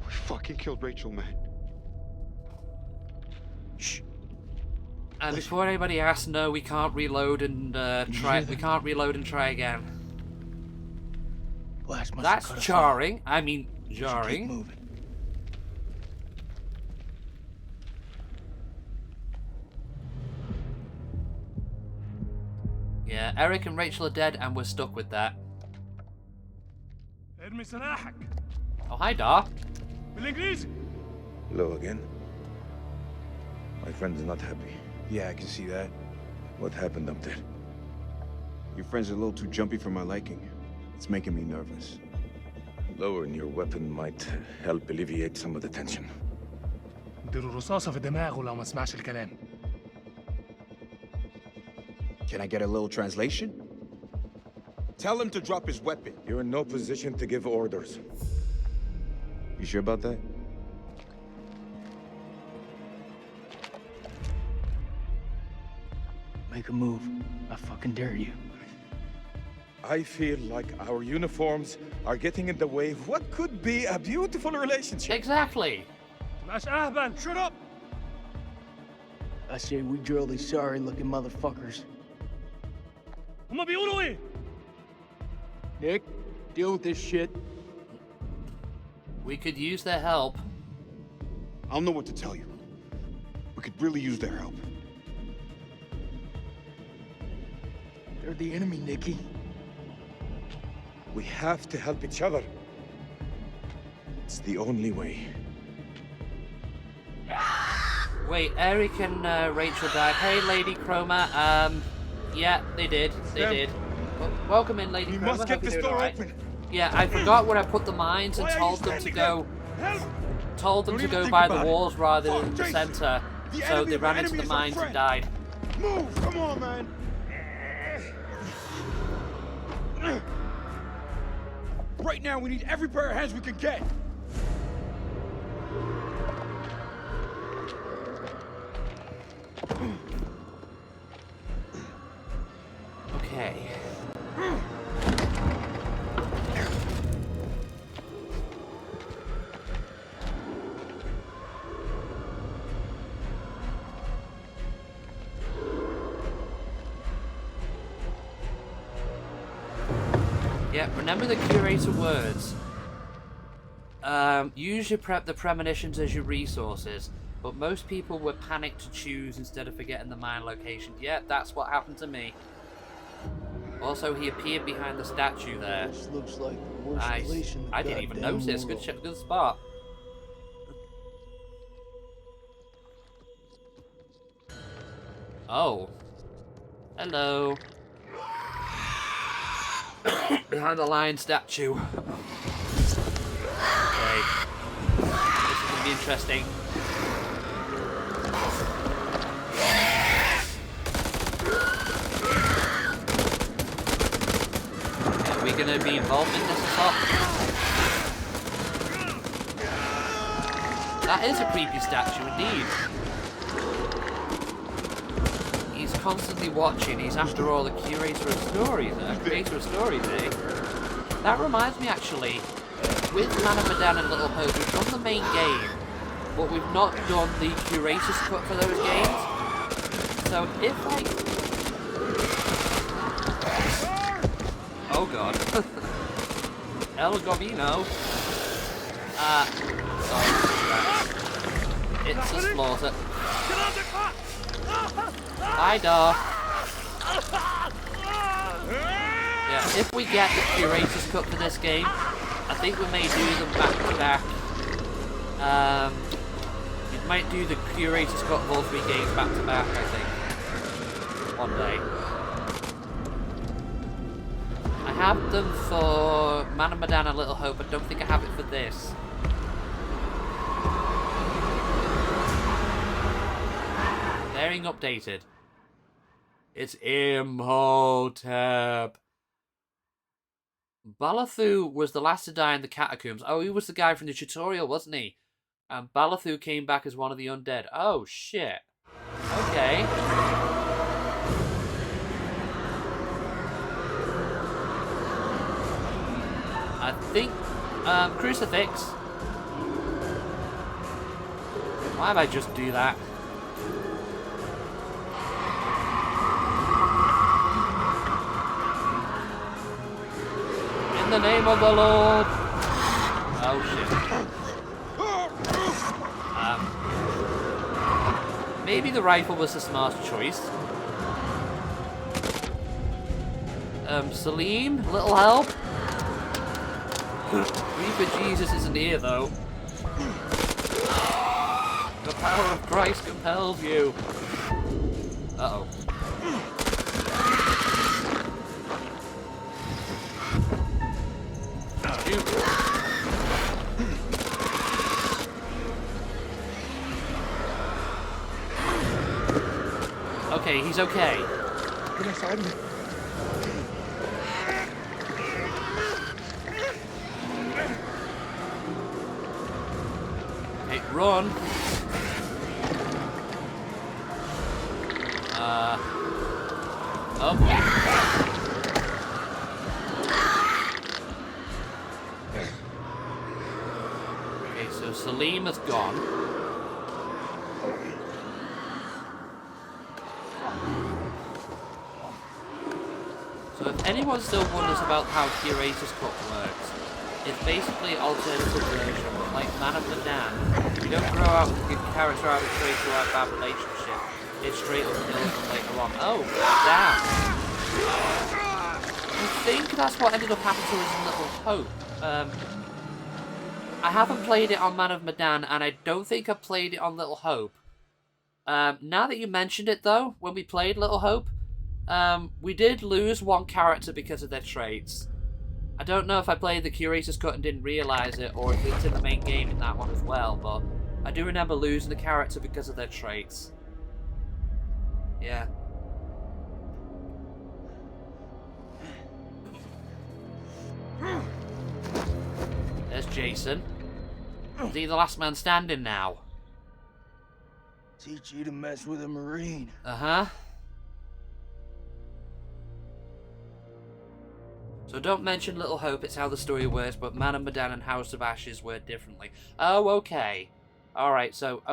We fucking killed Rachel, man. Shh. And before anybody asks, no, we can't reload and try. We can't reload and try again. Blast must That's have cut us jarring. I mean, off. Keep jarring. moving. Yeah, Eric and Rachel are dead, and we're stuck with that. Oh, hi, Dar. Hello again. My friend's not happy. Yeah, I can see that. What happened up there? Your friend's a little too jumpy for my liking. It's making me nervous. Lowering your weapon might help alleviate some of the tension. Can I get a little translation? Tell him to drop his weapon. You're in no position to give orders. You sure about that? Make a move. I fucking dare you. I feel like our uniforms are getting in the way of what could be a beautiful relationship. Exactly. Shut up! I say we drill these sorry-looking motherfuckers. Nick, deal with this shit. We could use their help. I don't know what to tell you. We could really use their help. They're the enemy, Nicky. We have to help each other. It's the only way. Wait, Eric and Rachel died. Hey, Lady Chroma. Yeah, they did. They did. Welcome in, Lady We Chroma. must get Hope you're this doing door all right. open. Yeah, I forgot where I put the mines and Why are told you them to standing go. there? Help! Told them Don't to even go think by about the it. walls rather Fuck, than the Jason. center. The So enemy they of ran our into enemy the is our mines and friend. died. Move! Come on, man! Right now, we need every pair of hands we can get. Okay. Yeah, remember the curator words. Use the premonitions as your resources, but most people were panicked to choose instead of forgetting the mine location. Yeah, that's what happened to me. Also, he appeared behind the statue there. This looks like the worst Nice. place in the I didn't even goddamn notice. world. Good spot. Oh. Hello. Behind the lion statue. Okay. This is gonna be interesting. Are we gonna be involved in this assault? That is a creepy statue indeed. He's constantly watching. He's after all the curator of stories. Creator of stories, eh? That reminds me, actually, with Man of Medan and Little Hope, we've done the main game, but we've not done the curator's cut for those games. So if I... Oh god. El Gobino. Sorry. It's a slaughter. Hi, Dar. Yeah, if we get the curator's cut for this game, I think we may do them back to back. We might do the curator's cut of all 3 games back to back, I think. One day. I have them for Man of Medan and Little Hope, I don't think I have it for this. Bearing updated. It's Imhotep. Balathu was the last to die in the catacombs. Oh, he was the guy from the tutorial, wasn't he? And Balathu came back as one of the undead. Oh, shit. Okay. I think... Crucifix. Why did I just do that? In the name of the Lord. Oh shit. Maybe the rifle was the smart choice. Salim, little help. Reaper Jesus isn't here though. The power of Christ compels you. Uh-oh. Okay, he's okay. Okay, run. Oh. Okay, so Salim is gone. So if anyone still wonders about how Curator's Cut works, it's basically an alternative version, but like Man of Medan, you don't grow out with the character out of straight to a bad relationship. It straight up kills them later on. Oh, damn. I think that's what ended up happening to us in Little Hope. I haven't played it on Man of Medan, and I don't think I played it on Little Hope. Now that you mentioned it, though, when we played Little Hope, we did lose one character because of their traits. I don't know if I played the Curator's Cut and didn't realise it, or if it's in the main game in that one as well, but I do remember losing the character because of their traits. Yeah. There's Jason. Is he the last man standing now? Teach you to mess with a Marine. Uh-huh. So don't mention Little Hope, it's how the story works, but Man of Medan and House of Ashes work differently. Oh, okay. Alright, so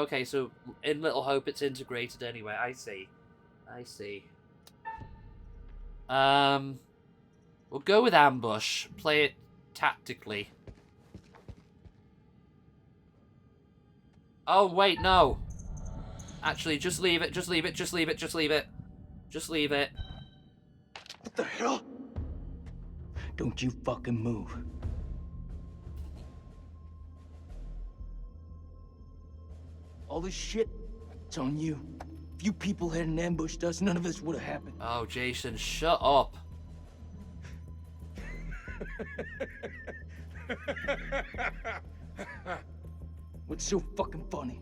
in Little Hope it's integrated anyway, I see. I see. We'll go with ambush. Play it tactically. Oh, wait, no. Actually, just leave it, just leave it, just leave it, just leave it. Just leave it. What the hell? Don't you fucking move. All this shit, it's on you. If you people hadn't ambushed us, none of this would have happened. Oh, Jason, shut up. What's so fucking funny?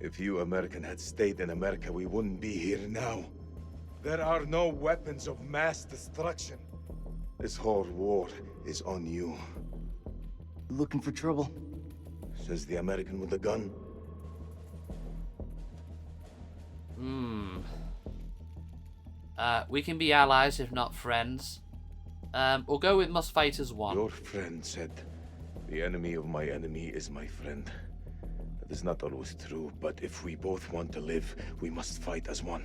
If you American had stayed in America, we wouldn't be here now. There are no weapons of mass destruction. This whole war is on you. Looking for trouble? Says the American with the gun. We can be allies, if not friends. We'll go with must fight as one. Your friend said, the enemy of my enemy is my friend. That is not always true, but if we both want to live, we must fight as one.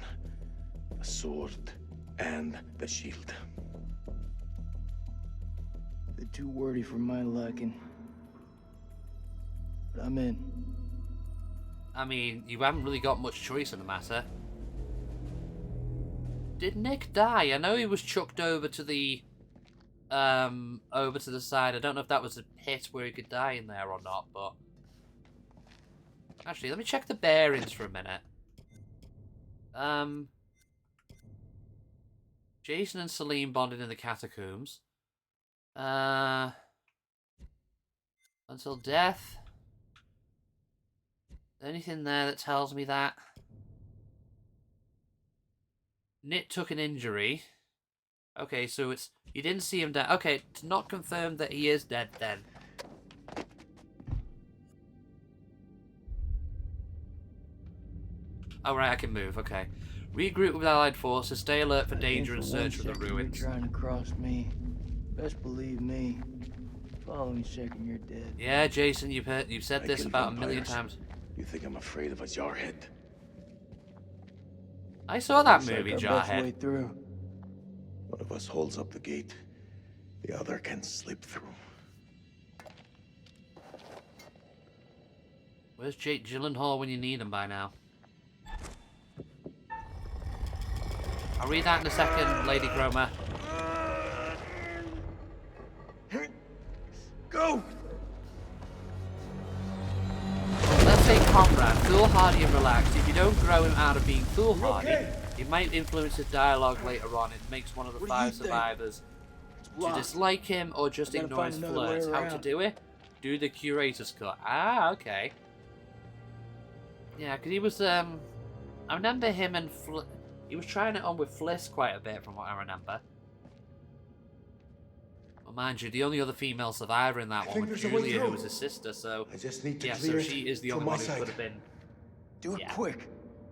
The sword and the shield. They're too wordy for my liking. But I'm in. I mean, you haven't really got much choice in the matter. Did Nick die? I know he was chucked over to the side. I don't know if that was a pit where he could die in there or not, but actually, let me check the bearings for a minute. Jason and Celine bonded in the catacombs. Until death. Anything there that tells me that? Nick took an injury. Okay, so it's... You didn't see him dead. Okay, it's not confirmed that he is dead then. Oh, right, I can move. Okay. Regroup with allied forces. Stay alert for danger and search for the ruins. You're trying to cross me. Best believe me. Follow me second you're dead. Yeah, Jason, you've said this about a million times. You think I'm afraid of a jarhead? I saw that Looks movie, like our best way Jarhead. through. One of us holds up the gate. The other can slip through. Where's Jake Gyllenhaal when you need him by now? I'll read that in a second, Lady Chroma. Go! Let's say comrade, foolhardy and relaxed. If you don't grow him out of being foolhardy, it might influence his dialogue later on. It makes one of the 5 survivors to dislike him or just ignore his flirts. How to do it? Do the curator's cut. Ah, okay. Yeah, because he was, I remember him and he was trying it on with Fliss quite a bit from what I remember. Well, mind you, the only other female survivor in that one was Julia, who was his sister, so... I just need to yeah, clear so she is the from only my one who side. could have been... Do it quick.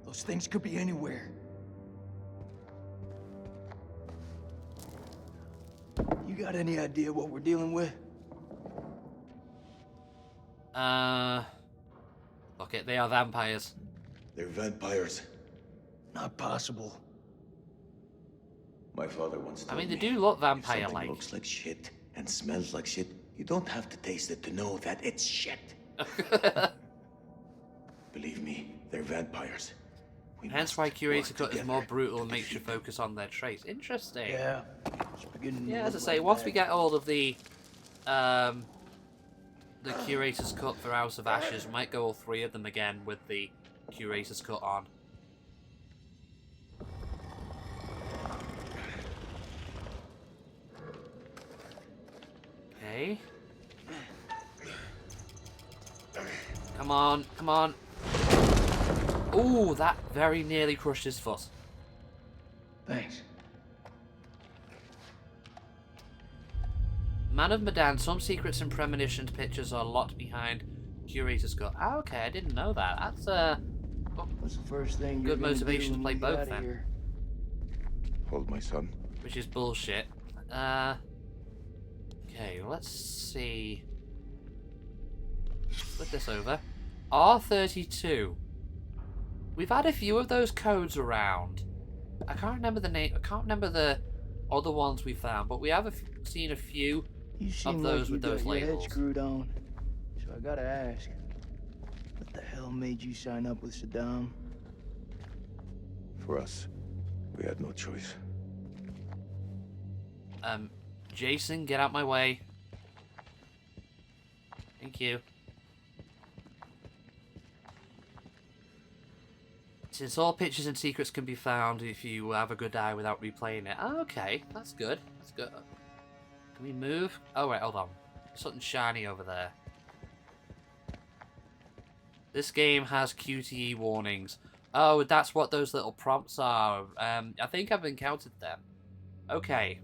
Those things could be anywhere. You got any idea what we're dealing with? Fuck it, they are vampires. They're vampires. Not possible. My father once told I mean, they me, do look if vampire-like. something looks like shit and smells like shit, you don't have to taste it to know that it's shit. Believe me, they're vampires. Hence why Curator Cut is more brutal and makes you focus on their traits. Interesting. Yeah. It's beginning to Yeah, as I look say, like once that. we get all of the Curator's Cut for House of Ashes, we might go all 3 of them again with the Curator's Cut on. Okay. Come on, come on. Ooh, that very nearly crushed his foot. Thanks. Man of Medan, some secrets and premonitions pictures are locked behind Curator's Cut. Ah, okay, I didn't know that. That's What's the first thing good you're gonna motivation do to when play we get both outta then. here? Hold my son. Which is bullshit. Okay, let's see. Flip this over. R32. We've had a few of those codes around. I can't remember the name. I can't remember the other ones we found, but we have seen a few You of seem those like you with those got your head labels. screwed on. So I gotta ask, what the hell made you sign up with Saddam? For us, we had no choice. Jason, get out my way. Thank you. Since all pictures and secrets can be found if you have a good eye without replaying it. Oh, okay, that's good. That's good. Can we move? Oh, wait, hold on. Something shiny over there. This game has QTE warnings. Oh, that's what those little prompts are. I think I've encountered them. Okay.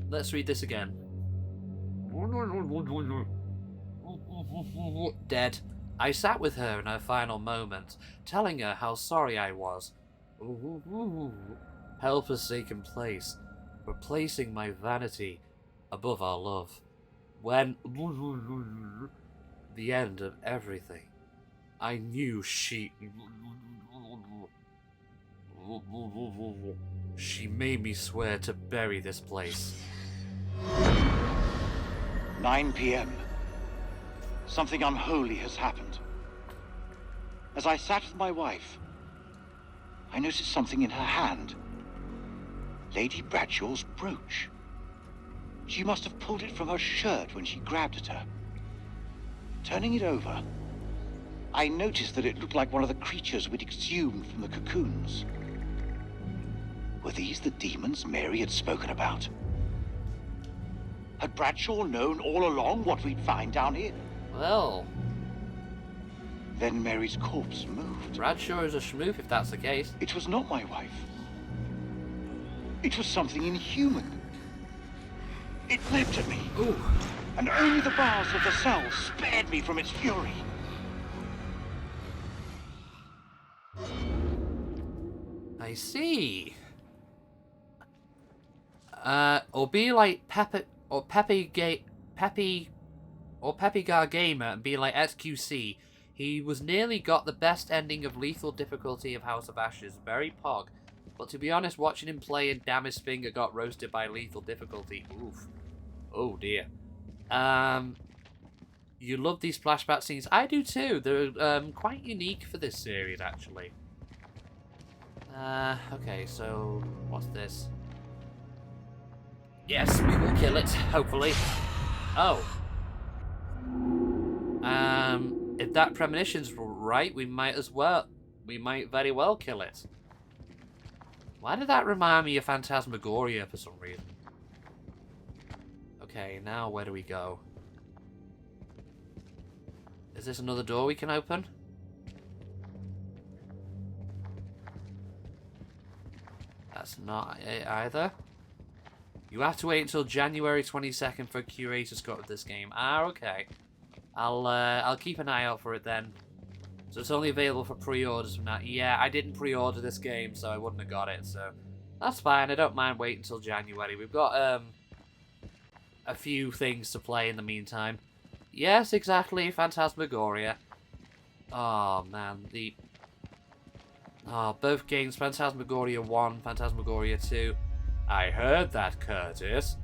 Let's read this again. Dead. I sat with her in her final moments, telling her how sorry I was. Help has taken place, replacing my vanity above our love. When the end of everything, I knew she made me swear to bury this place. 9 p.m. Something unholy has happened. As I sat with my wife, I noticed something in her hand. Lady Bradshaw's brooch. She must have pulled it from her shirt when she grabbed at her. Turning it over, I noticed that it looked like one of the creatures we'd exhumed from the cocoons. Were these the demons Mary had spoken about? Had Bradshaw known all along what we'd find down here? Well... Then Mary's corpse moved. Bradshaw is a schmoof if that's the case. It was not my wife. It was something inhuman. It leapt at me. Ooh. And only the bars of the cell spared me from its fury. I see. Or be like Pepe Gar Gamer and be like SQC. He was nearly got the best ending of lethal difficulty of House of Ashes. Very pog. But to be honest, watching him play and damn his finger got roasted by lethal difficulty. Oof. Oh dear. You love these flashback scenes. I do too. They're quite unique for this series actually. Okay, so what's this? Yes, we will kill it, hopefully. Oh. If that premonition's right, we might very well kill it. Why did that remind me of Phantasmagoria for some reason? Okay, now where do we go? Is this another door we can open? That's not it either. You have to wait until January 22nd for a curator's cut of this game. Ah, okay. I'll keep an eye out for it then. So it's only available for pre-orders from now. Yeah, I didn't pre-order this game, so I wouldn't have got it. So that's fine. I don't mind waiting until January. We've got a few things to play in the meantime. Yes, exactly. Phantasmagoria. Oh man, both games, Phantasmagoria 1, Phantasmagoria 2. I heard that, Curtis.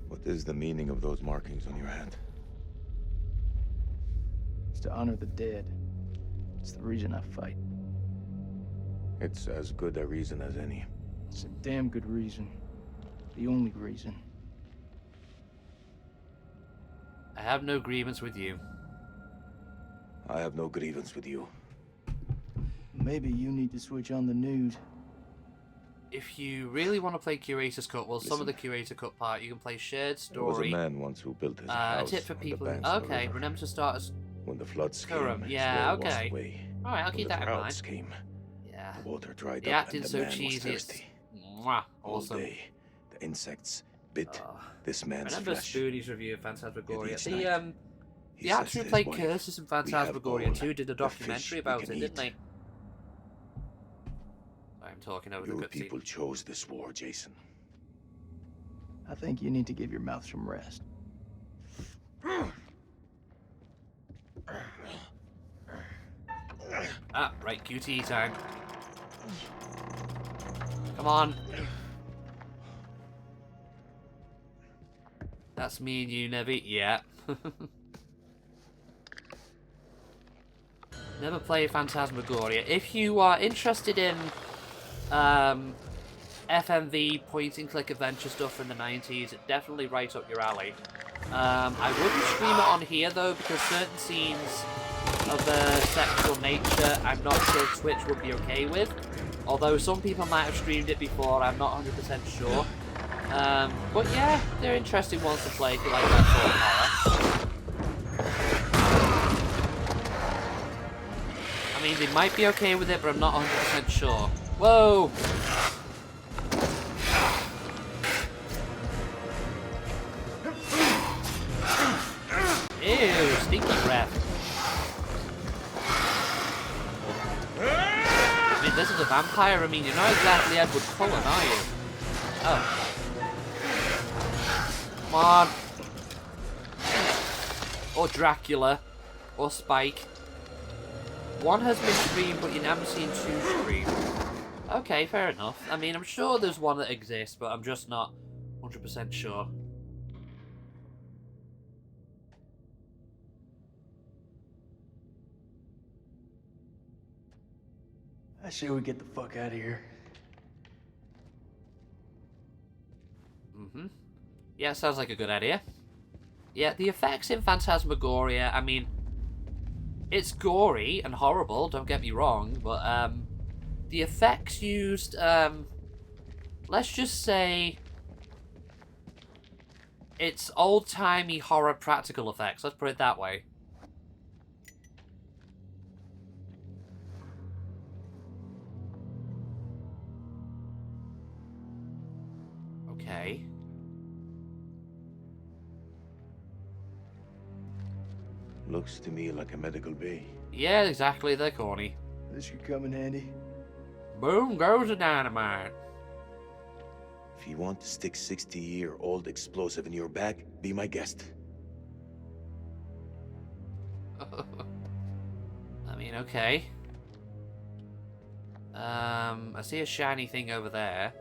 What is the meaning of those markings on your hand? It's to honor the dead. It's the reason I fight. It's as good a reason as any. It's a damn good reason. The only reason. I have no grievance with you. I have no grievance with you. Maybe you need to switch on the news. If you really want to play Curator's Cut, well, some of the Curator Cut part, you can play Shared There was a Story. man once who built his A house tip for on people. the banks of the Okay, river. remember to start as When the floods came, Currum. his Yeah, wall washed okay. away. Alright, I'll When keep the that in droughts mind. came, Yeah. the water dried The up acting's and so the man was cheesy. It's thirsty. mwah, All awesome. day, the insects bit this man's Remember flesh. Spoonie's review of Phantasmagoria? Yet each The night, he the says actor to who his played wife, Curtis in "We have Phantasmagoria all 2 did a the documentary fish we about can it, didn't eat." they? I'm talking over the Your cutscene. people chose this war, Jason. I think you need to give your mouth some rest. Ah, right, QTE time. Come on. That's me and you, Nevi. Yeah. Never played Phantasmagoria. If you are interested in FMV point-and-click adventure stuff from the 90s, it's definitely right up your alley. I wouldn't stream it on here though, because certain scenes of a sexual nature I'm not sure Twitch would be okay with. Although some people might have streamed it before, I'm not 100% sure. But yeah, they're interesting ones to play if you like that sort of horror. I mean, they might be okay with it, but I'm not 100% sure. Whoa! Ew, stinky breath. I mean, this is a vampire. I mean, you're not exactly Edward Cullen, are you? Oh. Come on. Or Dracula. Or Spike. One has been streamed, but you haven't seen two streamed. Okay, fair enough. I mean, I'm sure there's one that exists, but I'm just not 100% sure. I say we get the fuck out of here. Mm-hmm. Yeah, sounds like a good idea. Yeah, the effects in Phantasmagoria, I mean, it's gory and horrible, don't get me wrong, but, the effects used, let's just say, it's old-timey horror practical effects, let's put it that way. Okay. Looks to me like a medical bay. Yeah, exactly, they're corny. This could come in handy. Boom goes the dynamite. If you want to stick 60-year-old explosive in your bag, be my guest. I mean, okay. I see a shiny thing over there.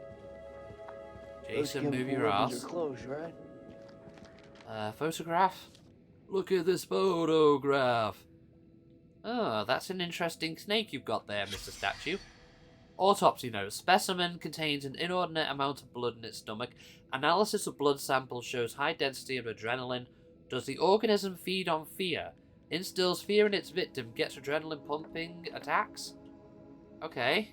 Jason, move your ass. Close, right? Photograph? Look at this photograph. Oh, that's an interesting snake you've got there, Mr. Statue. Autopsy note. Specimen contains an inordinate amount of blood in its stomach. Analysis of blood samples shows high density of adrenaline. Does the organism feed on fear? Instills fear in its victim. Gets adrenaline pumping attacks? Okay.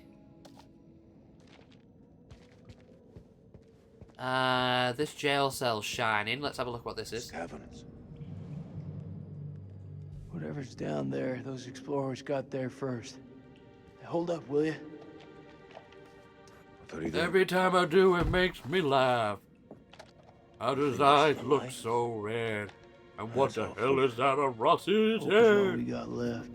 This jail cell's shining. Let's have a look what this is. Caverns. Whatever's down there, those explorers got there first. Hold up, will you? Every time I do, it makes me laugh. How does his eyes look so red? And what the hell is that on Ross's Hope is all head? we got left.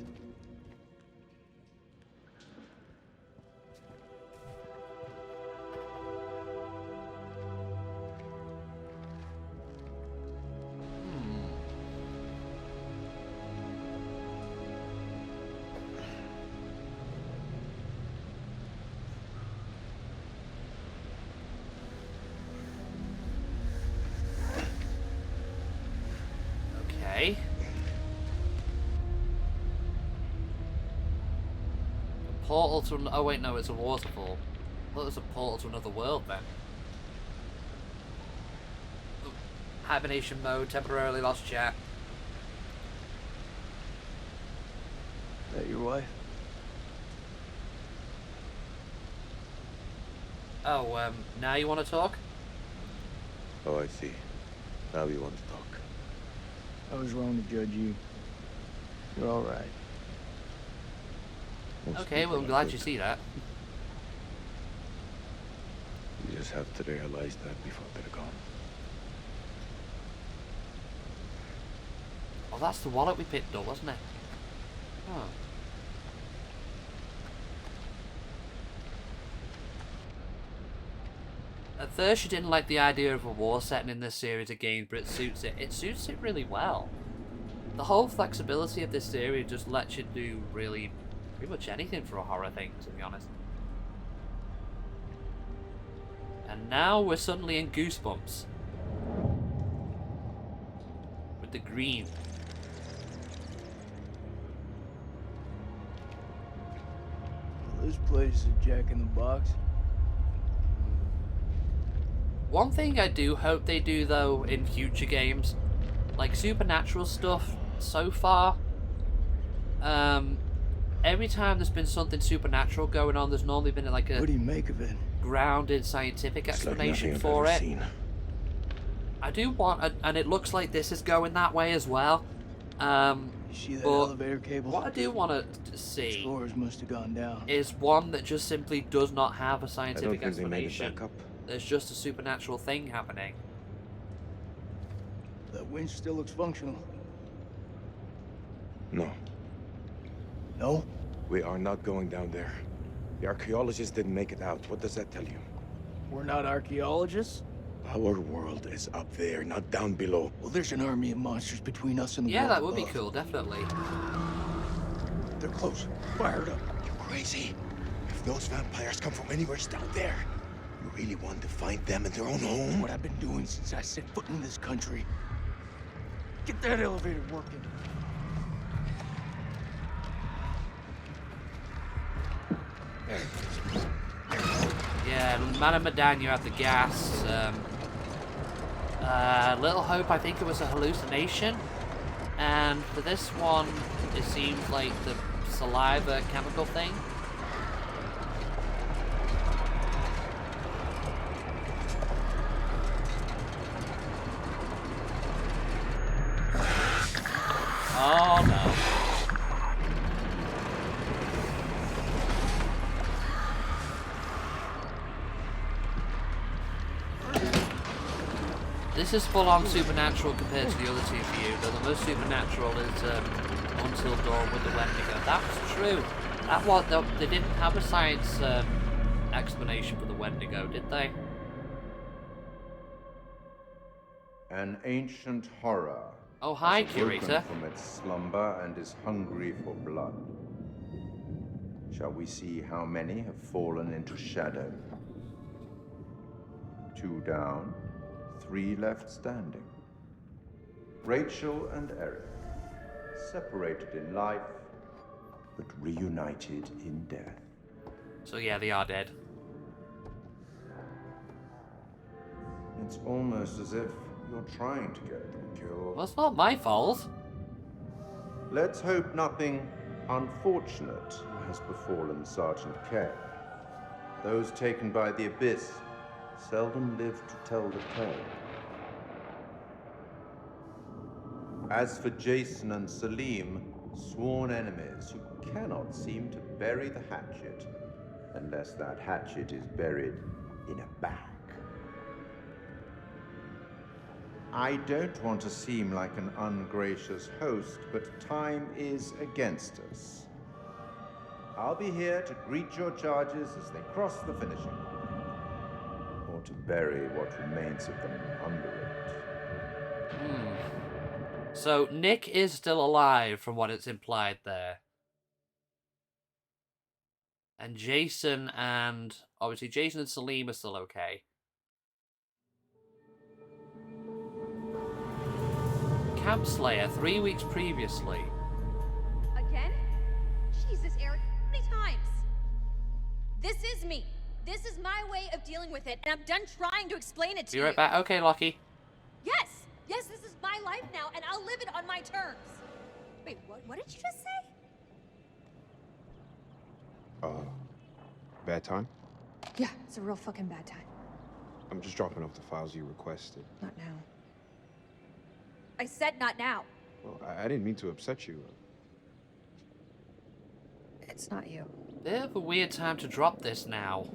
Okay. A portal to... Oh wait, no, it's a waterfall. I thought it was a portal to another world then. Ooh. Hibernation mode, temporarily lost chat. That your wife? Oh, now you want to talk? Oh, I see. Now we want to talk. I was wrong to judge you. You're all right. Okay, well, I'm glad you see that. You just have to realize that before they're gone. Oh, that's the wallet we picked up, wasn't it? Oh. At first, you didn't like the idea of a war setting in this series again, but it suits it. It suits it really well. The whole flexibility of this series just lets you do really Pretty much anything for a horror thing, to be honest. And now we're suddenly in Goosebumps. With the green. This place is a jack in the box. One thing I do hope they do, though, in future games, like supernatural stuff, so far, every time there's been something supernatural going on, there's normally been like a What do you make of it? grounded scientific explanation for it. I do want, and it looks like this is going that way as well. You see that but elevator cable? what I do want to see Explorers must have gone down. is one that just simply does not have a scientific think they made it explanation. back up. There's just a supernatural thing happening. That winch still looks functional. No. No? We are not going down there. The archaeologists didn't make it out. What does that tell you? We're not archaeologists? Our world is up there, not down below. Well, there's an army of monsters between us and the Yeah, world that would be above. cool, definitely. They're close. Fired up. You crazy? If those vampires come from anywhere down there, you really want to find them in their own home? What I've been doing since I set foot in this country. Get that elevator working. Yeah, Madame Medan, you have the gas. Little Hope, I think it was a hallucination. And for this one, it seems like the saliva chemical thing. Oh no. This is full-on supernatural compared to the other two for you, though the most supernatural is Until Dawn with the Wendigo. That's true. That was, they didn't have a science explanation for the Wendigo, did they? An ancient horror. Oh, hi, has awoken Curator. from its slumber and is hungry for blood. Shall we see how many have fallen into shadow? 2 down, 3 left standing. Rachel and Eric, separated in life, but reunited in death. So yeah, they are dead. It's almost as if you're trying to get them killed. Well, it's not my fault. Let's hope nothing unfortunate has befallen Sergeant K. Those taken by the Abyss seldom live to tell the tale. As for Jason and Salim, sworn enemies who cannot seem to bury the hatchet unless that hatchet is buried in a bag. I don't want to seem like an ungracious host, but time is against us. I'll be here to greet your charges as they cross the finishing line, or to bury what remains of them under it. So Nick is still alive from what it's implied there. And Jason and... obviously Jason and Salim are still okay. Camp Slayer, 3 weeks previously. Again? Jesus, Eric, how many times? This is me. This is my way of dealing with it, and I'm done trying to explain it to Be you. right back. Okay, Lockie. Yes! Yes, this is my life now, and I'll live it on my terms. Wait, what did you just say? Bad time? Yeah, it's a real fucking bad time. I'm just dropping off the files you requested. Not now. I said not now. Well, I didn't mean to upset you. It's not you. Bit of a weird time to drop this now.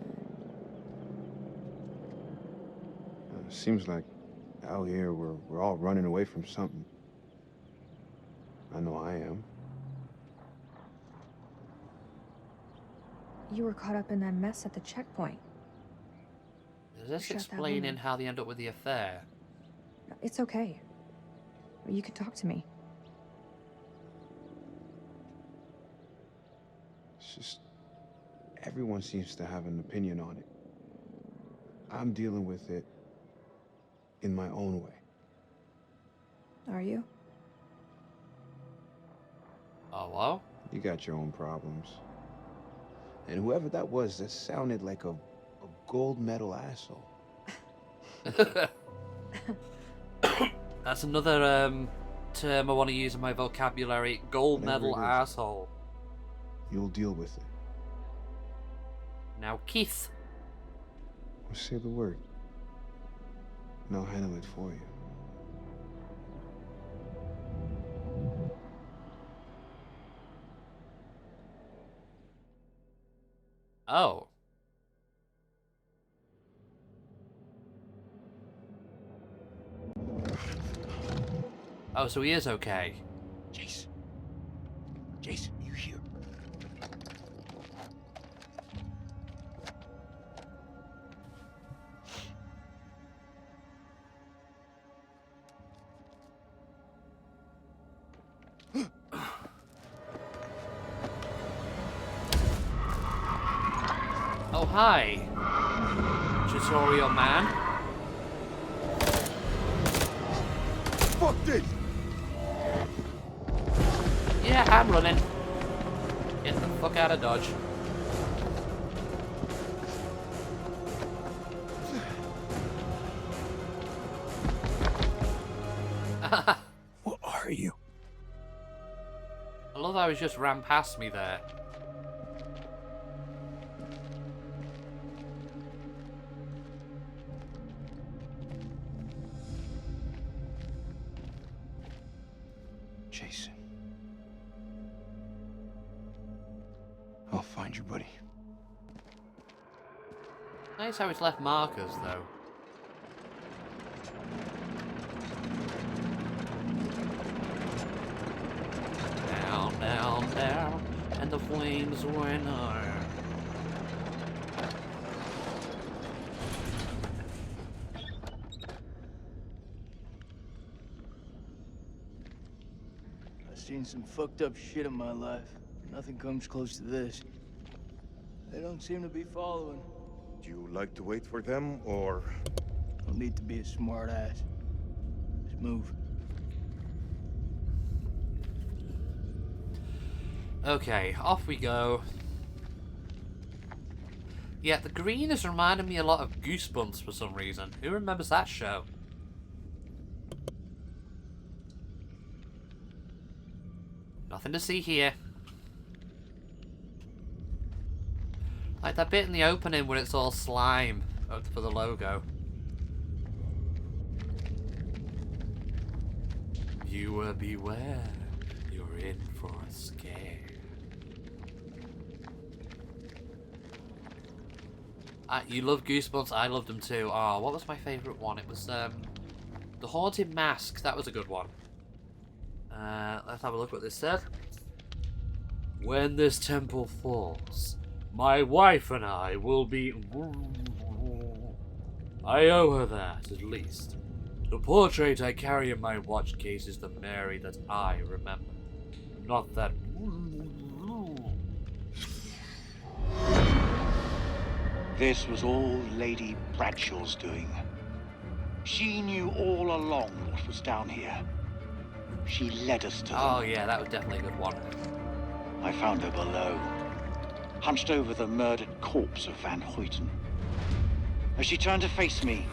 Seems like out here we're all running away from something. I know I am. You were caught up in that mess at the checkpoint. Is this Shut that explaining woman. how they end up with the affair? It's okay. You can talk to me. Just everyone seems to have an opinion on it. I'm dealing with it in my own way. Are you? Oh, well? You got your own problems. And whoever that was, that sounded like a gold medal asshole. That's another term I want to use in my vocabulary. Gold Whatever medal it is. asshole. You'll deal with it. Now, Keith. Or say the word. And I'll handle it for you. Oh. Oh, so he is okay. Jason. Jason, you here? Oh, hi. Tutorial man. Fuck this! Yeah, I'm running. Get the fuck out of Dodge. What are you? I love how he just ran past me there. Jason. I'll find you, buddy. Nice how it's left markers, though. Down, down, down, and the flames went higher. I've seen some fucked up shit in my life. Nothing comes close to this. They don't seem to be following. Do you like to wait for them, or...? Don't need to be a smart ass. Just move. Okay, off we go. Yeah, the green is reminding me a lot of Goosebumps for some reason. Who remembers that show? Nothing to see here. Like that bit in the opening where it's all slime for the logo. Viewer beware, you're in for a scare. You love Goosebumps, I loved them too. Oh, what was my favourite one? It was The Haunted Mask, that was a good one. Let's have a look what this said. When this temple falls, my wife and I will be... I owe her that, at least. The portrait I carry in my watch case is the Mary that I remember. Not that... This was all Lady Bradshaw's doing. She knew all along what was down here. She led us to them. Oh yeah, that was definitely a good one. I found her below, hunched over the murdered corpse of Van Hoyten. As she turned to face me,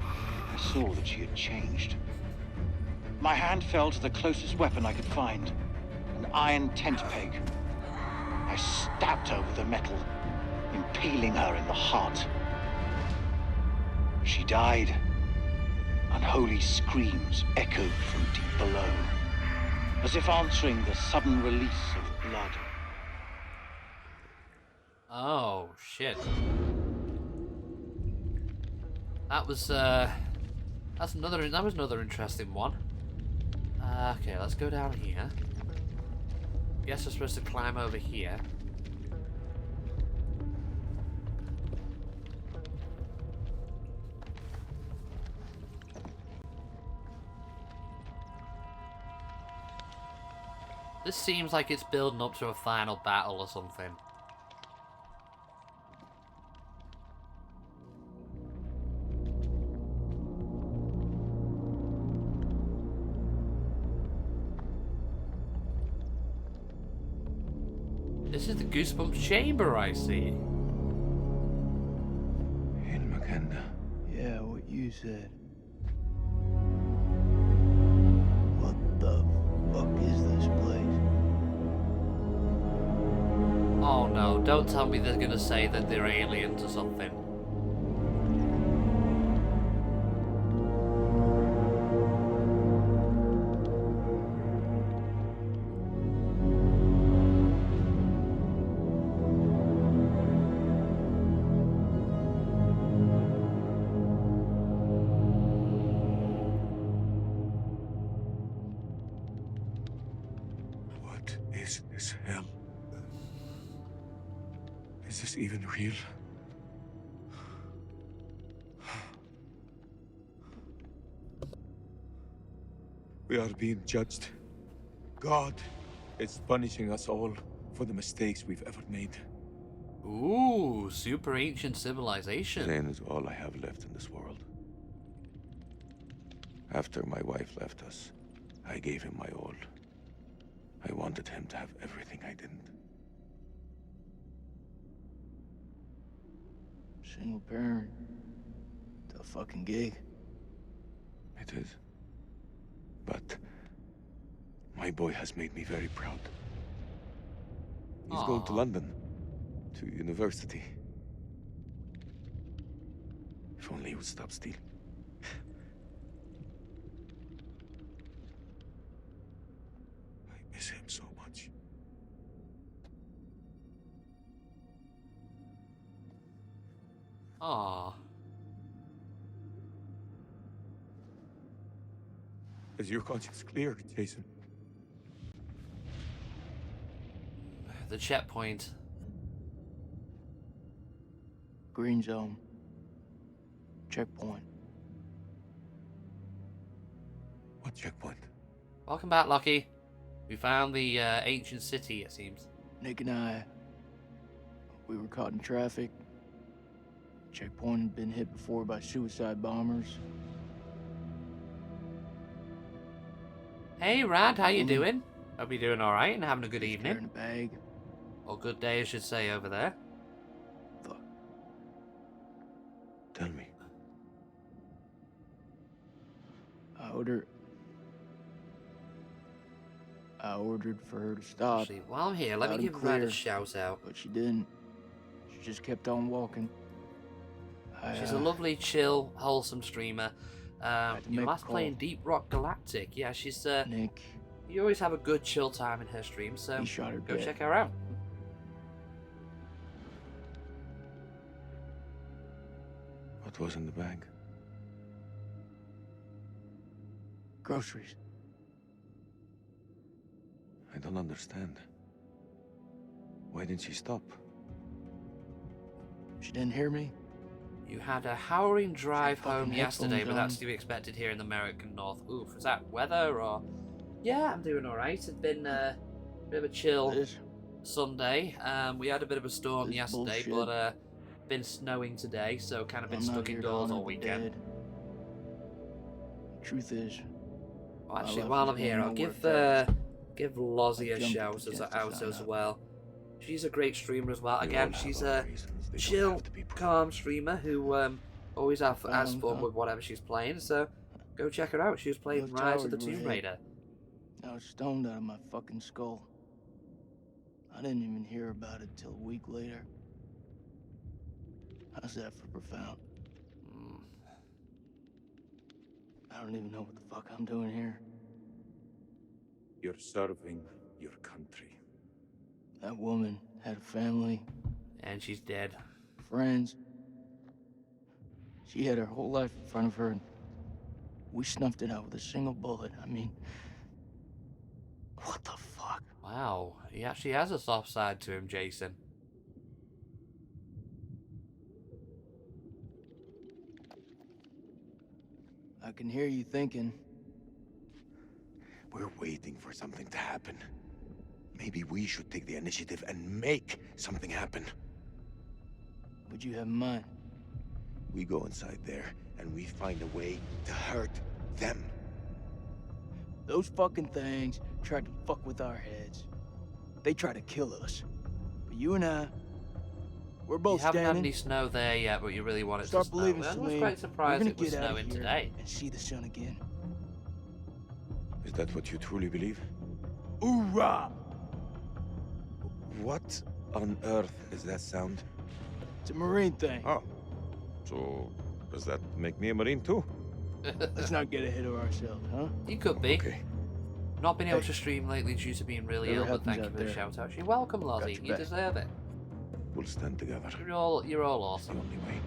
I saw that she had changed. My hand fell to the closest weapon I could find, an iron tent peg. I stabbed her with the metal, impaling her in the heart. She died. Unholy screams echoed from deep below, as if answering the sudden release of blood. Oh, shit. That was another interesting one. Okay, let's go down here. Guess we're supposed to climb over here. This seems like it's building up to a final battle or something. This is the Goosebumps chamber, I see. In Maganda. Yeah, what you said. What the fuck is this place? Oh no, don't tell me they're gonna say that they're aliens or something. What is this hell? Is this even real? We are being judged. God is punishing us all for the mistakes we've ever made. Ooh, super ancient civilization. Zane is all I have left in this world. After my wife left us, I gave him my all. I wanted him to have everything I didn't. Single parent. Tough fucking gig. It is. But my boy has made me very proud. He's going to London, to university. If only he would stop stealing. I miss him so much. Aww. Is your conscience clear, Jason? The checkpoint. Green zone. Checkpoint. What checkpoint? Welcome back, Lucky. We found the ancient city, it seems. Nick and I, we were caught in traffic. Checkpoint had been hit before by suicide bombers. Hey, Rad, how you doing? Hope you're doing all right and having a good Carrying evening. a bag. Or good day, I should say, over there. Tell me. I ordered for her to stop. Actually, while I'm here, let me Loud and give Rad a clear, shout out. But she didn't. She just kept on walking. She's a lovely, chill, wholesome streamer. to Your make last a playing call. Deep Rock Galactic. Yeah, she's Nick. You always have a good chill time in her stream, so He shot her go dead. check her out. What was in the bag? Groceries. I don't understand. Why didn't she stop? She didn't hear me. You had a harrowing drive fucking home yesterday, headphones but that's on. to be expected here in the American North. Oof, is that weather or? Yeah, I'm doing all right. It's been a bit of a chill Sunday. We had a bit of a storm This yesterday, bullshit. but been snowing today, so kind of been I'm not stuck here to indoors honor all the weekend. dead. Truth is, Well, actually, my life while was I'm here, going I'll nowhere give Lozzie I a jumped shout at the as justice out as lineup. well. She's a great streamer as well. We Again, all have she's our a reasons. They don't chill, have to be calm streamer who always has Found fun her. with whatever she's playing. So go check her out. She was playing No Rise of the towers were Tomb hit. Raider. I was stoned out of my fucking skull. I didn't even hear about it till a week later. How's that for profound? I don't even know what the fuck I'm doing here. You're serving your country. That woman had a family, And she's dead. friends. She had her whole life in front of her, and we snuffed it out with a single bullet. I mean, what the fuck? Wow, he actually has a soft side to him, Jason. I can hear you thinking. We're waiting for something to happen. Maybe we should take the initiative and make something happen. What'd you have in mind? We go inside there and we find a way to hurt them. Those fucking things tried to fuck with our heads. They tried to kill us. But you and I, we're You both haven't had standing. any snow there yet, but you really want it Start to snow. believing, I was Salim. quite We're surprised gonna it was get out of snowing here today. and see the sun again. Is that what you truly believe? Hoorah! What on earth is that sound? It's a Marine thing. Oh. So, does that make me a Marine too? Let's not get ahead of ourselves, huh? You could be. Okay. Not been able to stream lately due to being really Whatever ill, but happens thank you out for the there, shout out. You're welcome, Lozzie. your You back. deserve it. We'll stand together. You're all awesome. The only way.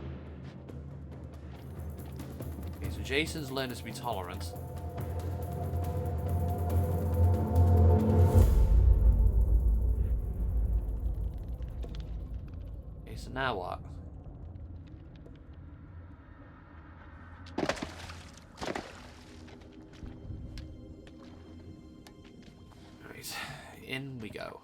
Okay, so Jason's learning to be tolerant. Okay, so now what? Right, in we go.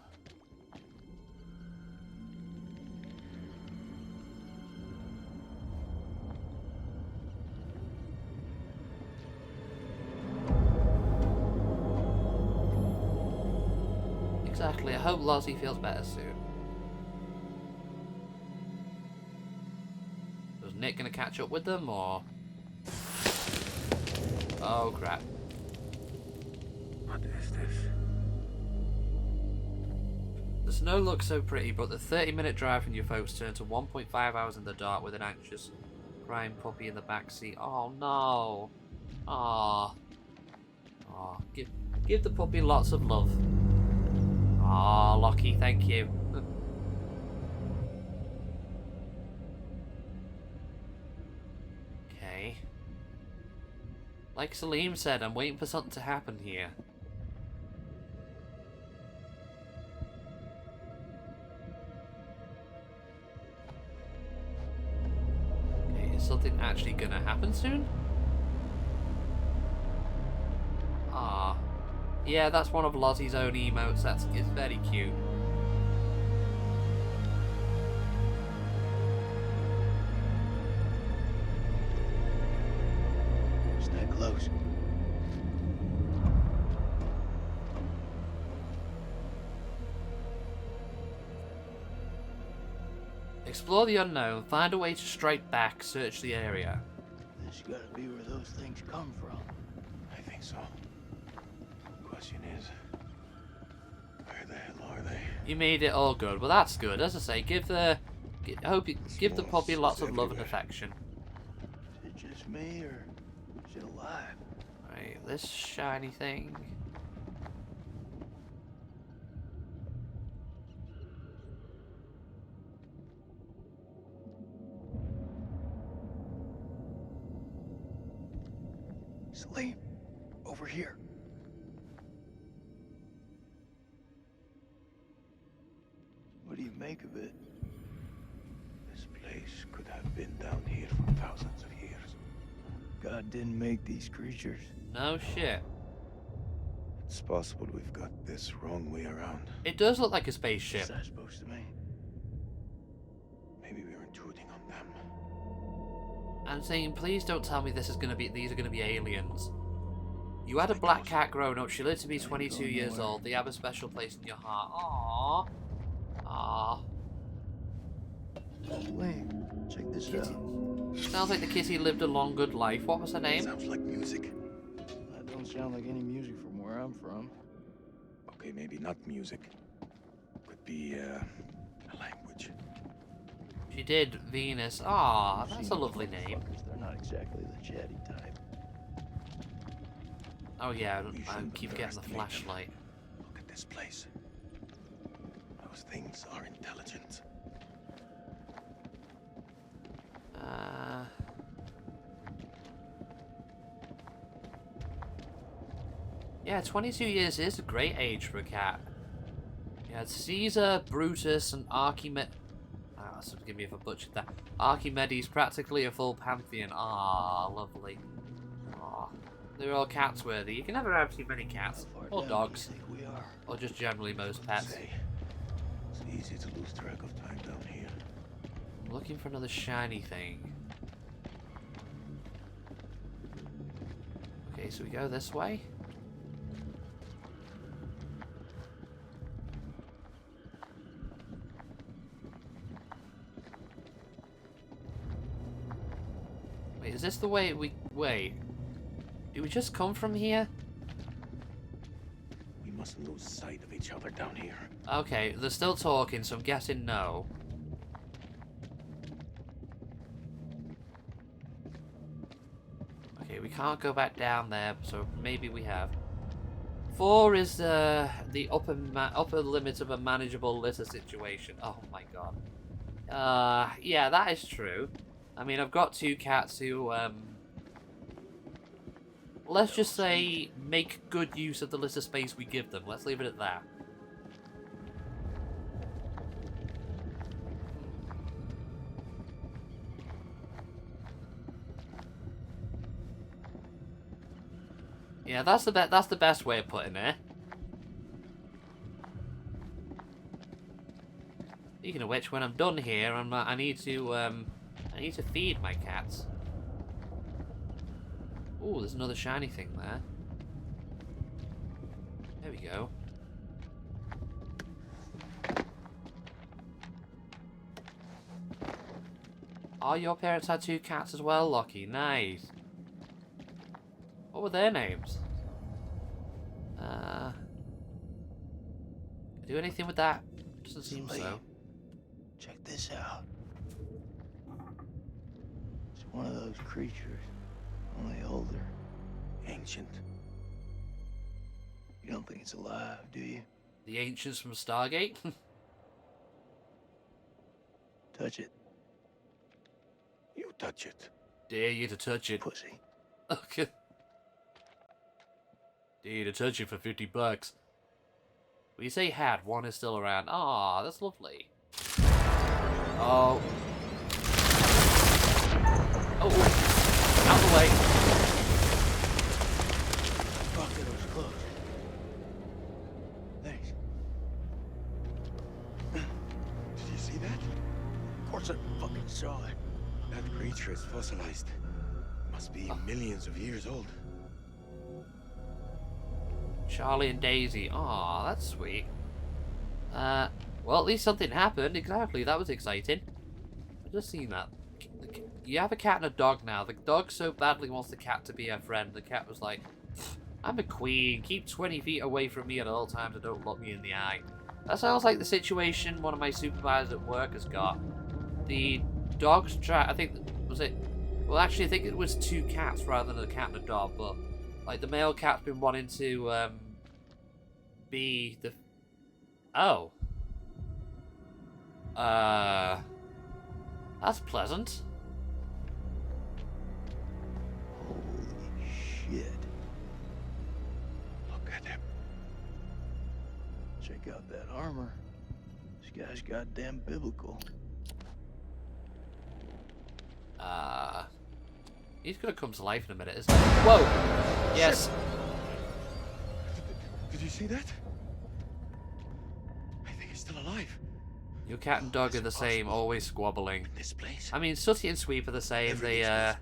Exactly. I hope Lozzie feels better soon. Was Nick gonna catch up with them, or? Oh crap! What is this? The snow looks so pretty, but the 30-minute drive from your folks turned to 1.5 hours in the dark with an anxious, crying puppy in the backseat. Oh no! Ah, oh, give the puppy lots of love. Ah, Lockie, thank you. Okay. Like Salim said, I'm waiting for something to happen here. Okay, is something actually gonna happen soon? Ah. Yeah, that's one of Lozzie's own emotes. It's very cute. Stay close. Explore the unknown, find a way to strike back, search the area. This gotta be where those things come from. I think so. Question is, where the hell are they? You made it all good. Well, that's good. As I say, give the puppy lots of love and affection. Is it just me, or is it alive? Right, this shiny thing. Salim, over here. What do you make of it? This place could have been down here for thousands of years. God didn't make these creatures. No shit. It's possible we've got this wrong way around. It does look like a spaceship. What's that supposed to mean? Maybe we're intruding on them. I'm saying, please don't tell me these are gonna be aliens. You had a black cat growing up. She lived to be 22 years old. They have a special place in your heart. Aww. Aww. Salim, check this out. Sounds like the kitty lived a long, good life. What was her name? Sounds like music. That don't sound like any music from where I'm from. Okay, maybe not music. Could be a language. She did Venus. Ah, that's a lovely name. They're not exactly the chatty type. Oh yeah, I keep getting the flashlight. Look at this place. Those things are intelligent. Yeah, 22 years is a great age for a cat. You had Caesar, Brutus, and Archimedes. So forgive me if I butchered that. Archimedes, practically a full pantheon. Ah, lovely. Ah, they're all cats worthy. You can never have too many cats or dogs, or just generally most pets. It's easy to lose track of time down here. I'm looking for another shiny thing. Okay, so we go this way. Wait, is this the way we... Wait. Did we just come from here? We mustn't lose sight of each other down here. Okay, they're still talking, so I'm guessing no. Okay, we can't go back down there, so maybe we have. 4 is the upper limit of a manageable litter situation. Oh my god. Yeah, that is true. I mean, I've got 2 cats who, let's just say, make good use of the litter space we give them. Let's leave it at that. Yeah, that's the best way of putting it. Speaking of which, when I'm done here, I need to feed my cats. Oh, there's another shiny thing there. There we go. Oh, your parents had 2 cats as well, Lockie. Nice. What were their names? Do anything with that? Doesn't seem so. Check this out. It's one of those creatures, only older. Ancient. You don't think it's alive, do you? The ancients from Stargate? Touch it. You touch it. Dare you to touch it. Pussy. Okay. Dare you to touch it for $50. When you say had, 1 is still around. Ah, that's lovely. Oh. Oh, out of the way. Fuck, it was close. Thanks. Did you see that? Of course I fucking saw it. That creature is fossilized. Must be millions of years old. Charlie and Daisy. Aw, that's sweet. Well, at least something happened. Exactly, that was exciting. I just seen that. You have a cat and a dog now. The dog so badly wants the cat to be her friend. The cat was like, I'm a queen. Keep 20 feet away from me at all times and don't look me in the eye. That sounds like the situation one of my supervisors at work has got. The dog's I think, was it? Well, actually, I think it was 2 cats rather than a cat and a dog, but like the male cat's been wanting to be the... Oh. That's pleasant. Holy shit. Look at him. Check out that armor. This guy's goddamn biblical. He's gonna come to life in a minute, isn't he? Whoa! Yes. Did you see that? I think he's still alive. Your cat and dog are the same, always squabbling. This place. I mean, Sooty and Sweep are the same. They are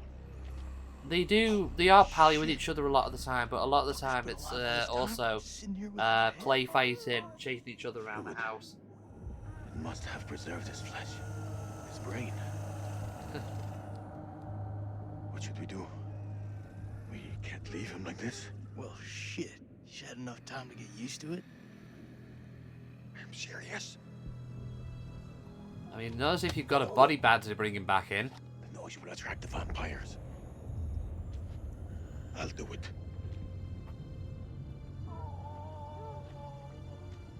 pally with each other a lot of the time, but a lot of the time it's also play fighting, chasing each other around the house. It must have preserved his flesh, his brain. What should we do? We can't leave him like this. Well, shit. He's had enough time to get used to it. I'm serious. I mean, notice if you've got a body bag to bring him back in. The noise will attract the vampires. I'll do it.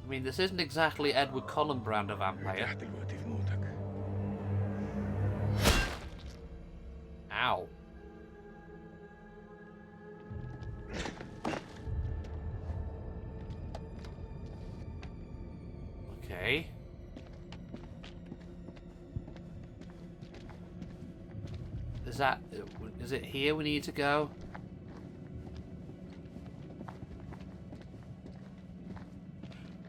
I mean, this isn't exactly Edward Cullen brand of vampire. Ow. Okay. Is it here we need to go?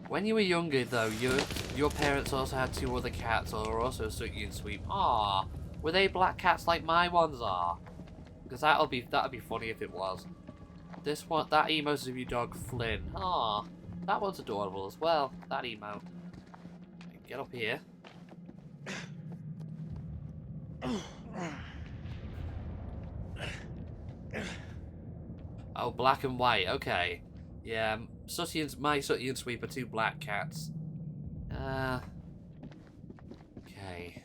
When you were younger, though, your parents also had 2 other cats, or were also Sooty and Sweep. Ah, were they black cats like my ones are? Because that'd be funny if it was. This one, that emo's of your dog Flynn. Ah, that one's adorable as well. That emo. Get up here. Oh, black and white. Okay. Yeah, my Sooty and Sweep are two black cats. Okay.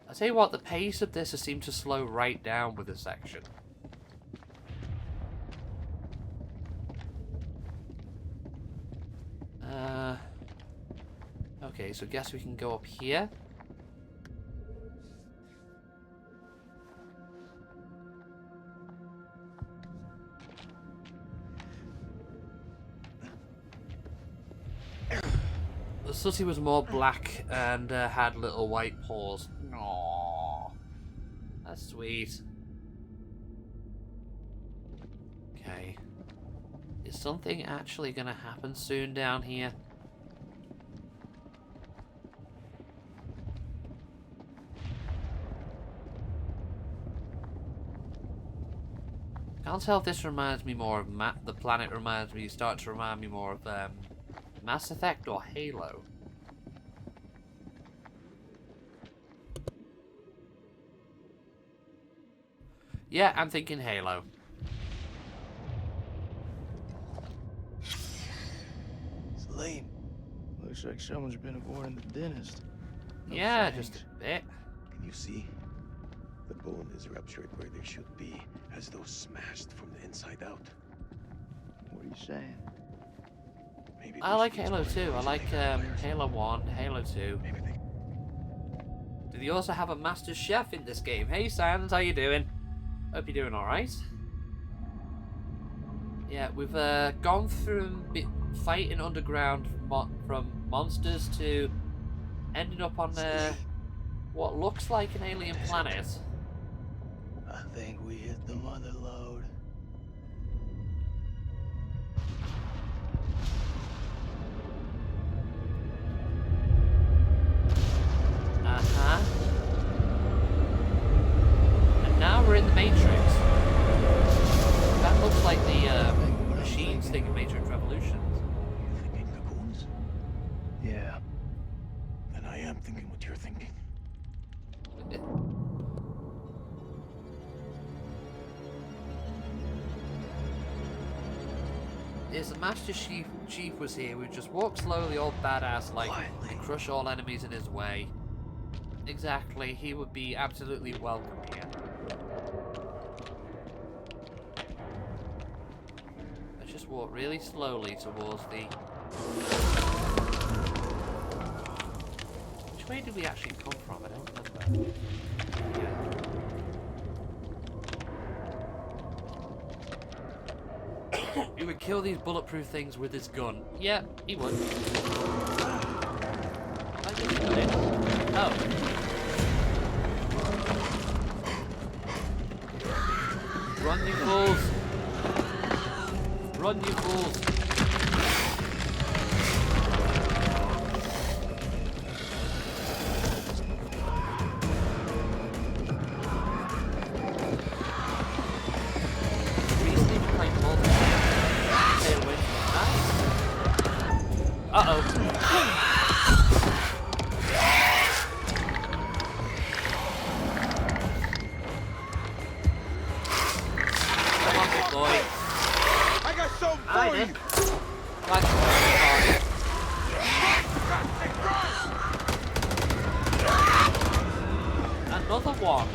I tell you what, the pace of this has seemed to slow right down with this section. Okay, so guess we can go up here. The Sooty was more black and had little white paws. Aww. That's sweet. Okay. Is something actually gonna happen soon down here? Can't tell if this reminds me more of the planet reminds me, start to remind me more of Mass Effect or Halo. Yeah, I'm thinking Halo. Celine, looks like someone's been avoiding the dentist. No Yeah, fangs. just a bit. Can you see? The bone is ruptured where there should be, as though smashed from the inside out. What are you saying? Maybe I like Halo 2. I like Halo 1, Halo 2. Do they also have a Master Chef in this game? Hey, Sans, how you doing? Hope you're doing alright. Yeah, we've gone through fighting underground from monsters to ending up on what looks like an alien planet. I think we hit the mother lode. Uh-huh. And now we're in the Matrix. That looks like the machines thing in Matrix Revolutions. Thinking cocoons? Yeah. Then I am thinking what you're thinking. If the Master Chief was here, we'd just walk slowly, all badass like, and crush all enemies in his way. Exactly, he would be absolutely welcome here. Let's just walk really slowly towards the... Which way did we actually come from? I don't remember. Yeah. He would kill these bulletproof things with his gun. Yeah, he would. I just put it. Oh. Run, you fools! Run, you fools! Recently playing multiplayer. Stay away from that. Uh-oh. I got something for you. Another one.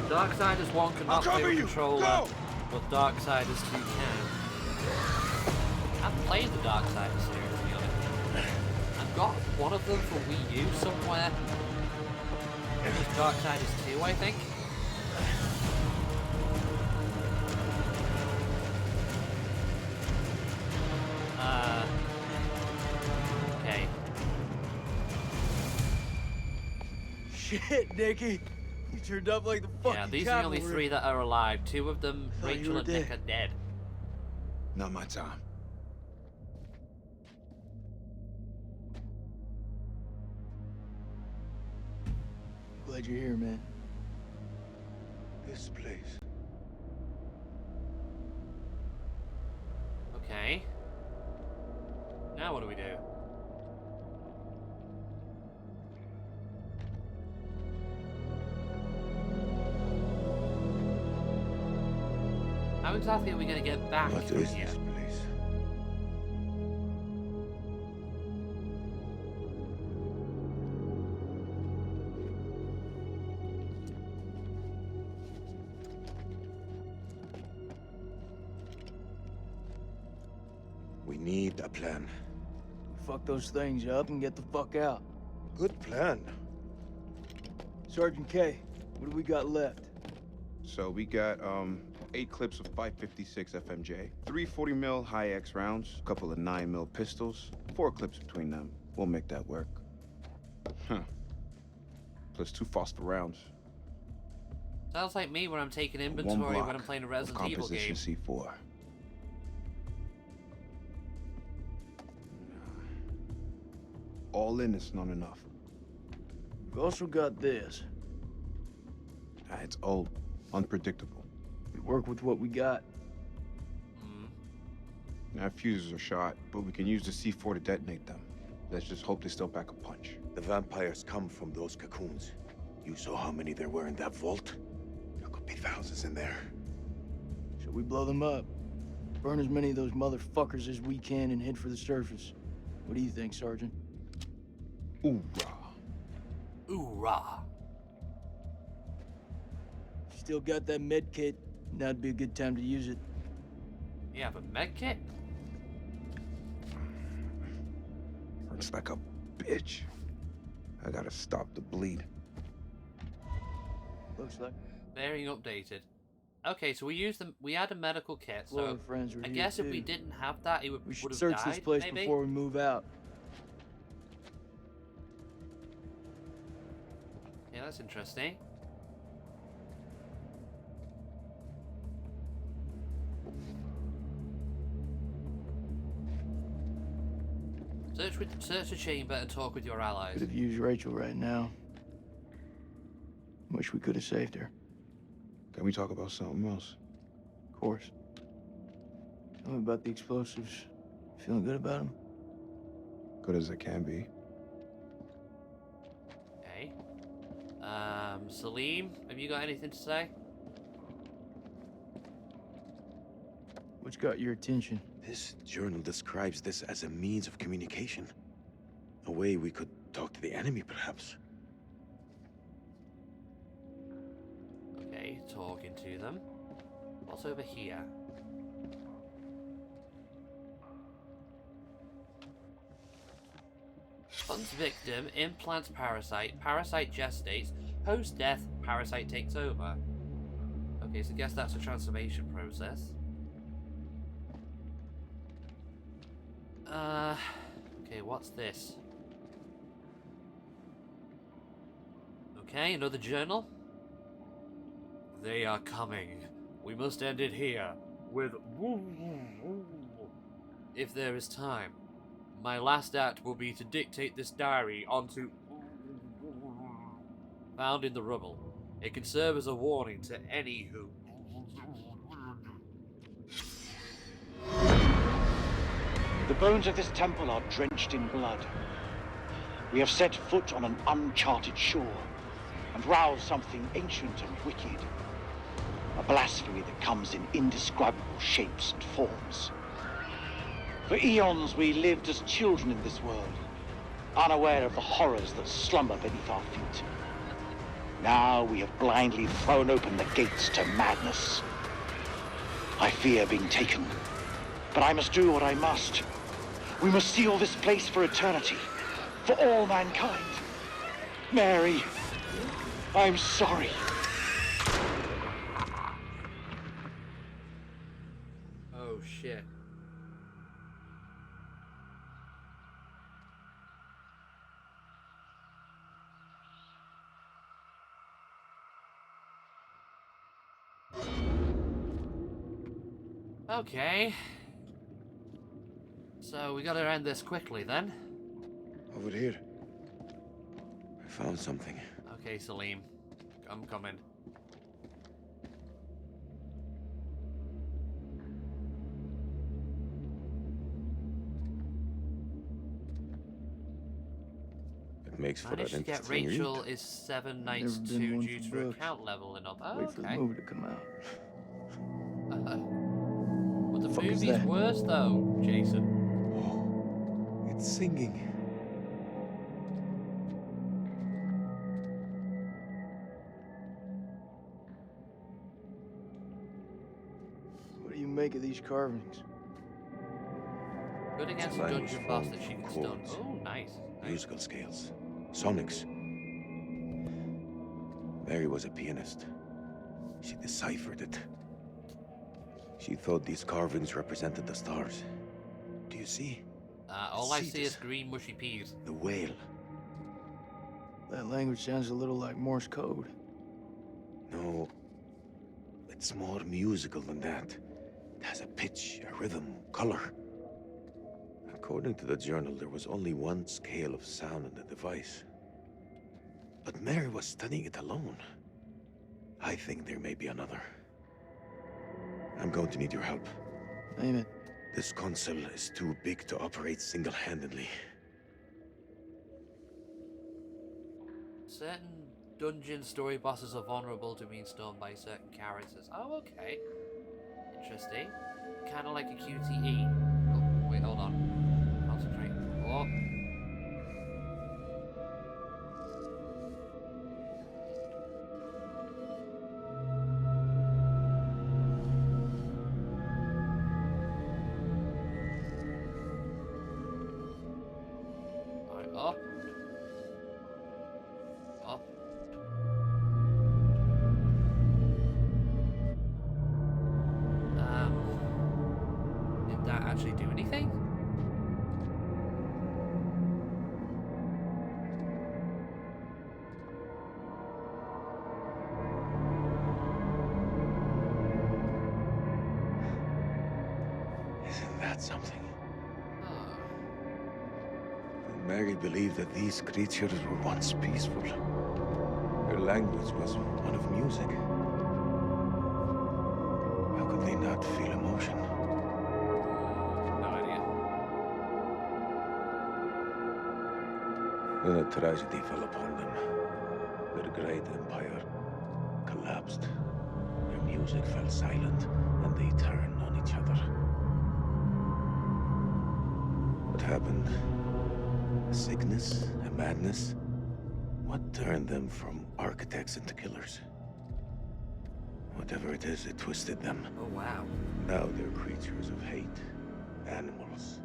Darksiders 1 cannot play with controller, but Darksiders 2 can. I've played the Darksiders series, to be honest. I've got one of them for Wii U somewhere. It was Darksiders 2, I think. Okay. Shit, Nicky. You turned up like the fucking Yeah, these are the only cavalry. 3 that are alive. 2 of them, Thought you Rachel were and Nick, dead. are dead. Not my time. Glad you're here, man. This place. Okay. Now what do we do? How exactly are we going to get back What from is here? this place? We need a plan. Fuck those things up and get the fuck out. Good plan. Sergeant K, what do we got left? So we got 8 clips of 556 FMJ, 3 40 mil high X rounds, a couple of 9 mil pistols, 4 clips between them. We'll make that work. Huh. Plus 2 phosphor rounds. Sounds like me when I'm taking One inventory block when I'm playing a of Resident Evil game. composition C4. All in is not enough. We've also got this. It's old, unpredictable. We work with what we got. Our fuses are shot, but we can use the C4 to detonate them. Let's just hope they still pack a punch. The vampires come from those cocoons. You saw how many there were in that vault? There could be thousands in there. Should we blow them up? Burn as many of those motherfuckers as we can and head for the surface. What do you think, Sergeant? Hoorah. Hoorah. Still got that med kit. Now'd be a good time to use it. You have a med kit? Hurts like a bitch. I gotta stop the bleed. Looks like. Very updated. Okay, so we used them. We had a medical kit, so Florida friends were I here guess if too. we didn't have that, it would We should have search died. this place maybe? before we move out. Yeah, that's interesting. Search the chamber and talk with your allies. Could have used Rachel right now. Wish we could have saved her. Can we talk about something else? Of course. Tell me about the explosives. Feeling good about them? Good as it can be. Okay. Salim, have you got anything to say? What's got your attention? This journal describes this as a means of communication. A way we could talk to the enemy, perhaps. Okay, talking to them. What's over here? Funds victim, implants parasite, parasite gestates, host death, parasite takes over. Okay, so I guess that's a transformation process. Okay, what's this? Okay, another journal. They are coming. We must end it here with if there is time. My last act will be to dictate this diary onto found in the rubble. It can serve as a warning to any who The bones of this temple are drenched in blood. We have set foot on an uncharted shore and roused something ancient and wicked. A blasphemy that comes in indescribable shapes and forms. For eons we lived as children in this world, unaware of the horrors that slumber beneath our feet. Now we have blindly thrown open the gates to madness. I fear being taken, but I must do what I must. We must seal this place for eternity, for all mankind. Mary, I'm sorry. oh shit. Okay. So we gotta end this quickly then. Over here. I found something. Okay, Salim. I'm coming. Thanks for that Managed to get interesting Rachel read. is 7 Never nights been 2 one due for to books. account leveling up. Oh, Wait for the okay. movie to come out. Well, the Fuck is movie's that? worse though, Jason. It's singing. What do you make of these carvings? Good against a language dungeon boss formed that she from can stun. chords. Oh, nice. Musical scales. Sonics. Mary was a pianist. She deciphered it. She thought these carvings represented the stars. Do you see? All I see this. is green mushy peas. The whale. That language sounds a little like Morse code. No. It's more musical than that. It has a pitch, a rhythm, color. According to the journal, there was only one scale of sound in the device. But Mary was studying it alone. I think there may be another. I'm going to need your help. Name it. This console is too big to operate single-handedly. Certain dungeon story bosses are vulnerable to being stunned by certain characters. Oh, okay. Interesting. Kind of like a QTE. Oh, wait, hold on. Concentrate. Oh. Alright, up. Up. Did that actually do anything? Isn't that something? Mary believed that these creatures were once peaceful. Their language was one of music. How could they not feel emotion? No idea. Then a tragedy fell upon them. Their great empire collapsed. Their music fell silent, and they turned on each other. What happened? A sickness? A madness? What turned them from architects into killers? Whatever it is, it twisted them. Oh, wow. Now they're creatures of hate. Animals.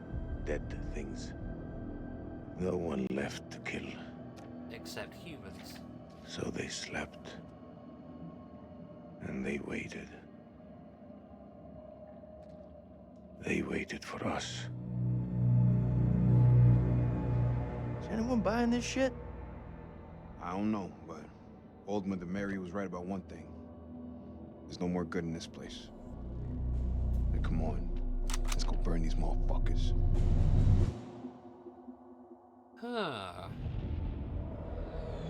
Dead things. No one left to kill. Except humans. So they slept. And they waited. They waited for us. Is anyone buying this shit? I don't know, but Old Mother Mary was right about one thing. There's no more good in this place. Now, come on. Let's go burn these motherfuckers. Huh.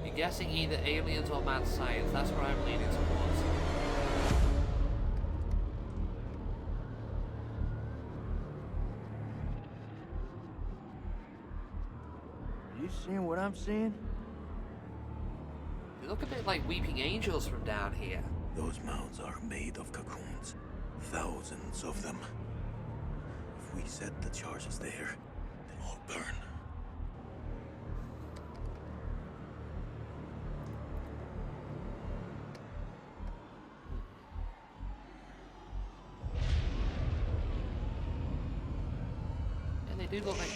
You're guessing either aliens or mad science. That's where I'm leaning towards. Are you seeing what I'm seeing? They look a bit like weeping angels from down here. Those mounds are made of cocoons. Thousands of them. If we set the charges there, they'll all burn. Yeah, they do look like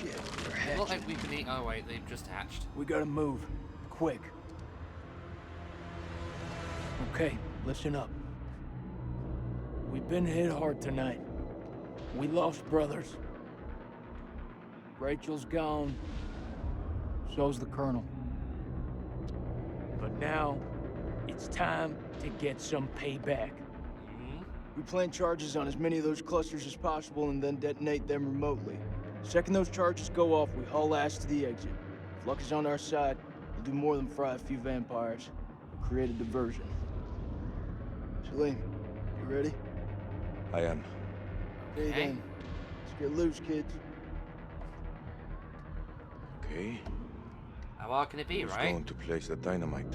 they look like weeping angels. Oh wait, they've just hatched. We gotta move. Quick. Okay, listen up. We've been hit hard tonight. We lost brothers. Rachel's gone. So's the Colonel. But now, it's time to get some payback. We plant charges on as many of those clusters as possible and then detonate them remotely. Second those charges go off, we haul ass to the exit. If luck is on our side, we'll do more than fry a few vampires. We'll create a diversion. Salim, you ready? I am. Okay then. Let's get loose, kids. Okay. How hard can it be, Who's right? going to place the dynamite?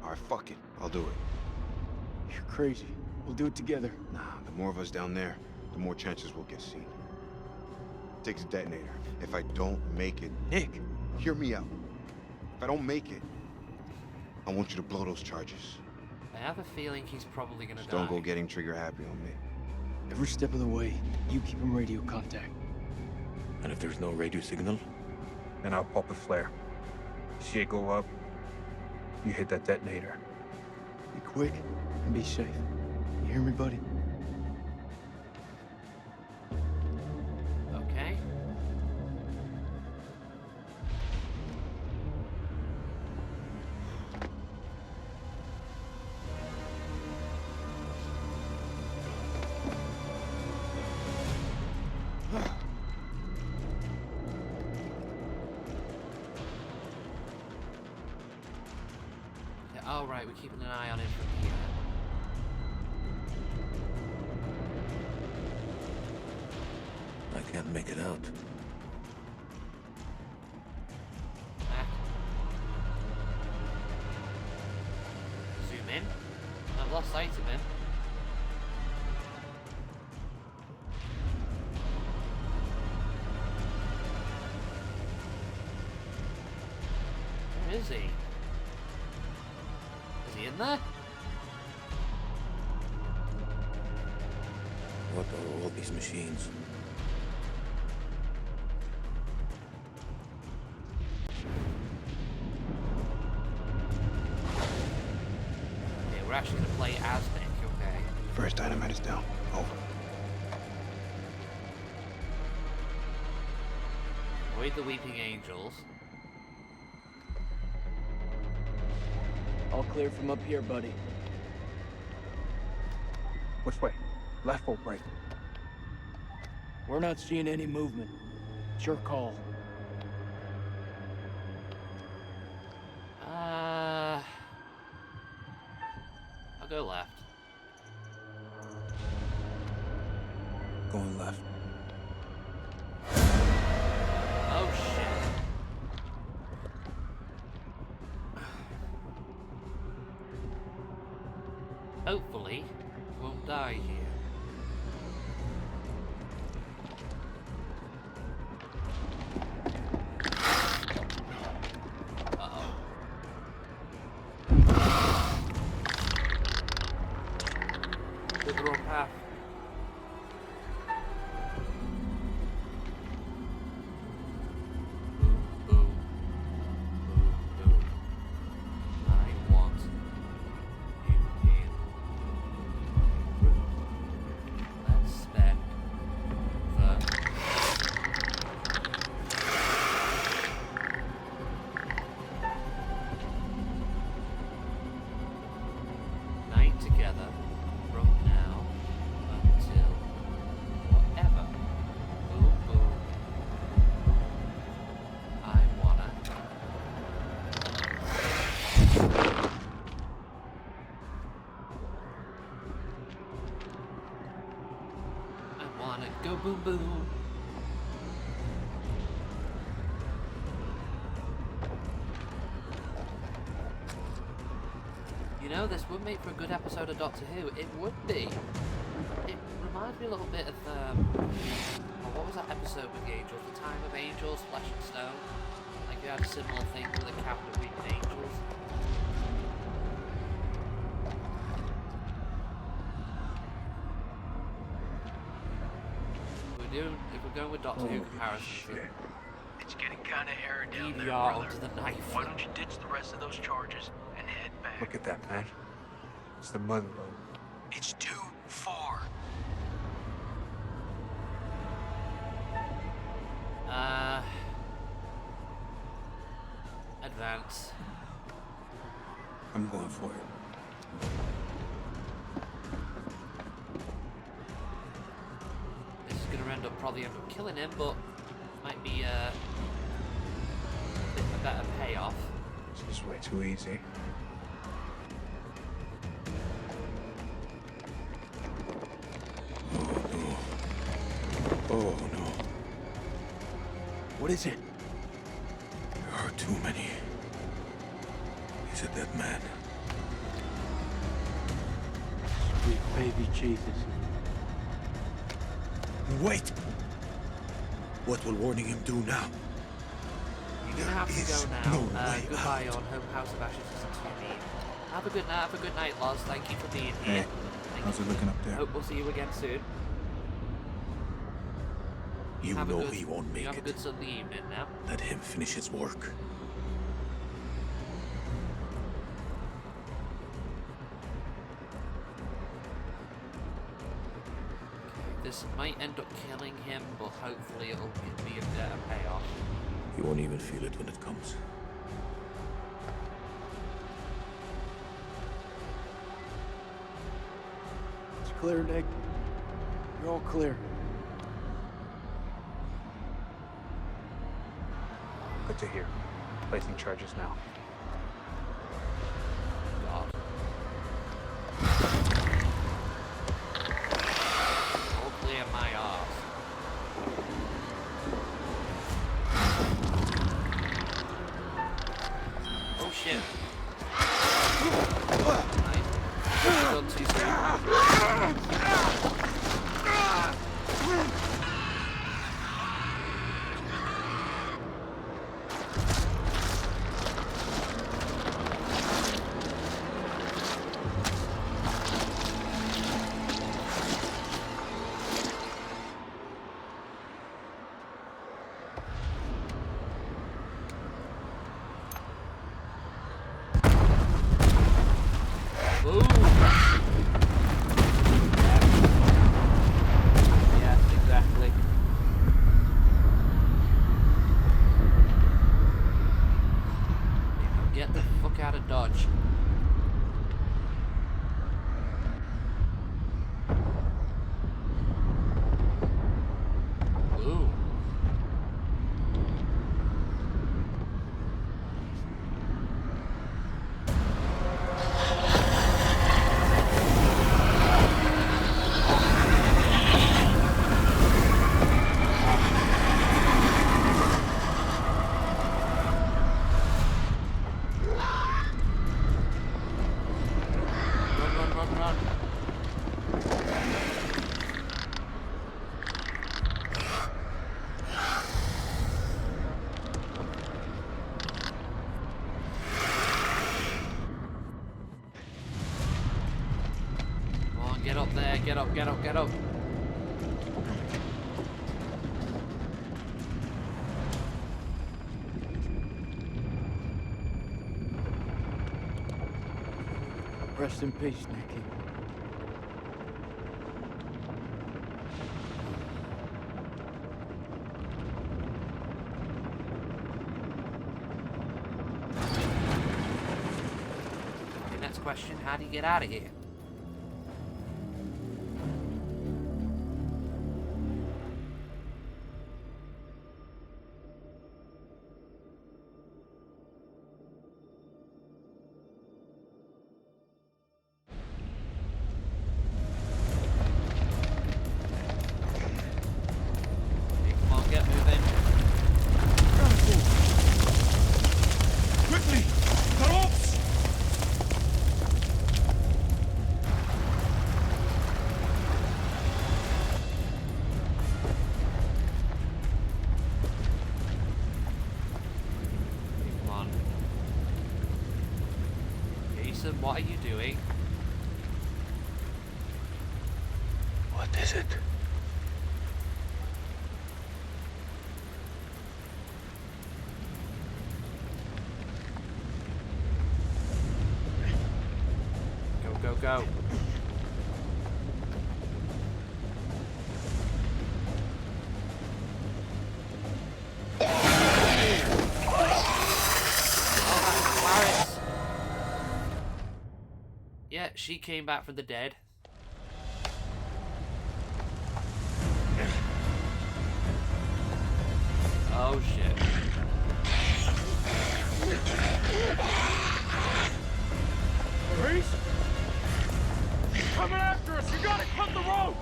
Alright, fuck it. I'll do it. You're crazy. We'll do it together. Nah, the more of us down there, the more chances we'll get seen. Takes a detonator. If I don't make it... Nick, hear me out. If I don't make it, I want you to blow those charges. I have a feeling he's probably gonna Just die. don't go getting trigger happy on me. Every step of the way, you keep him radio contact. And if there's no radio signal? Then I'll pop a flare. See it go up, you hit that detonator. Be quick and be safe. You hear me, buddy? Okay. Oh, right, we're keeping an eye on him from here. I can't make it out. Ah. Zoom in. I've lost sight of him. Where is he? Is he in there? What are all these machines? Yeah, we're actually going to play as Nick, okay? First dynamite is down. Over. Avoid the weeping angels. All clear from up here, buddy. Which way? Left or right? We're not seeing any movement. It's your call. I'll go left. Going left. Oh shit. Hopefully, we won't die here. Uh-oh. Took the wrong path. Boom, boom. Boom, boom. I want you in my room. Let's spend the night together from now until whatever. Boom, boom. I wanna. I wanna go boom, boom. You know, this would make for a good episode of Doctor Who. It would be. It reminds me a little bit of, what was that episode with the Angels? The Time of Angels, Flesh and Stone? Like, you had a similar thing with a captain of weeping angels. If we're going with Doctor Who comparisons, It's getting kind of hairy down there, EVR brother. onto the knife. Why don't you ditch the rest of those charges and head back? Look at that, man. It's the mother lode. It's too far. Advance. I'm going for it. This is gonna probably end up killing him, but might be a better payoff. This is way too easy. Oh no. What is it? There are too many. He's a dead man. Sweet baby Jesus. Wait! What will warning him do now? You're gonna have to go now. Goodbye on Home House of Ashes isn't too mean. Have a good night. Have a good night, Loz. Thank you for being here. How's it looking up there? Hope we'll see you again soon. You Have know a good, he won't make have it. a good Sunday evening now. Let him finish his work. This might end up killing him, but hopefully it'll give me a better payoff. He won't even feel it when it comes. It's clear, Nick. You're all clear. Good to hear. Placing charges now. God. All clear my arse. Oh shit. Nice. Done too soon. Yes, exactly. Get the fuck out of Dodge. Ooh. Run. Come on, get up there, get up. Rest in peace, Nicky. Okay, next question, how do you get out of here? Okay, come on, get moving. Quickly! The ropes! Come on. Jason, what are you doing? What is it? Go. Yeah, she came back from the dead. Oh shit. Reese? Coming after us! You gotta cut the rope!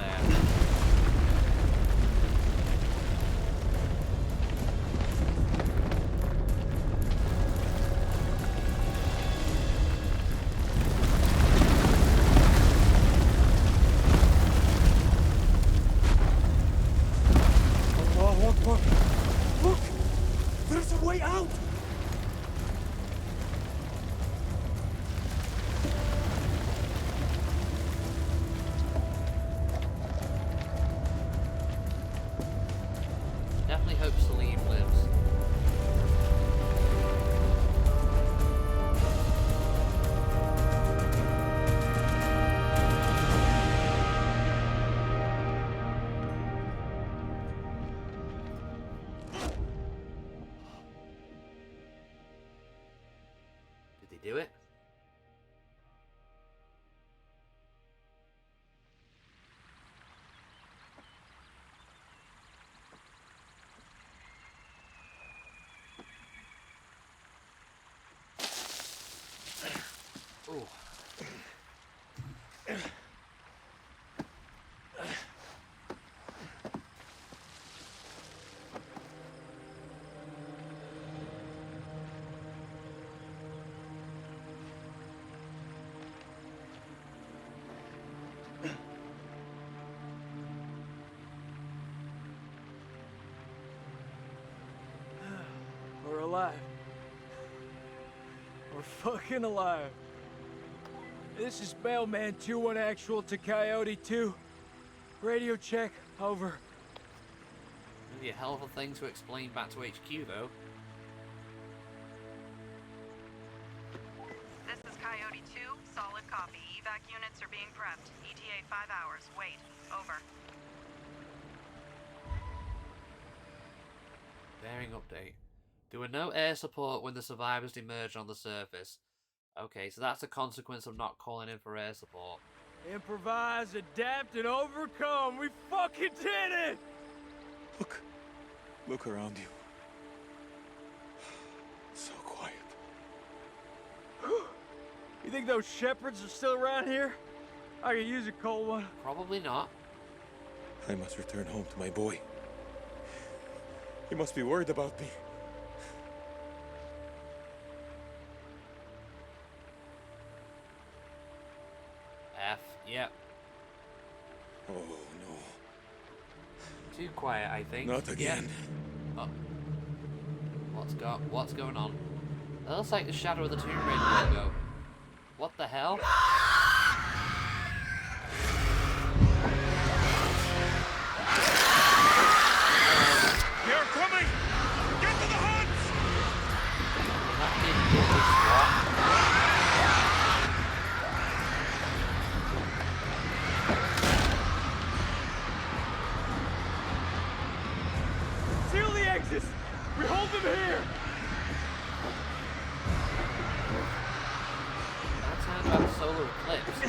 there. Allah Akbar! Look! There's a way out! Definitely hope Salim lives. Did they do it? Ooh. We're alive. We're fucking alive. This is Mailman 2-1 actual to Coyote 2. Radio check, over. Maybe a hell of a thing to explain back to HQ, though. This is Coyote 2, solid copy. Evac units are being prepped. ETA 5 hours. Wait. Over. Bearing update. There were no air support when the survivors emerged on the surface. Okay, so that's a consequence of not calling in for air support. Improvise, adapt, and overcome. We fucking did it! Look around you. So quiet. You think those shepherds are still around here? I could use a cold one. Probably not. I must return home to my boy. He must be worried about me. F, yep. Oh no. Too quiet, I think. Not again. Yeah. Oh. What's going on? That looks like the Shadow of the Tomb Raider logo. What the hell? They're coming! Get to the huts! That didn't get this Seal the exits! We hold them here! That sounds about a solar eclipse.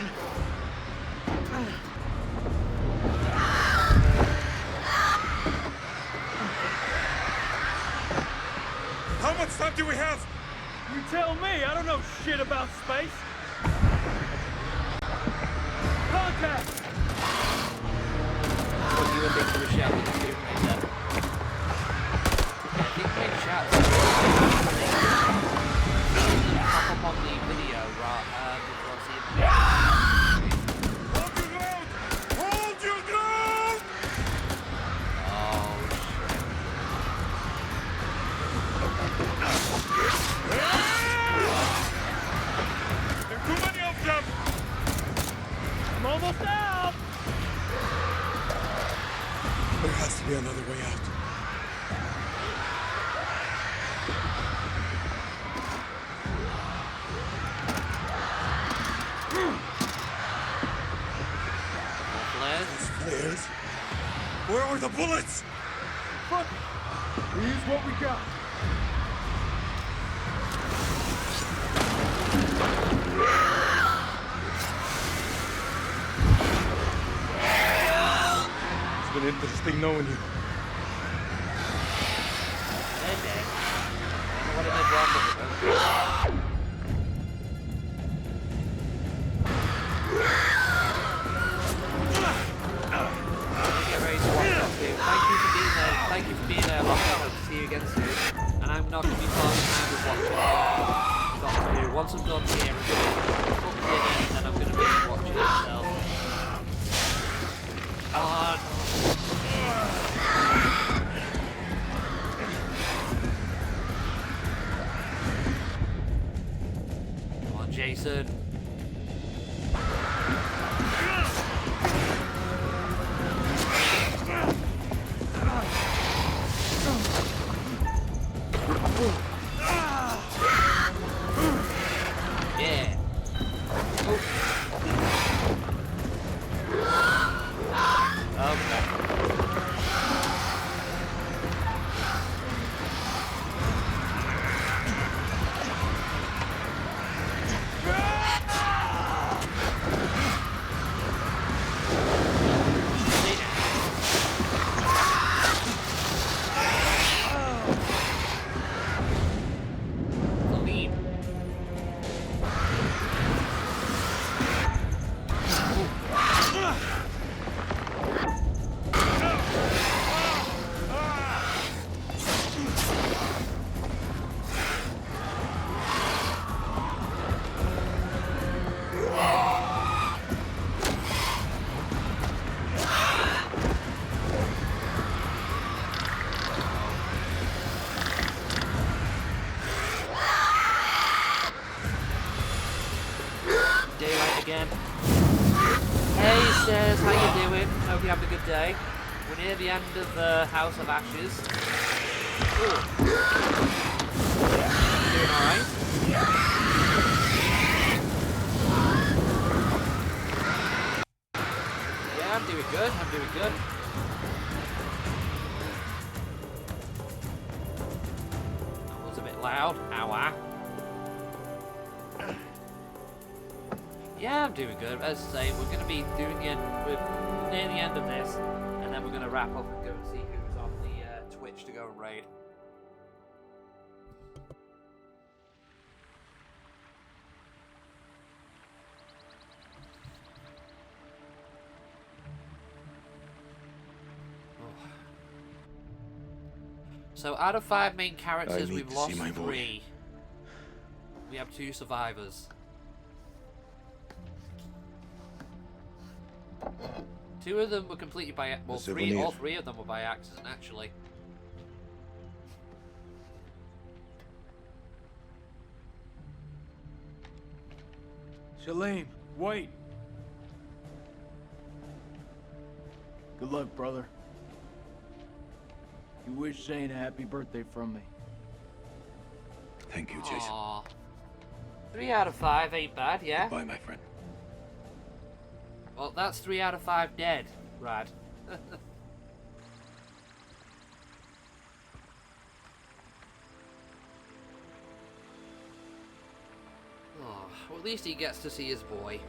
How much time do we have? You tell me, I don't know shit about space. Contact! What do you think of the Shadow of the Tomb Raider? I think they shout pop up on the video before I see it. Hold your ground! Oh, There are too many of them! I'm almost out! There has to be another way out. Flares? Where were the bullets? Fuck it. We use what we got. It's been interesting knowing you. What did I drop? again soon, and I'm not going to be falling behind with watching Doctor Who. Once I'm done here, I'm going to cook dinner, and then I'm going to be watching it myself. Come on! Come on, Jason. Yeah. Again. Hey Stairs, how you doing? Hope you're having a good day. We're near the end of House of Ashes. Ooh. Doing alright? Yeah, I'm doing good, I'm doing good. That was a bit loud. Ow. Yeah, I'm doing good. As I say, we're going to be doing it. We're near the end of this, and then we're going to wrap up and go and see who's on the Twitch to go and raid. Oh. So, out of 5 main characters, we've lost 3. We have 2 survivors. 2 of them were completely by all 3 of them were by accident, actually. Salim, wait. Good luck, brother. You wish Zane a happy birthday from me. Thank you, Jason. Aww. 3 out of 5 ain't bad, yeah? Bye, my friend. Well, that's 3 out of 5 dead, Rad. Oh, well, at least he gets to see his boy.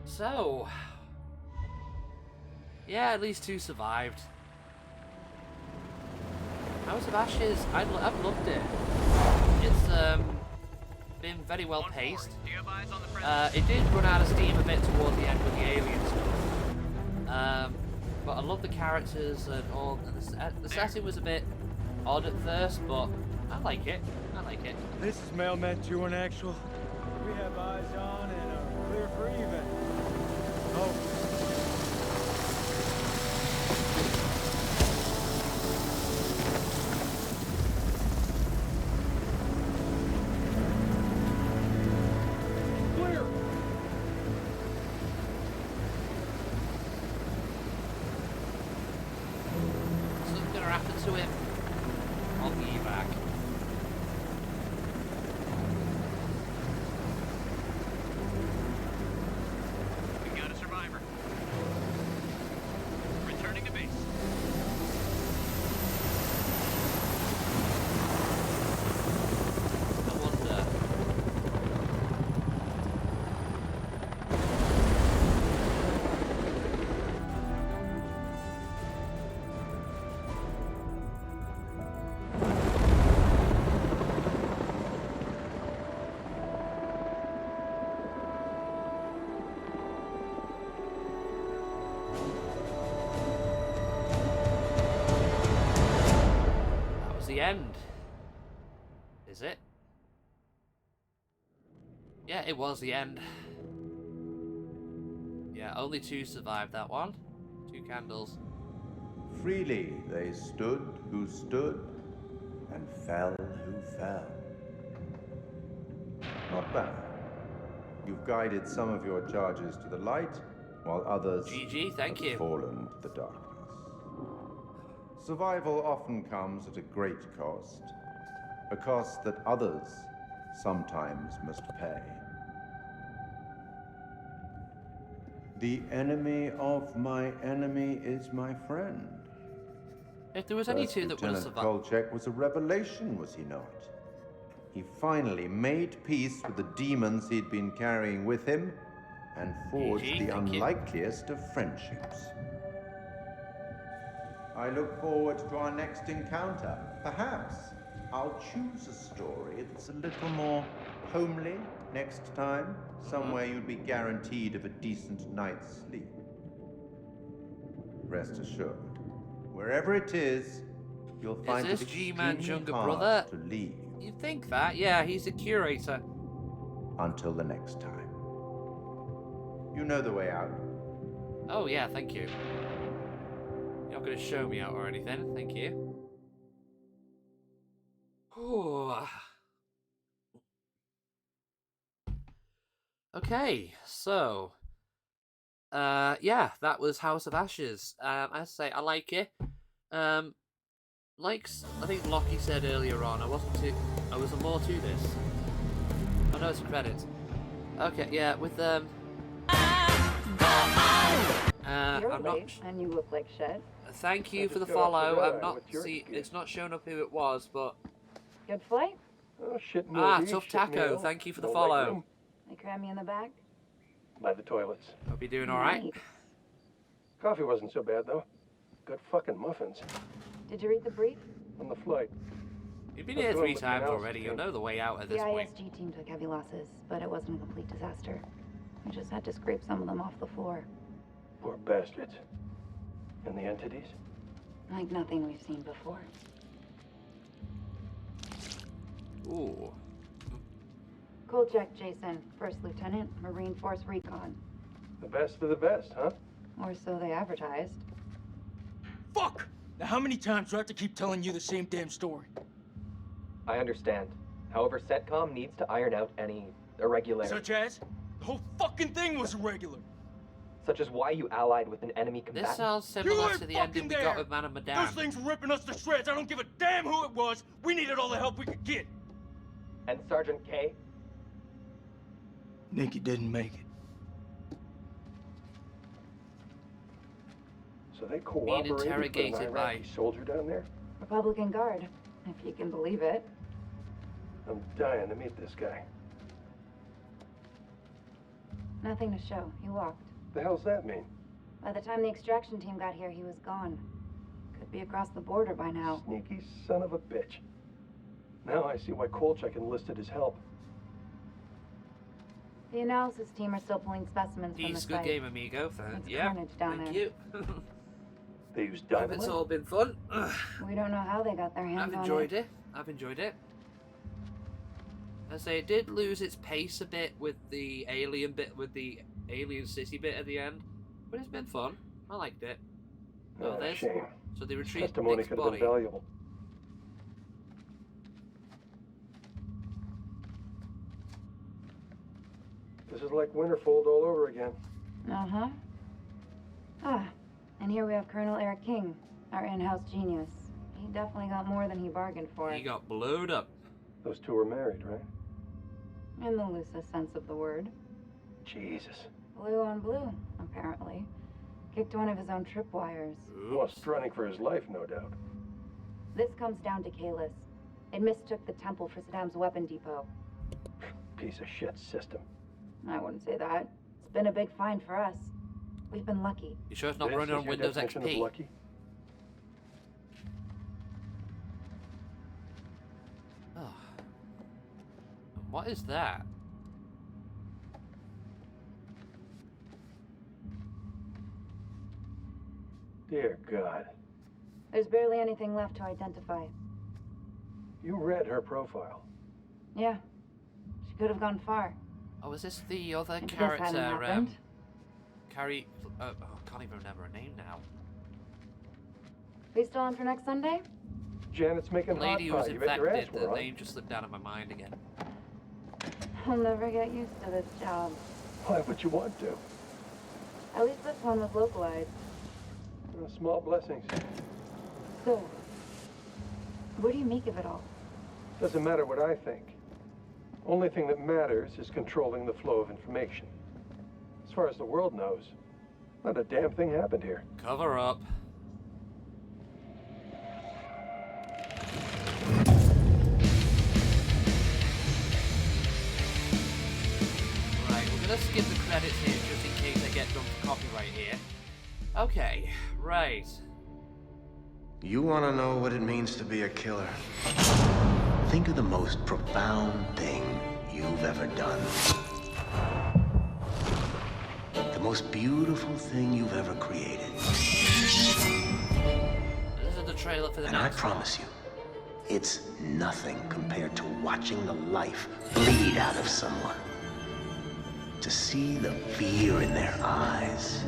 So, yeah, at least 2 survived. House of Ashes, I've loved it. It's been very well paced. It did run out of steam a bit towards the end with the alien stuff. But I love the characters and all. And the setting was a bit odd at first, but I like it. I like it. This is Mailman 2 in actual. We have eyes on and are clear for even. Oh. Clear. Something's gonna happen to him on the evac. Yeah, it was the end. Yeah, only 2 survived that one. 2 candles. Freely they stood who stood, and fell who fell. Not bad. You've guided some of your charges to the light, while others GG, thank have you. fallen to the darkness. Survival often comes at a great cost, a cost that others sometimes must pay. The enemy of my enemy is my friend. If there was any 2 that would have Lieutenant survived. Kolchak was a revelation, was he not? He finally made peace with the demons he'd been carrying with him and forged the unlikeliest of friendships. I look forward to our next encounter. Perhaps I'll choose a story that's a little more homely next time, somewhere you'd be guaranteed of a decent night's sleep. Rest assured, wherever it is, you'll find Is it this G-Man's extremely younger hard brother? to leave. You'd think that, yeah, he's a curator. Until the next time. You know the way out. Oh yeah, thank you. You're not going to show me out or anything, thank you. Ooh. Okay, so yeah, that was House of Ashes. As I say, I like it. Like I think Lockie said earlier on, I was more to this. Oh no, it's a credit. Okay, yeah, with You're I'm late, and you look like shit. Thank you for the follow. I'm not it's not showing up who it was, but Good flight? Oh, shit Tough Taco. Thank you for the follow. They cram me in the back? By the toilets. Hope you're doing all right. Coffee wasn't so bad, though. Good fucking muffins. Did you read the brief? On the flight. You've been here 3 times already. You'll know the way out at this The point. ISG team took heavy losses, but it wasn't a complete disaster. We just had to scrape some of them off the floor. Poor bastards. And the entities? Like nothing we've seen before. Ooh. Kolchak Jason, First Lieutenant, Marine Force Recon. The best of the best, huh? Or so they advertised. Fuck! Now how many times do I have to keep telling you the same damn story? I understand. However, CENTCOM needs to iron out any irregularities. Such as? The whole fucking thing was irregular. Such as why you allied with an enemy combatant. This sounds similar to the ending we got with Man of Medan. Those things were ripping us to shreds. I don't give a damn who it was. We needed all the help we could get. And Sergeant K? Nikki didn't make it. So they cooperated with an interrogated by Iraqi soldier down there? Republican Guard, if you can believe it. I'm dying to meet this guy. Nothing to show. He walked. The hell's that mean? By the time the extraction team got here, he was gone. Could be across the border by now. Sneaky son of a bitch. Now I see why Kolchak enlisted his help. The analysis team are still pulling specimens from the Peace, site. good game, amigo. It's Yeah, carnage down thank there. you. They used Hope dynamite? it's all been fun. We don't know how they got their hands I've on enjoyed it. I've enjoyed it. I say it did lose its pace a bit with the alien bit, with the alien city bit at the end, but it's been fun. I liked it. Oh, there's shame. so they retrieved Testimony Nick's could have body. been valuable. This is like Winterfold all over again. Uh-huh. Ah, and here we have Colonel Eric King, our in-house genius. He definitely got more than he bargained for. He got blowed up. Those two were married, right? In the loosest sense of the word. Jesus. Blue on blue, apparently. Kicked one of his own tripwires. Was running for his life, no doubt. This comes down to Kalis. It mistook the temple for Saddam's weapon depot. Piece of shit system. I wouldn't say that. It's been a big find for us. We've been lucky. You sure it's not This running is on your Windows definition of XP? lucky? Oh. What is that? Dear God. There's barely anything left to identify. You read her profile. Yeah. She could have gone far. Oh, is this the other This character? hadn't happened. Carrie. Oh, I can't even remember her name now. We still on for next Sunday? Janet's making The lady who hot was pot. You bet your ass infected. we're The on. name just slipped out of my mind again. I'll never get used to this job. Why would you want to? At least this one was localized. Small blessings. So, what do you make of it all? Doesn't matter what I think. Only thing that matters is controlling the flow of information. As far as the world knows, not a damn thing happened here. Cover up. Right, we're gonna skip the credits here just in case I get done for copyright here. Okay, right. You want to know what it means to be a killer? Think of the most profound thing you've ever done. The most beautiful thing you've ever created. This is the trailer for the And I next promise you, it's nothing compared to watching the life bleed out of someone. To see the fear in their eyes.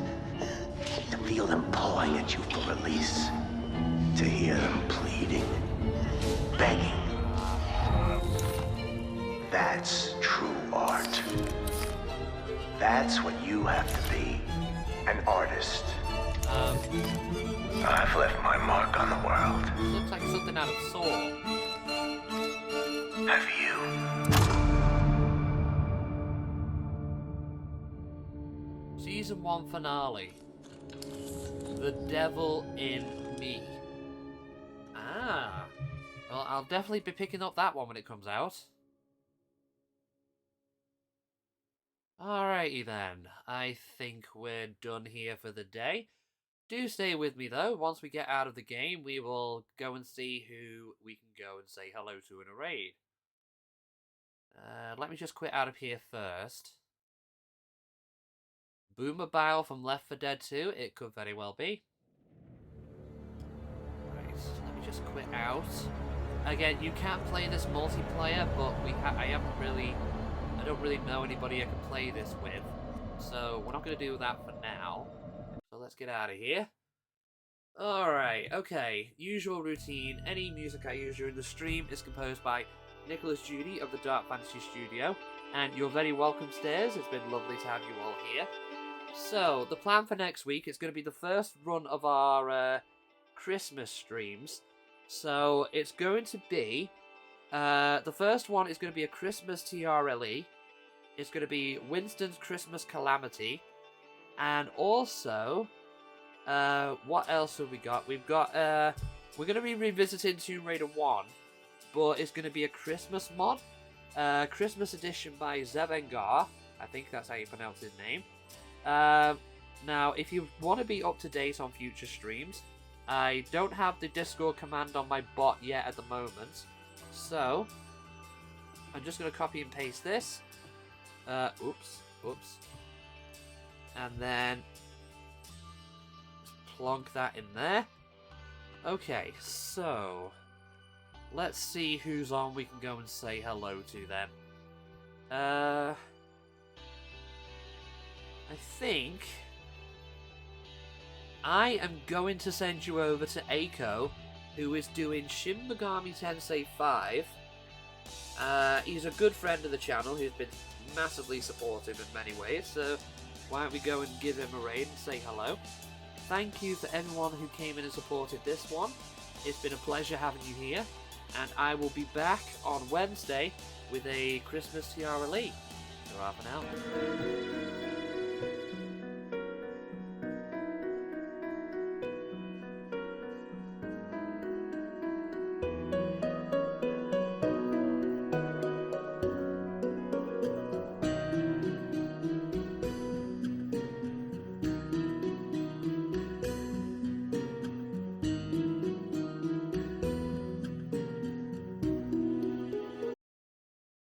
To feel them pawing at you for release. To hear them pleading, begging. That's true art. That's what you have to be, an artist. I've left my mark on the world. Looks like something out of Saw. Have you? Season 1 finale. The Devil in Me. Ah. Well, I'll definitely be picking up that one when it comes out. Alrighty then. I think we're done here for the day. Do stay with me though. Once we get out of the game, we will go and see who we can go and say hello to in a raid. Let me just quit out of here first. Boomerbile from Left 4 Dead 2. It could very well be. Right, let me just quit out. Again, you can play this multiplayer, but I don't really know anybody I can play this with. So we're not going to do that for now. So let's get out of here. Alright, okay. Usual routine. Any music I use during the stream is composed by Nicholas Judy of the Dark Fantasy Studio. And you're very welcome, Stairs. It's been lovely to have you all here. So, the plan for next week is going to be the first run of our Christmas streams. So, it's going to be... the first one is going to be a Christmas TRLE. It's going to be Winston's Christmas Calamity. And also... what else have we got? We've got... we're going to be revisiting Tomb Raider 1. But it's going to be a Christmas mod. Christmas edition by Zevengar. I think that's how you pronounce his name. Now, if you want to be up to date on future streams, I don't have the Discord command on my bot yet at the moment. So, I'm just going to copy and paste this. Oops. And then plonk that in there. Okay, so let's see who's on we can go and say hello to then. I think I am going to send you over to Aiko, who is doing Shin Megami Tensei 5. He's a good friend of the channel who's been massively supportive in many ways, so why don't we go and give him a raid and say hello. Thank you for everyone who came in and supported this one. It's been a pleasure having you here, and I will be back on Wednesday with a Christmas TRLE. So for now.